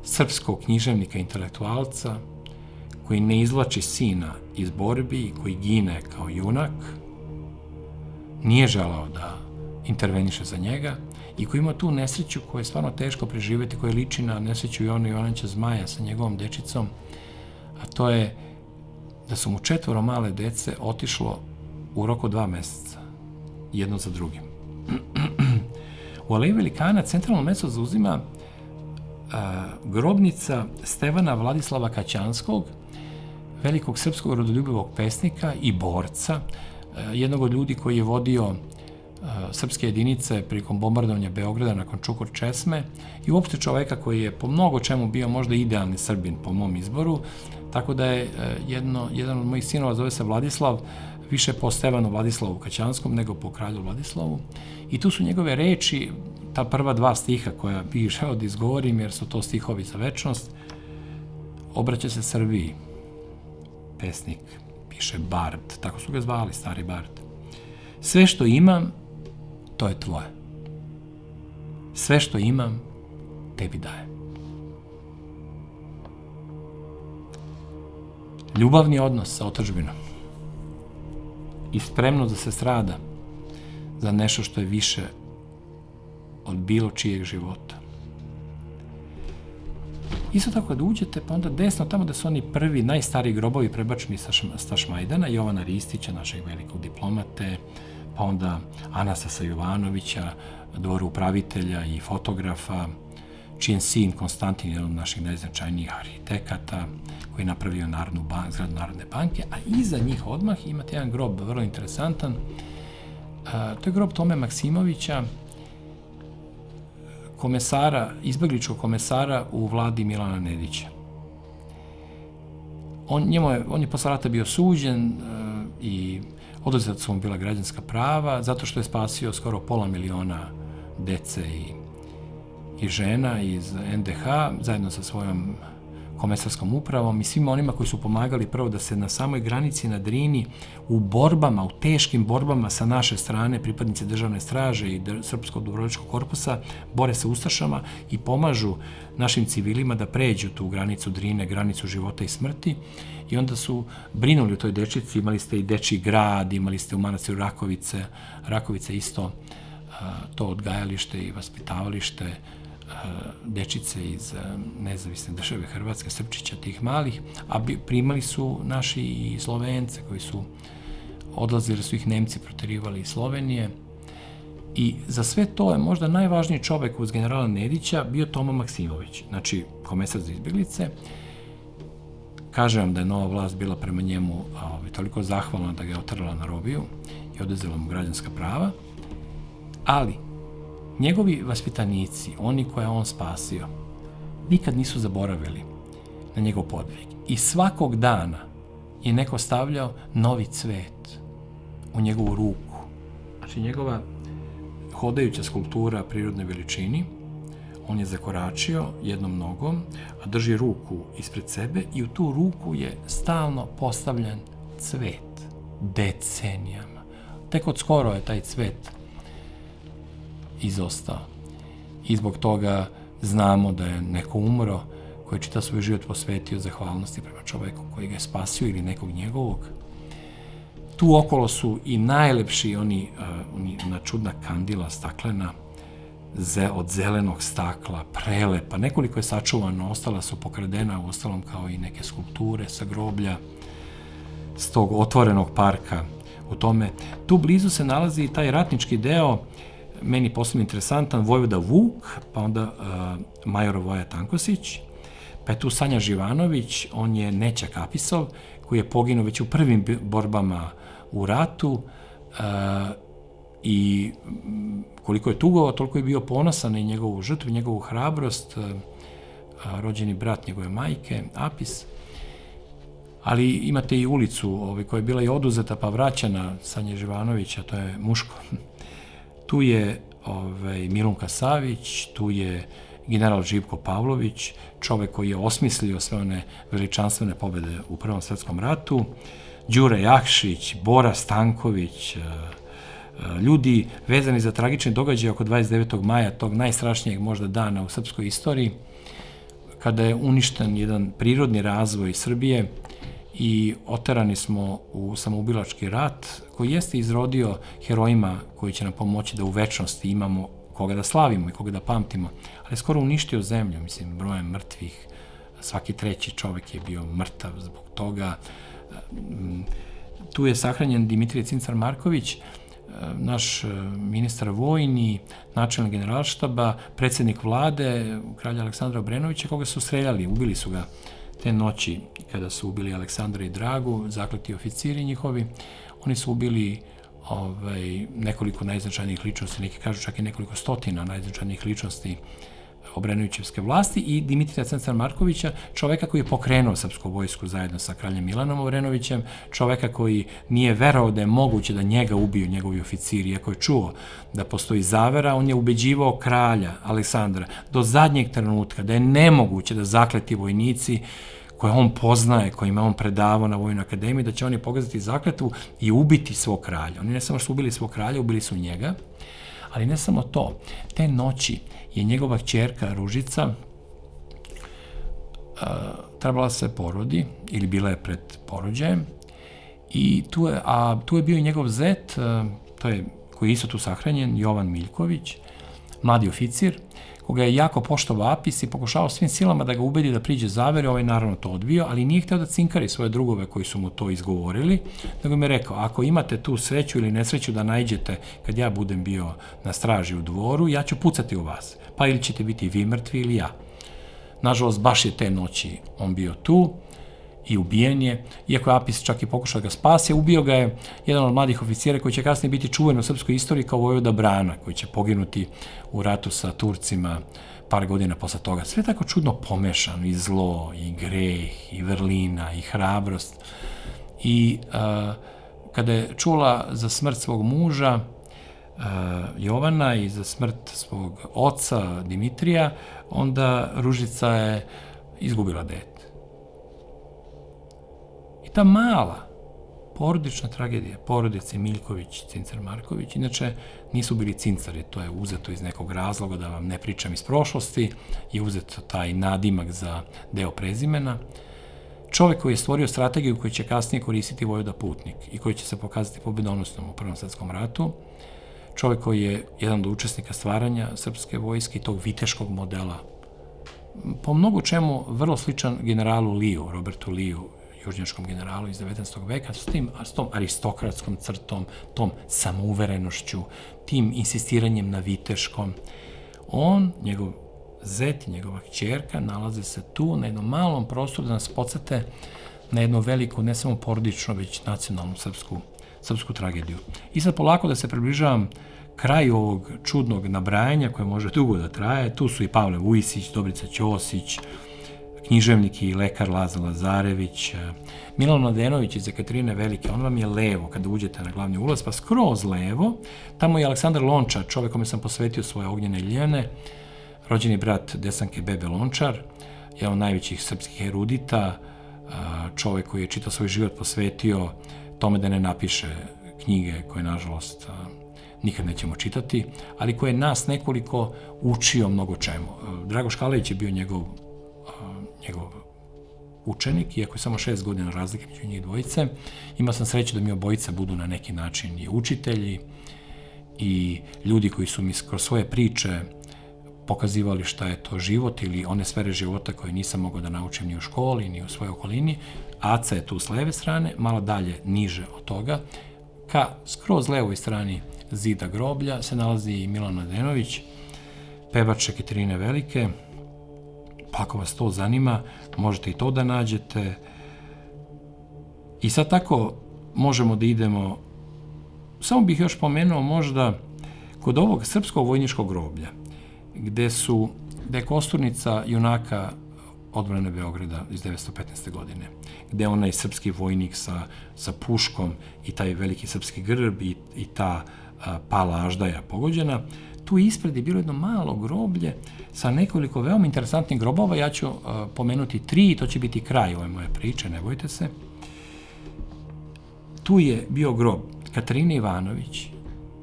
Speaker 2: srpskog književnika, intelektualca, koji ne izvlači sina iz borbi i koji gine kao junak, nije želao da interveniše za njega i koji ima tu nesreću koju je stvarno teško preživjeti, koja liči na nesreću Jovana Jovanovića Zmaja sa njegovom dečicom, a to je da su mu 4 male dece otišlo u roku 2 meseca, jedno za drugim. U Aleji Velikana centralno mesto zauzima grobnica Stevana Vladislava Kaćanskog, velikog srpskog rodoljubivog pesnika i borca, jednog od ljudi koji je vodio srpske jedinice prilikom bombardovanja Beograda nakon Čukur Česme i uopšte čoveka koji je po mnogo čemu bio možda idealni Srbin po mom izboru, tako da je jedan od mojih sinova, zove se Vladislav, više po Stevanu Vladislavu Kaćanskom nego po kralju Vladislavu. I tu su njegove reči, ta prva 2 stiha koja bih želeo da izgovorim, jer su to stihovi za večnost. Obraća se Srbiji, pesnik, piše bard, tako su ga zvali, stari bard. Sve što imam, to je tvoje. Sve što imam, tebi dajem. Ljubavni odnos sa otadžbinom i spremno da se strada za nešto što je više od bilo čijeg života. Isto tako kad uđete, pa onda desno, tamo da su oni prvi, najstariji grobovi prebačeni sa Tašmajdana, Jovana Ristića, našeg velikog diplomate, pa onda Anastasa Jovanovića, dvoru upravitelja i fotografa, čijen sin Konstantin, jedan od naših najznačajnijih arhitekata, koji je napravio zgradu Narodne banke, a iza njih odmah imate jedan grob, vrlo interesantan. To je grob Tome Maksimovića, izbegličkog komesara u vladi Milana Nedića. On je posle rata bio suđen i oduzeta su mu bila građanska prava, zato što je spasio skoro 500.000 dece i žena iz NDH, zajedno sa svojom komesarskom upravom i svima onima koji su pomagali prvo da se na samoj granici na Drini u borbama, u teškim borbama sa naše strane, pripadnici državne straže i Srpskog dobrovoljačkog korpusa, bore sa ustašama i pomažu našim civilima da pređu tu granicu Drine, granicu života i smrti. I onda su brinuli o toj dečici, imali ste i dečiji grad, imali ste u manastiru Rakovice isto to odgajalište i vaspitavalište dečice iz nezavisne države Hrvatske, Srpčića, tih malih, a primali su naši i Slovence koji su odlazili, jer su ih Nemci proterivali iz Slovenije. I za sve to je možda najvažniji čovek uz generala Nedića bio Toma Maksimović, znači komesar za izbjeglice. Kažem vam da je nova vlast bila prema njemu toliko zahvalna da ga je otrla na robiju i oduzela mu građanska prava, ali njegovi vaspitanici, oni koje on spasio, nikad nisu zaboravili na njegov podvig. I svakog dana je neko stavljao novi cvet u njegovu ruku. Znači, njegova hodajuća skulptura prirodne veličini, on je zakoračio jednom nogom, a drži ruku ispred sebe i u tu ruku je stalno postavljen cvet. Decenijama. Tek od skoro je taj cvet izostao. I zbog toga znamo da je neko umro koji je čitav svoj život posvetio zahvalnosti prema čoveku koji ga je spasio ili nekog njegovog. Tu okolo su i najlepši oni čudna kandila staklena od zelenog stakla, prelepa. Nekoliko je sačuvano, ostala su pokradena, uostalom kao i neke skulpture sa groblja s tog otvorenog parka u tome. Tu blizu se nalazi i taj ratnički deo, meni posebno interesantan, Vojvoda Vuk, pa onda major Voja Tankosić, pa je tu Sanja Živanović, on je nećak Apisov, koji je poginuo već u prvim borbama u ratu i koliko je tugovao, toliko je bio ponosan i njegovu žrtvu, njegovu hrabrost, rođeni brat njegove majke, Apis. Ali imate i ulicu koja je bila i oduzeta pa vraćana, Sanje Živanovića, to je muško. Tu je Milunka Savić, tu je general Živko Pavlović, čovek koji je osmislio sve one veličanstvene pobede u Prvom svetskom ratu, Đure Jakšić, Bora Stanković, ljudi vezani za tragične događaje oko 29. maja, tog najstrašnijeg možda dana u srpskoj istoriji, kada je uništen jedan prirodni razvoj Srbije i oterani smo u samoubilački rat, koji jeste izrodio herojima koji će nam pomoći da u večnosti imamo koga da slavimo i koga da pamtimo, ali je skoro uništio zemlju, mislim, brojem mrtvih, svaki treći čovek je bio mrtav zbog toga. Tu je sahranjen Dimitrije Cincar Marković, naš ministar vojni, načelnik generalštaba, predsjednik vlade, kralja Aleksandra Obrenovića, koga su streljali, ubili su ga te noći kada su ubili Aleksandra i Dragu, zakleti oficiri njihovi. Oni su ubili nekoliko najznačajnijih ličnosti, neki kažu čak i nekoliko stotina najznačajnijih ličnosti Obrenovićevske vlasti i Dimitrija Cincar Markovića, čoveka koji je pokrenuo srpsku vojsku zajedno sa kraljem Milanom Obrenovićem, čoveka koji nije verao da je moguće da njega ubiju njegovi oficiri, iako je čuo da postoji zavera, on je ubeđivao kralja Aleksandra do zadnjeg trenutka da je nemoguće da zakleti vojnici koje on poznaje, kojima on predavao na Vojnoj akademiji, da će oni pogaziti zakletvu i ubiti svog kralja. Oni ne samo što su ubili svog kralja, ubili su njega, ali ne samo to. Te noći je njegova kćerka Ružica trebala se porodi, ili bila je pred porođajem, i tu je bio i njegov zet, koji je isto tu sahranjen, Jovan Miljković, mladi oficir, koga je jako poštovao Apis i pokušao svim silama da ga ubedi da priđe zavere, ovaj naravno to odbio, ali nije hteo da cinkari svoje drugove koji su mu to izgovorili, nego mi je rekao, ako imate tu sreću ili nesreću da naiđete kad ja budem bio na straži u dvoru, ja ću pucati u vas, pa ili ćete biti vi mrtvi ili ja. Nažalost, baš je te noći on bio tu i ubijen je, iako je Apis čak i pokušao da ga spase, ubio ga je jedan od mladih oficira koji će kasnije biti čuven u srpskoj istoriji kao Vojvoda Brana, koji će poginuti u ratu sa Turcima par godina posle toga. Sve tako čudno pomešano, i zlo, i greh, i vrlina, i hrabrost. I kada je čula za smrt svog muža, Jovana, i za smrt svog oca Dimitrija, onda Ružica je izgubila dete. Ta mala porodična tragedija, porodice Miljković, Cincar Marković, inače nisu bili cincari, to je uzeto iz nekog razloga, da vam ne pričam iz prošlosti, je uzeto taj nadimak za deo prezimena. Čovek koji je stvorio strategiju koju će kasnije koristiti Vojvoda Putnik i koji će se pokazati pobedonosnom u Prvom svetskom ratu. Čovek koji je jedan od učesnika stvaranja srpske vojske i tog viteškog modela. Po mnogo čemu vrlo sličan generalu Liju, Robertu Liju, južnjačkom generalu iz 19. veka, s tom aristokratskom crtom, tom samouverenošću, tim insistiranjem na viteškom. On, njegov zet i njegova kćerka nalaze se tu na jednom malom prostoru da nas podsete na jednu veliku, ne samo porodičnu, već nacionalnu srpsku tragediju. I sad polako da se približavam kraju ovog čudnog nabrajanja koje može dugo da traje. Tu su i Pavle Vujisić, Dobrica Ćosić, književnik i lekar Laza Lazarević, Milan Mladenović iz Ekaterine Velike, on vam je levo kada uđete na glavni ulaz, pa skroz levo, tamo je Aleksandar Lončar, čovek kome sam posvetio svoje Ognjene Ljiljane, rođeni brat Desanke Bebe Lončar, jedan od najvećih srpskih erudita, čovek koji je čitav svoj život posvetio tome da ne napiše knjige koje, nažalost, nikad nećemo čitati, ali koje nas nekoliko učio mnogo čemu. Dragoš Kalejić je bio njegov učenik, iako je samo 6 godina razlike među njih dvojice. Imao sam sreću da mi obojica budu na neki način i učitelji i ljudi koji su mi kroz svoje priče pokazivali šta je to život ili one sfere života koje nisam mogao da naučim ni u školi, ni u svojoj okolini. Aca je tu s leve strane, malo dalje, niže od toga. Ka skroz levoj strani zida groblja se nalazi i Milan Mladenović, pevač Ekaterine Velike. Pa ako vas to zanima, možete i to da nađete. I sad tako možemo da idemo, samo bih još pomenuo možda kod ovog srpskog vojničkog groblja, gde je kosturnica junaka odbrane Beograda iz 1915. godine, gde je onaj srpski vojnik sa puškom i taj veliki srpski grb i ta pala aždaja pogođena. tu ispred je bilo jedno malo groblje sa nekoliko veoma interesantnih grobova. Ja ću pomenuti 3 i to će biti kraj ove moje priče, ne bojte se. Tu je bio grob Katarine Ivanović,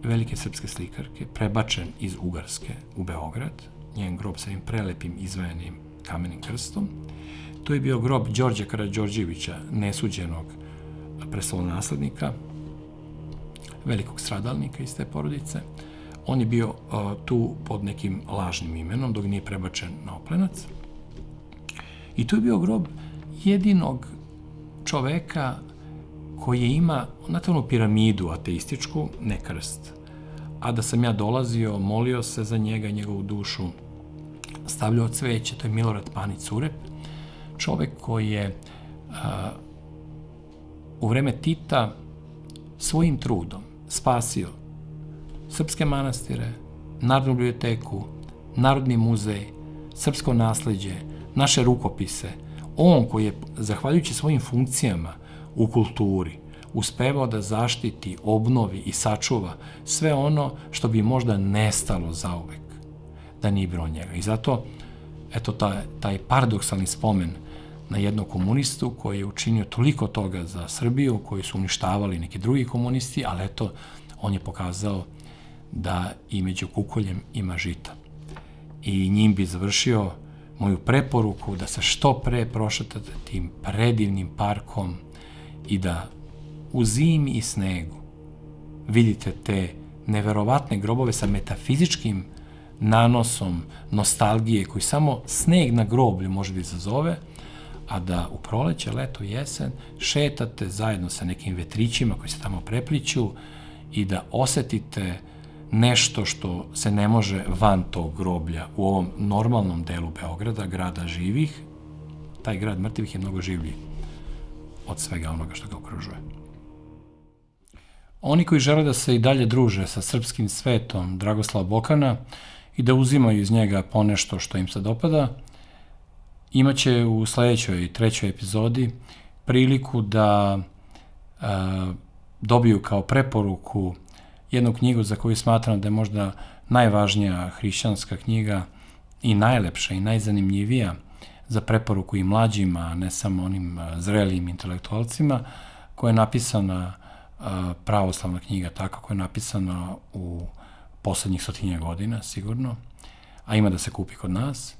Speaker 2: velike srpske slikarke, prebačen iz Ugarske u Beograd, njen grob sa jednim prelepim izvajanim kamenim krstom. Tu je bio grob Đorđa Karađorđevića, nesuđenog prestolonaslednika, velikog stradalnika iz te porodice. On je bio tu pod nekim lažnim imenom, dok nije prebačen na Oplenac. I tu je bio grob jedinog čoveka koji ima, znate, onu piramidu ateističku, ne krst. A da sam ja dolazio, molio se za njega i njegovu dušu, stavljao cveće, to je Milorad Panić Curep, čovek koji je u vreme Tita svojim trudom spasio srpske manastire, Narodnu biblioteku, Narodni muzej, srpsko nasleđe, naše rukopise. On koji je, zahvaljujući svojim funkcijama u kulturi, uspevao da zaštiti, obnovi i sačuva sve ono što bi možda nestalo zauvek da nije bilo njega. I zato, eto, taj paradoksalni spomen na jednog komunistu koji je učinio toliko toga za Srbiju, koji su uništavali neki drugi komunisti, ali eto, on je pokazao da i među kukoljem ima žita. I njim bi završio moju preporuku da se što pre prošetate tim predivnim parkom i da u zimi i snegu vidite te neverovatne grobove sa metafizičkim nanosom nostalgije koji samo sneg na groblju može da izazove, a da u proleće, leto, jesen šetate zajedno sa nekim vetrićima koji se tamo prepliću i da osetite nešto što se ne može van tog groblja u ovom normalnom delu Beograda, grada živih. Taj grad mrtvih je mnogo življi od svega onoga što ga okružuje. Oni koji žele da se i dalje druže sa srpskim svetom Dragoslava Bokana i da uzimaju iz njega ponešto što im se dopada, imaće u sledećoj 3. epizodi priliku da dobiju kao preporuku jednu knjigu za koju smatram da je možda najvažnija hrišćanska knjiga i najlepša i najzanimljivija za preporuku i mlađima, a ne samo onim zrelim intelektualcima, koja je napisana, pravoslavna knjiga, tako koja je napisana u poslednjih 100 godina, sigurno, a ima da se kupi kod nas.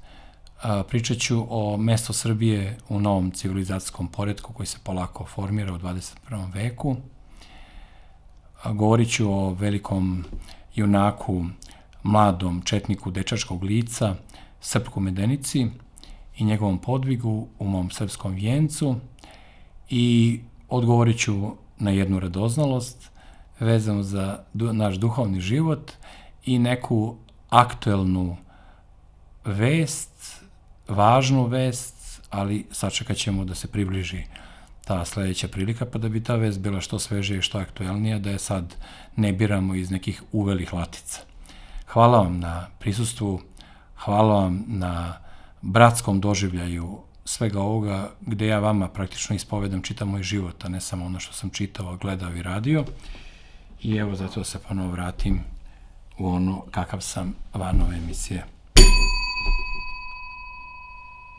Speaker 2: Pričat ću o mesto Srbije u novom civilizacijskom poretku koji se polako formira u 21. veku. Govorit ću o velikom junaku, mladom četniku dečačkog lica, Srpku Medenici i njegovom podvigu u mom srpskom vijencu i odgovorit ću na jednu radoznalost vezanu za naš duhovni život i neku aktuelnu vest, važnu vest, ali sačekat ćemo da se približi ta sledeća prilika, pa da bi ta vest bila što svežija i što aktuelnija, da je sad ne biramo iz nekih uvelih latica. Hvala vam na prisustvu, hvala vam na bratskom doživljaju svega ovoga, gde ja vama praktično ispovedam, čitam moj život, a ne samo ono što sam čitao, gledao i radio. I evo, zato se ponovo vratim u ono kakav sam van ove emisije.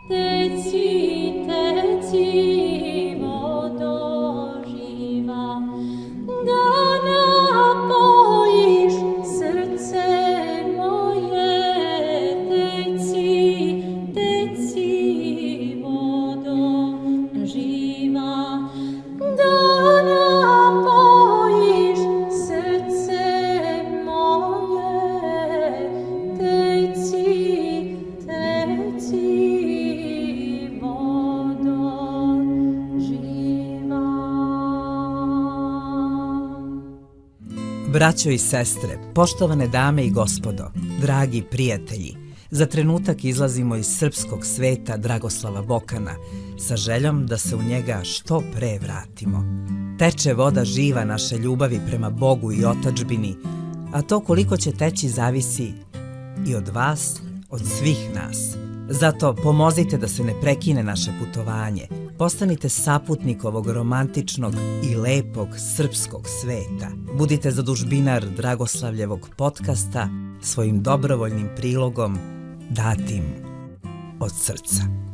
Speaker 3: Teci, teci, vodo živa, da napojiš srce moje. Teci, teci, vodo živa, da napojiš srce moje. Teci, teci,
Speaker 1: Braćo i sestre, poštovane dame i gospodo, dragi prijatelji, za trenutak izlazimo iz srpskog sveta Dragoslava Bokana sa željom da se u njega što pre vratimo. Teče voda živa naše ljubavi prema Bogu i otadžbini, a to koliko će teći zavisi i od vas, od svih nas. Zato pomozite da se ne prekine naše putovanje, Postanite saputnik ovog romantičnog i lepog srpskog sveta. Budite zadužbinar Dragoslavljevog podcasta svojim dobrovoljnim prilogom datim od srca.